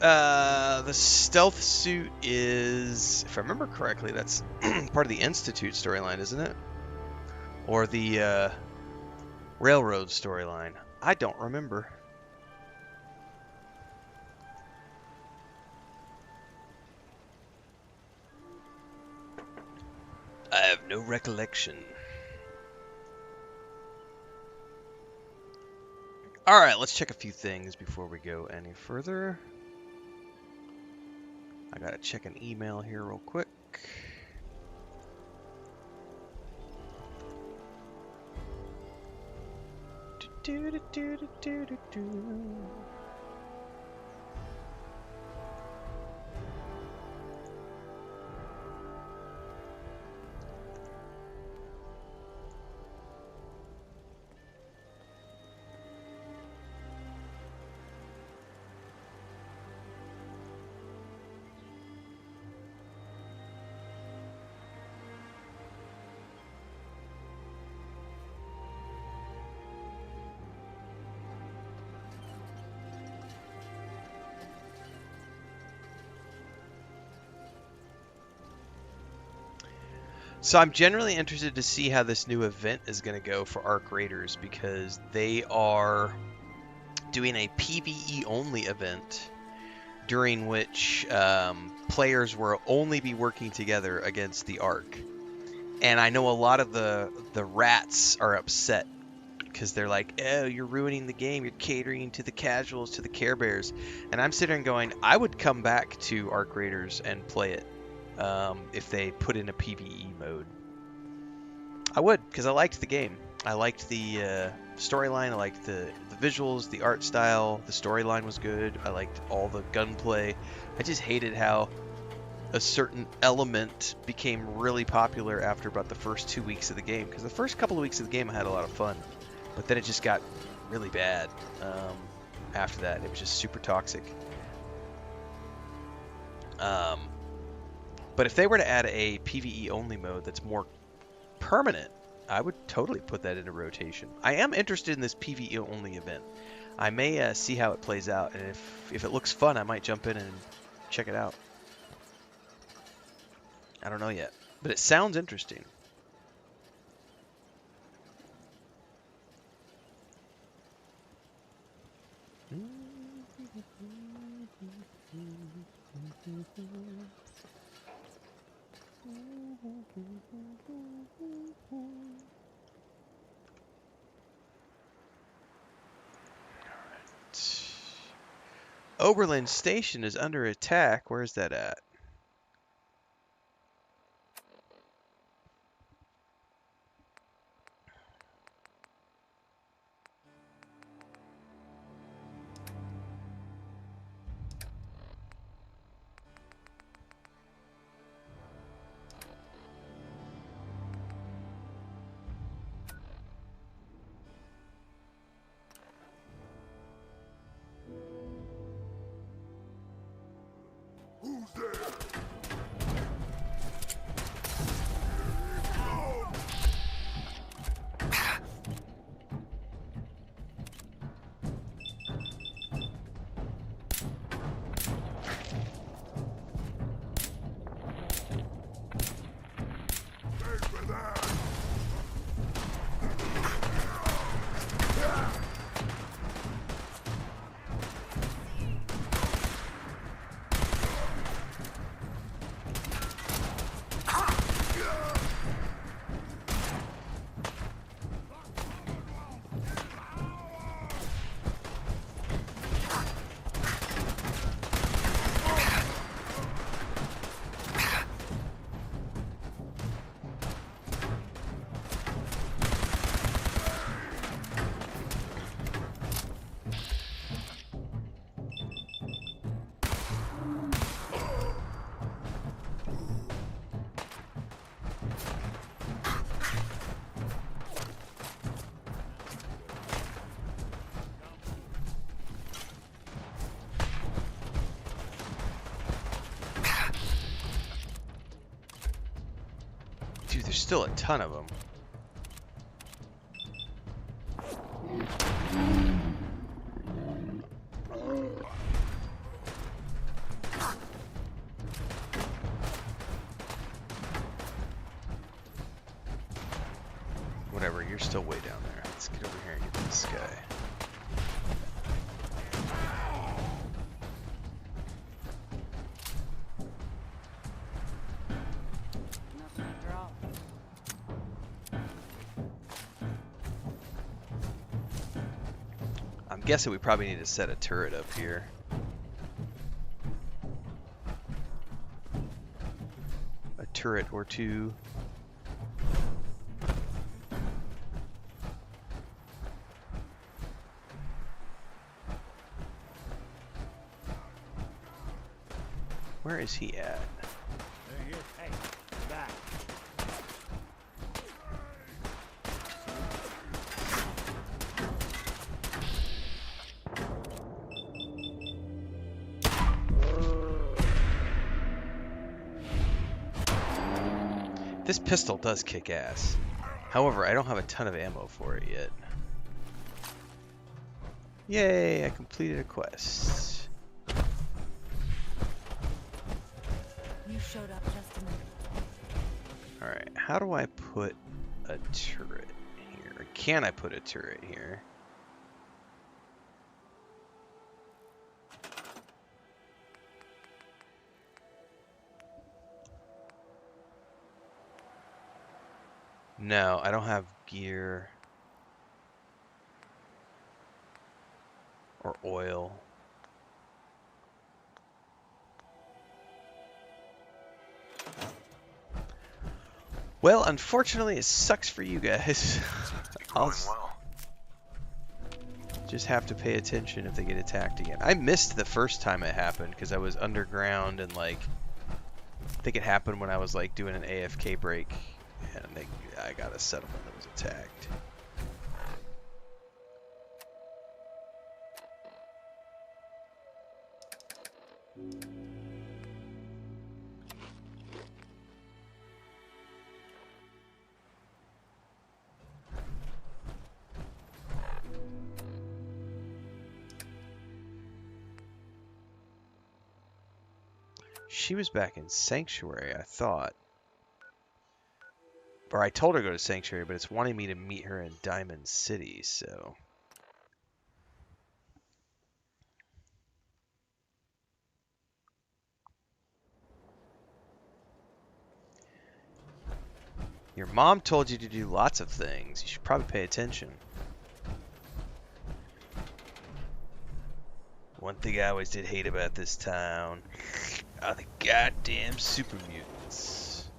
The stealth suit is, if I remember correctly, that's part of the Institute storyline, isn't it? Or the Railroad storyline. I don't remember. I have no recollection. Alright, let's check a few things before we go any further. I gotta check an email here real quick. So I'm generally interested to see how this new event is going to go for Arc Raiders, because they are doing a PvE only event during which players will only be working together against the Arc. And I know a lot of the rats are upset because they're like, oh, you're ruining the game. You're catering to the casuals, to the Care Bears. And I'm sitting there going, I would come back to Arc Raiders and play it. If they put in a PvE mode. I would, because I liked the game. I liked the storyline, I liked the visuals, the art style, the storyline was good, I liked all the gunplay. I just hated how a certain element became really popular after about the first 2 weeks of the game, because the first couple of weeks of the game I had a lot of fun, but then it just got really bad after that. It was just super toxic. But if they were to add a PvE only mode that's more permanent, I would totally put that into rotation. I am interested in this PvE only event. I may see how it plays out, and if it looks fun, I might jump in and check it out. I don't know yet, but it sounds interesting. Oberlin Station is under attack. Where's that at? Dude, there's still a ton of them. still way down there. Let's get over here and get this guy. Nothing after all. I'm guessing we probably need to set a turret up here. A turret or two. Where is he at? They're here. Hey, back. This pistol does kick ass. However, I don't have a ton of ammo for it yet. Yay, I completed a quest. You showed up just in the Alright, how do I put a turret here? Or can I put a turret here? No, I don't have gear or oil. Well, unfortunately, it sucks for you guys. I'll just have to pay attention if they get attacked again. I missed the first time it happened because I was underground and like I think it happened when I was like doing an AFK break and I got a settlement that was attacked. She was back in Sanctuary, I thought. Or I told her to go to Sanctuary, but it's wanting me to meet her in Diamond City, so... Your mom told you to do lots of things. You should probably pay attention. One thing I always did hate about this town are the goddamn super mutants.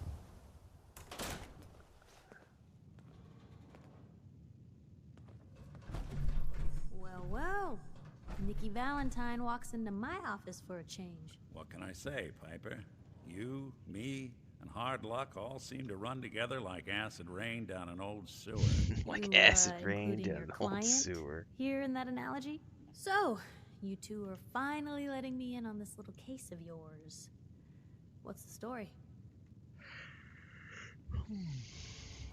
Well, well. Nikki Valentine walks into my office for a change. What can I say, Piper? You, me, and hard luck all seem to run together like acid rain down an old sewer. Like You, acid rain including down your an old client sewer. here in that analogy? So, you two are finally letting me in on this little case of yours. What's the story?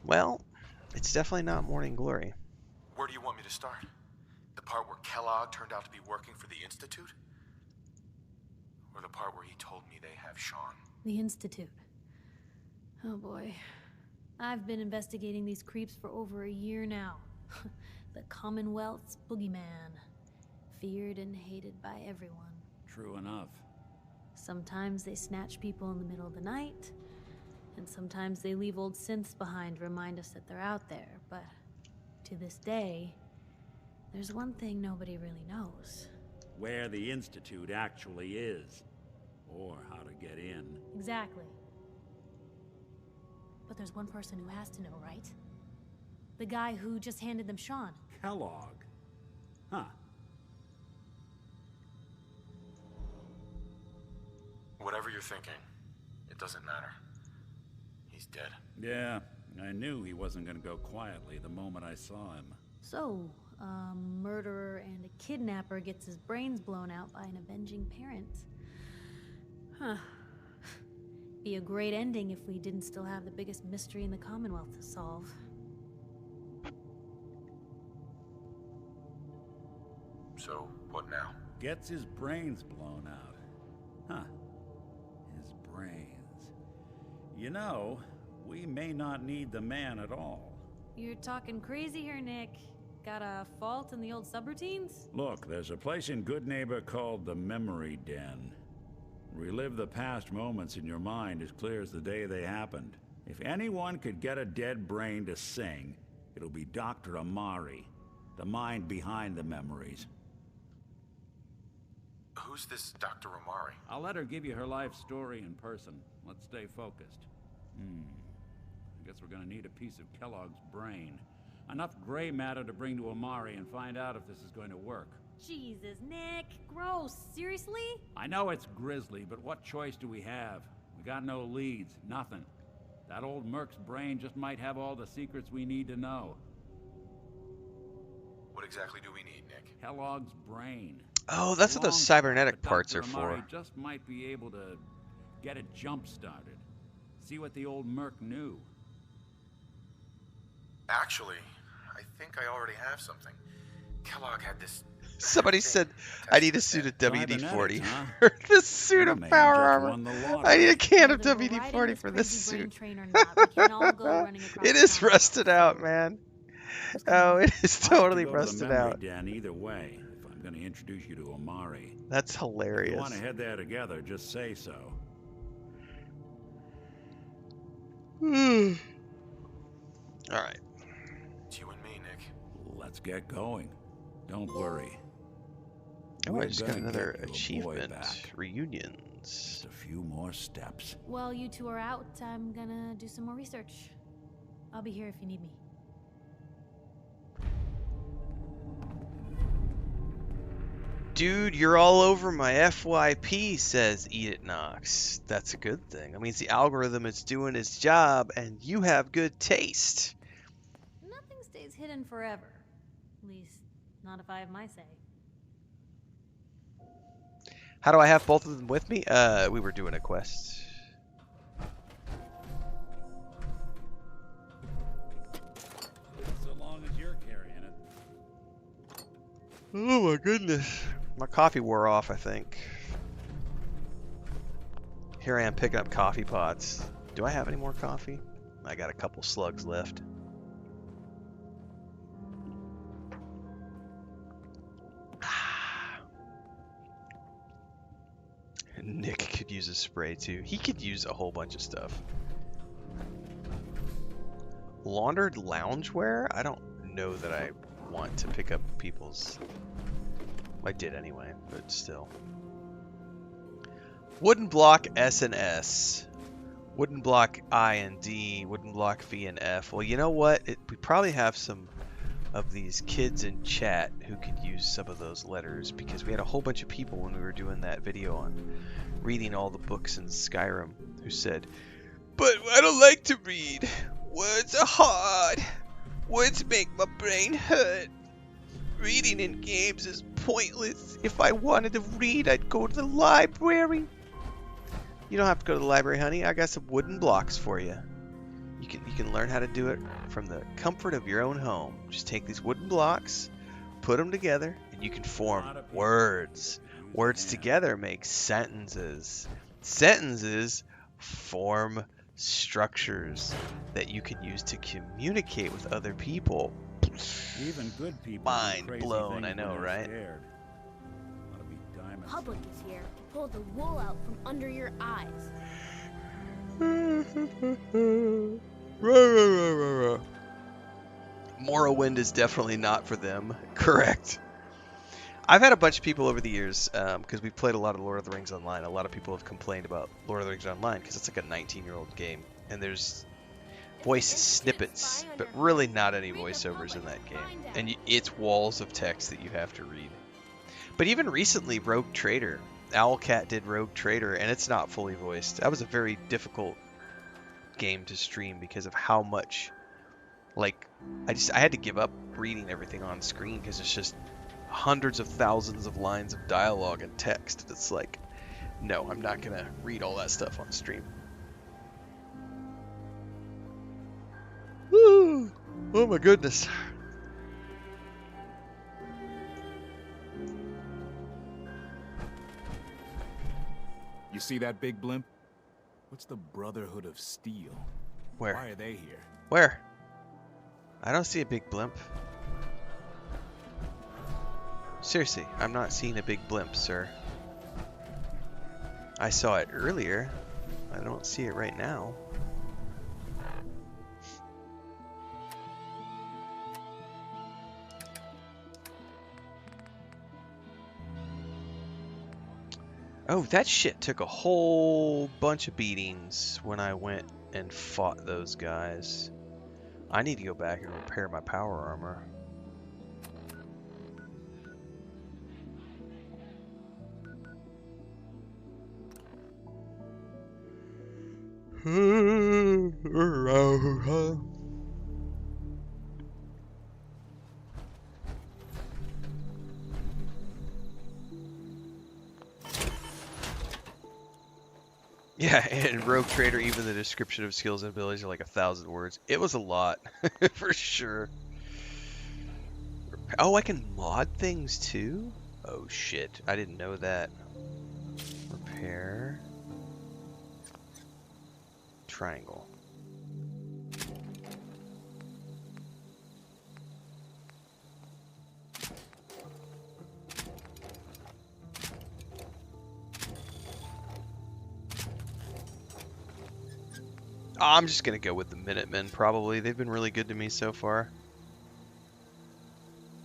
Well, it's definitely not Morning Glory. Where do you want me to start? The part where Kellogg turned out to be working for the Institute? Or the part where he told me they have Sean? The Institute. Oh boy. I've been investigating these creeps for over a year now. The Commonwealth's boogeyman. Feared and hated by everyone. True enough. Sometimes they snatch people in the middle of the night, and sometimes they leave old synths behind to remind us that they're out there. But to this day, there's one thing nobody really knows. Where the Institute actually is. Or how to get in. Exactly. But there's one person who has to know, right? The guy who just handed them Sean. Kellogg. Huh. Whatever you're thinking, it doesn't matter. He's dead. Yeah, I knew he wasn't gonna go quietly the moment I saw him. So, a murderer and a kidnapper gets his brains blown out by an avenging parent. Huh. Be a great ending if we didn't still have the biggest mystery in the Commonwealth to solve. So, what now? Gets his brains blown out. Huh. His brains. You know, we may not need the man at all. You're talking crazy here, Nick. Got a fault in the old subroutines? Look, there's a place in Good Neighbor called the Memory Den. Relive the past moments in your mind as clear as the day they happened. If anyone could get a dead brain to sing, it'll be Dr. Amari, the mind behind the memories. Who's this Dr. Amari? I'll let her give you her life story in person. Let's stay focused. I guess we're gonna need a piece of Kellogg's brain. Enough gray matter to bring to Amari and find out if this is going to work. Jesus, Nick. Gross. Seriously? I know it's grisly, but what choice do we have? We got no leads, nothing. That old Merc's brain just might have all the secrets we need to know. What exactly do we need, Nick? Kellogg's brain. Oh, that's what those cybernetic parts are Dr. Amari for. just might be able to get it jump-started. See what the old Merc knew. Actually, I think I already have something. Kellogg had this... Somebody said, I need a suit of WD-40 Huh? for this suit You of may have power just armor. won the lottery. I need a can of Whether we're riding WD-40 this for this crazy brain suit. train or not, we can't all go running across It the is town. rusted out, man. Oh, it is I'll have totally to go to the rusted memory out. den either way, if I'm going to introduce you to Amari. That's If you hilarious. want to head there together, just say so. All right. It's you and me, Nick. Let's get going. Don't worry. Oh, We're I just got gonna another get your boy achievement. back. Reunions. Just a few more steps. While you two are out, I'm gonna do some more research. I'll be here if you need me. Dude, you're all over my FYP, says Eat It Knox. That's a good thing. That means the algorithm is doing its job, and you have good taste. Nothing stays hidden forever. At least, not if I have my say. How do I have both of them with me? We were doing a quest. So long as you're carrying it. Oh my goodness. My coffee wore off, I think. Here I am picking up coffee pots. Do I have any more coffee? I got a couple slugs left. Nick could use a spray too. He could use a whole bunch of stuff. Laundered loungewear? I don't know that I want to pick up people's... I did anyway, but still. Wooden block S and S. Wooden block I and D. Wooden block V and F. Well, you know what? We probably have some of these kids in chat who could use some of those letters, because we had a whole bunch of people when we were doing that video on reading all the books in Skyrim who said, "But I don't like to read. Words are hard. Words make my brain hurt. Reading in games is pointless. If I wanted to read, I'd go to the library." You don't have to go to the library, honey. I got some wooden blocks for you. You can learn how to do it from the comfort of your own home. Just take these wooden blocks, put them together, and you can form words. Words together make sentences. Sentences form structures that you can use to communicate with other people. Even good people. Mind blown, I know, right? Public is here to pull the wool out from under your eyes. Morrowind is definitely not for them. Correct. I've had a bunch of people over the years, because we've played a lot of Lord of the Rings Online. A lot of people have complained about Lord of the Rings Online because it's like a 19-year-old game, and there's voice snippets, but really not any voiceovers in that game. And it's walls of text that you have to read. But even recently, Rogue Trader, Owlcat did Rogue Trader, and it's not fully voiced. That was a very difficult game to stream because of how much, like, I had to give up reading everything on screen because it's just hundreds of thousands of lines of dialogue and text. It's like, no, I'm not gonna read all that stuff on stream. Woo! Oh my goodness. You see that big blimp? What's the Brotherhood of Steel? Where? Why are they here? Where? I don't see a big blimp. Seriously, I'm not seeing a big blimp, sir. I saw it earlier. I don't see it right now. Oh, that shit took a whole bunch of beatings when I went and fought those guys. I need to go back and repair my power armor. Yeah, and Rogue Trader, even the description of skills and abilities are like 1,000 words. It was a lot, for sure. Oh, I can mod things too? Oh shit, I didn't know that. Repair. Triangle. I'm just gonna go with the Minutemen, probably. They've been really good to me so far.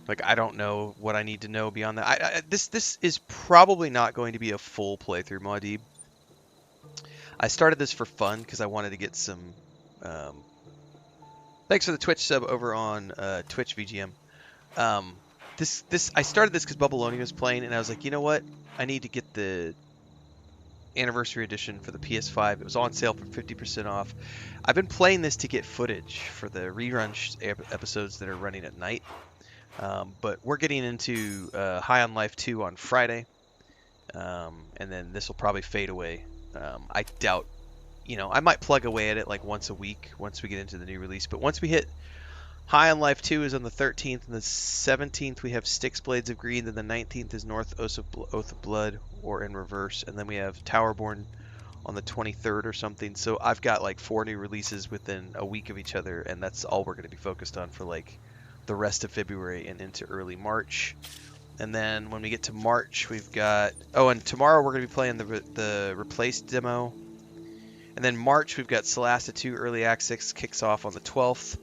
Like, I don't know what I need to know beyond that. This is probably not going to be a full playthrough, Maudib. I started this for fun because I wanted to get some. Thanks for the Twitch sub over on Twitch VGM. I started this because Bubbaloni was playing, and I was like, you know what? I need to get the Anniversary Edition for the PS5. It was on sale for 50% off. I've been playing this to get footage for the rerun episodes that are running at night. But we're getting into High on Life 2 on Friday. And then this will probably fade away. I doubt, I might plug away at it like once a week once we get into the new release. But once we hit High on Life 2 is on the 13th, and the 17th we have Styx Blades of Green, then the 19th is North Oath of Blood, or in reverse, and then we have Towerborn on the 23rd or something. So I've got like 4 new releases within a week of each other, and that's all we're going to be focused on for like the rest of February and into early March. And then when we get to March, we've got... Oh, and tomorrow we're going to be playing the Replaced demo. And then March, we've got Solasta 2 Early Access kicks off on the 12th.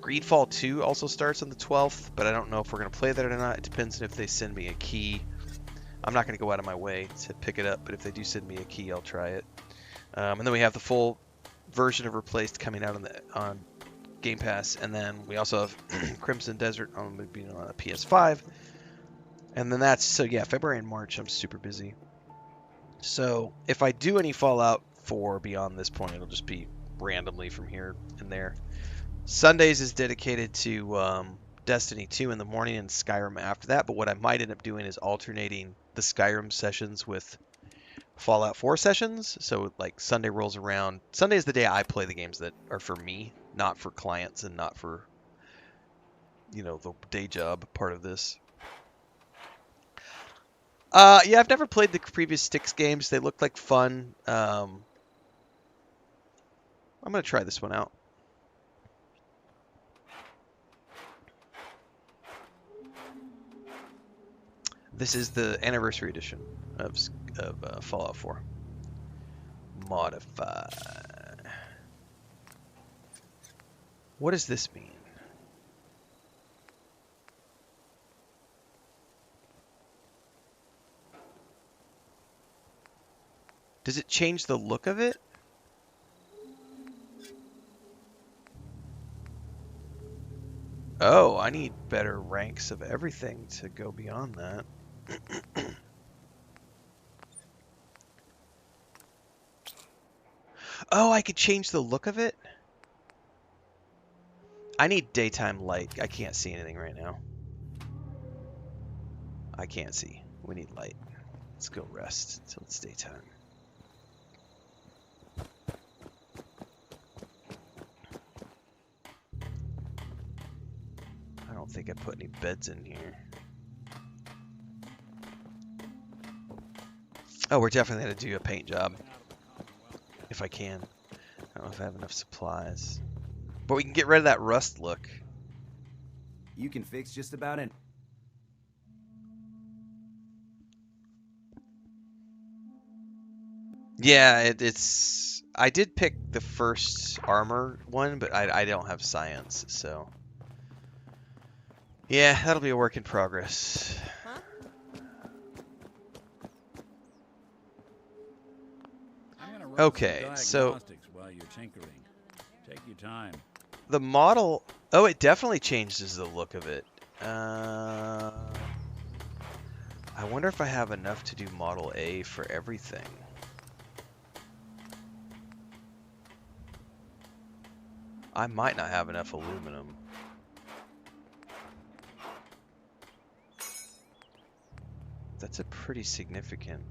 Greedfall 2 also starts on the 12th, but I don't know if we're going to play that or not. It depends on if they send me a key. I'm not going to go out of my way to pick it up, but if they do send me a key, I'll try it. And then we have the full version of Replaced coming out on Game Pass, and then we also have Crimson Desert on the PS5. And then February and March, I'm super busy. So if I do any Fallout 4 beyond this point, it'll just be randomly from here and there. Sundays is dedicated to Destiny 2 in the morning and Skyrim after that, but what I might end up doing is alternating the Skyrim sessions with Fallout 4 sessions. So like Sunday rolls around. Sunday is the day I play the games that are for me, not for clients and not for, the day job part of this. Yeah, I've never played the previous Styx games. They look like fun. I'm going to try this one out. This is the Anniversary Edition of Fallout 4. Modify. What does this mean? Does it change the look of it? Oh, I need better ranks of everything to go beyond that. Oh, I could change the look of it? I need daytime light. I can't see anything right now. I can't see. We need light. Let's go rest until it's daytime. I don't think I put any beds in here. Oh, we're definitely going to do a paint job. If I can. I don't know if I have enough supplies. But we can get rid of that rust look. You can fix just about any. Yeah, it's... I did pick the first armor one, but I don't have science, so... Yeah, that'll be a work in progress. Huh? I'm gonna run Okay, some so... diagnostics while you're tinkering. Take your time. The model... Oh, it definitely changes the look of it. I wonder if I have enough to do Model A for everything. I might not have enough aluminum. That's a pretty significant.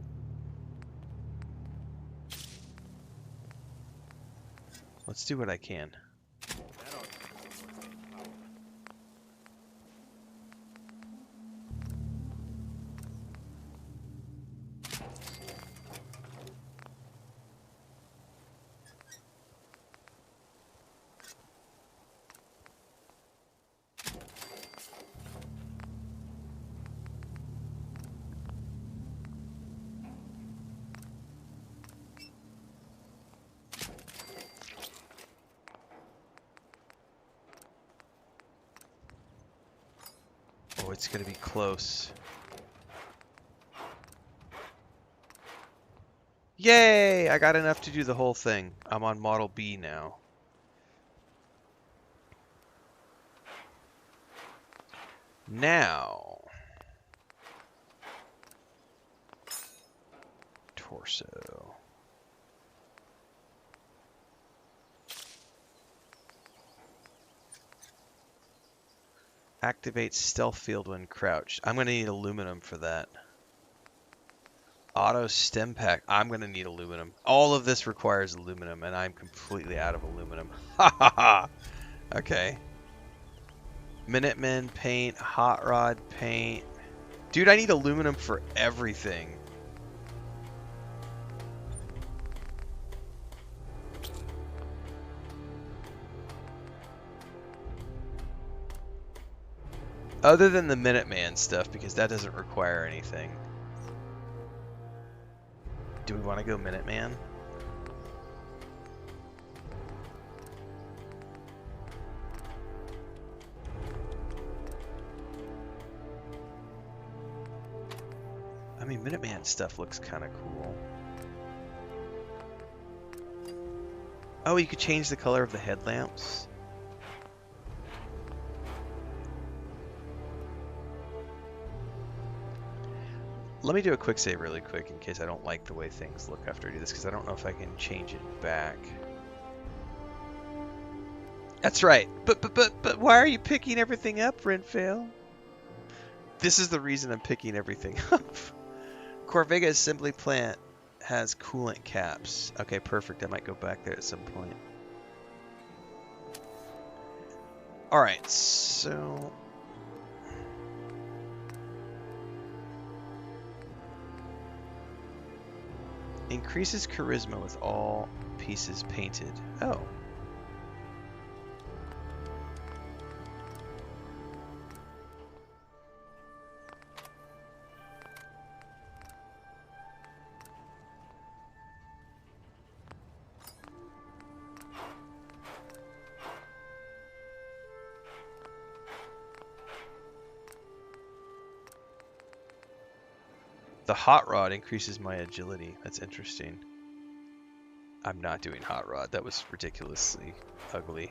Let's do what I can. Oh, it's gonna be close. Yay! I got enough to do the whole thing. I'm on Model B now. Now... Torso. Activate stealth field when crouched. I'm gonna need aluminum for that. Auto stem pack. I'm gonna need aluminum. All of this requires aluminum, and I'm completely out of aluminum. Ha ha ha! Okay. Minutemen paint, hot rod paint. Dude, I need aluminum for everything. Other than the Minuteman stuff, because that doesn't require anything. Do we want to go Minuteman? I mean, Minuteman stuff looks kind of cool. Oh, you could change the color of the headlamps. Let me do a quick save really quick in case I don't like the way things look after I do this, because I don't know if I can change it back. That's right. But why are you picking everything up, Renfail? This is the reason I'm picking everything up. Corvega assembly plant has coolant caps. Okay, perfect. I might go back there at some point. Alright, so... Increases charisma with all pieces painted. Oh. The hot rod increases my agility. That's interesting. I'm not doing hot rod. That was ridiculously ugly.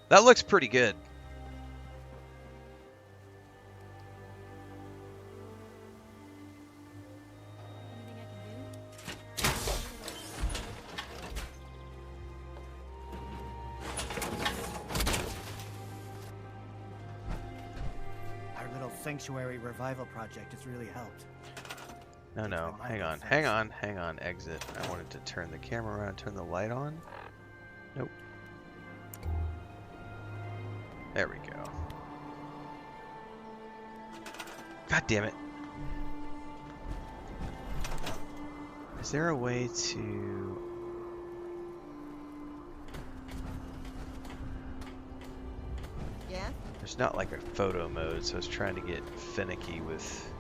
That looks pretty good. Sanctuary revival project has really helped. No, hang on, exit. I wanted to turn the camera around, turn the light on. Nope. There we go. God damn it. Is there a way to... Yeah? There's not like a photo mode, so I was trying to get finicky with...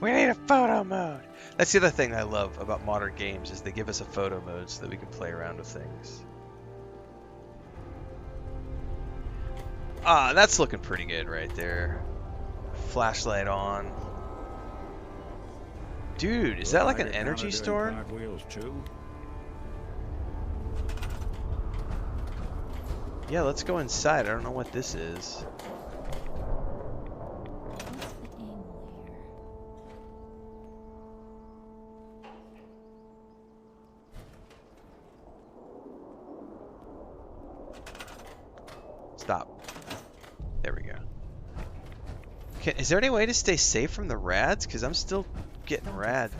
We need a photo mode! That's the other thing I love about modern games is they give us a photo mode so that we can play around with things. Ah, that's looking pretty good right there. Flashlight on. Dude, is that like an energy store? Yeah, let's go inside. I don't know what this is. Stop. There we go. Is there any way to stay safe from the rads? Because I'm still getting rad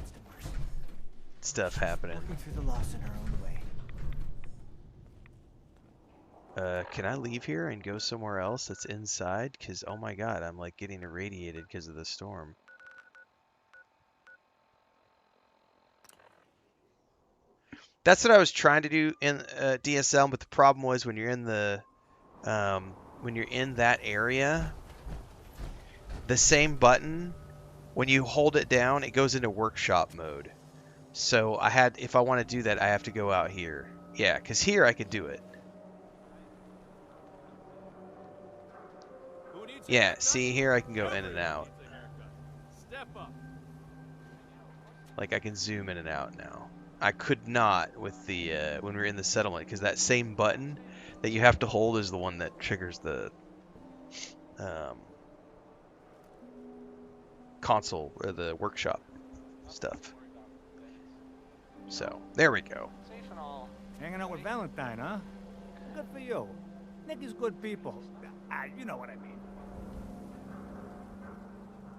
stuff happening. Working through the loss in our own way. Can I leave here and go somewhere else that's inside? Because, oh my god, I'm like getting irradiated because of the storm. That's what I was trying to do in DSL, but the problem was when you're in the when you're in that area, the same button, when you hold it down, it goes into workshop mode. So I had, if I want to do that, I have to go out here. Yeah, because here I could do it. Yeah, see here I can go in and out. Like I can zoom in and out now. I could not with the when we were in the settlement, because that same button that you have to hold is the one that triggers the console or the workshop stuff. So there we go. Hanging out with Valentine, huh? Good for you. Nicky's good people. You know what I mean.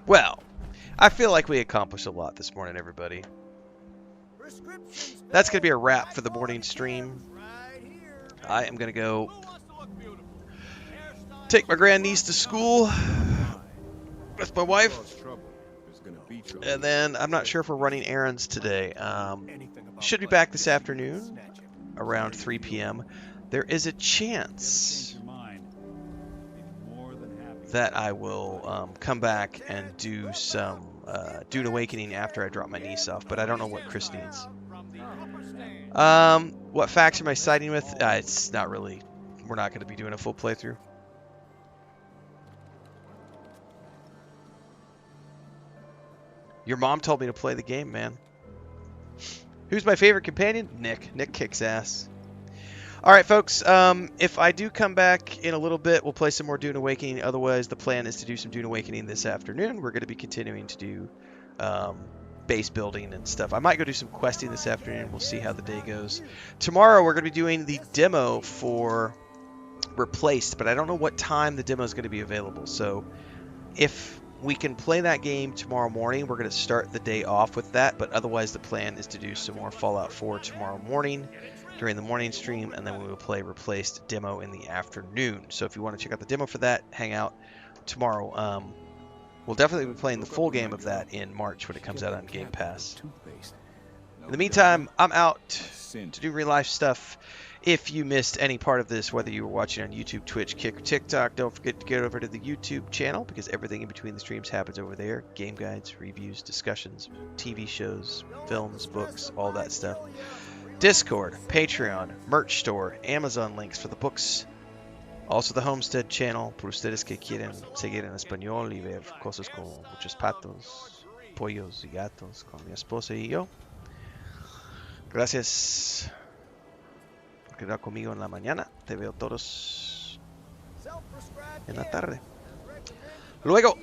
Well, I feel like we accomplished a lot this morning, everybody. That's going to be a wrap for the morning stream. I am going to go take my grandniece to school with my wife. And then I'm not sure if we're running errands today. Should be back this afternoon around 3 p.m. There is a chance that I will come back and do some Dune Awakening after I drop my niece off, but I don't know what Chris needs. What facts am I siding with? It's not really. We're not going to be doing a full playthrough. Your mom told me to play the game, man. Who's my favorite companion? Nick. Nick kicks ass. Alright, folks. If I do come back in a little bit, we'll play some more Dune Awakening. Otherwise, the plan is to do some Dune Awakening this afternoon. We're going to be continuing to do base building and stuff. I might go do some questing this afternoon. We'll see how the day goes. Tomorrow, we're going to be doing the demo for Replaced, but I don't know what time the demo is going to be available. So, if we can play that game tomorrow morning, we're going to start the day off with that, but otherwise the plan is to do some more Fallout 4 tomorrow morning during the morning stream, and then we will play Replaced demo in the afternoon. So if you want to check out the demo for that, hang out tomorrow. We'll definitely be playing the full game of that in March when it comes out on Game Pass. In the meantime, I'm out to do real life stuff. If you missed any part of this, whether you were watching on YouTube, Twitch, Kick, or TikTok, don't forget to get over to the YouTube channel because everything in between the streams happens over there. Game guides, reviews, discussions, TV shows, films, books, all that stuff. Discord, Patreon, merch store, Amazon links for the books. Also the Homestead channel, por ustedes que quieren seguir en español y ver cosas como muchos patos, pollos y gatos con mi esposa y yo. Gracias. Queda conmigo en la mañana. Te veo todos en la tarde. Luego.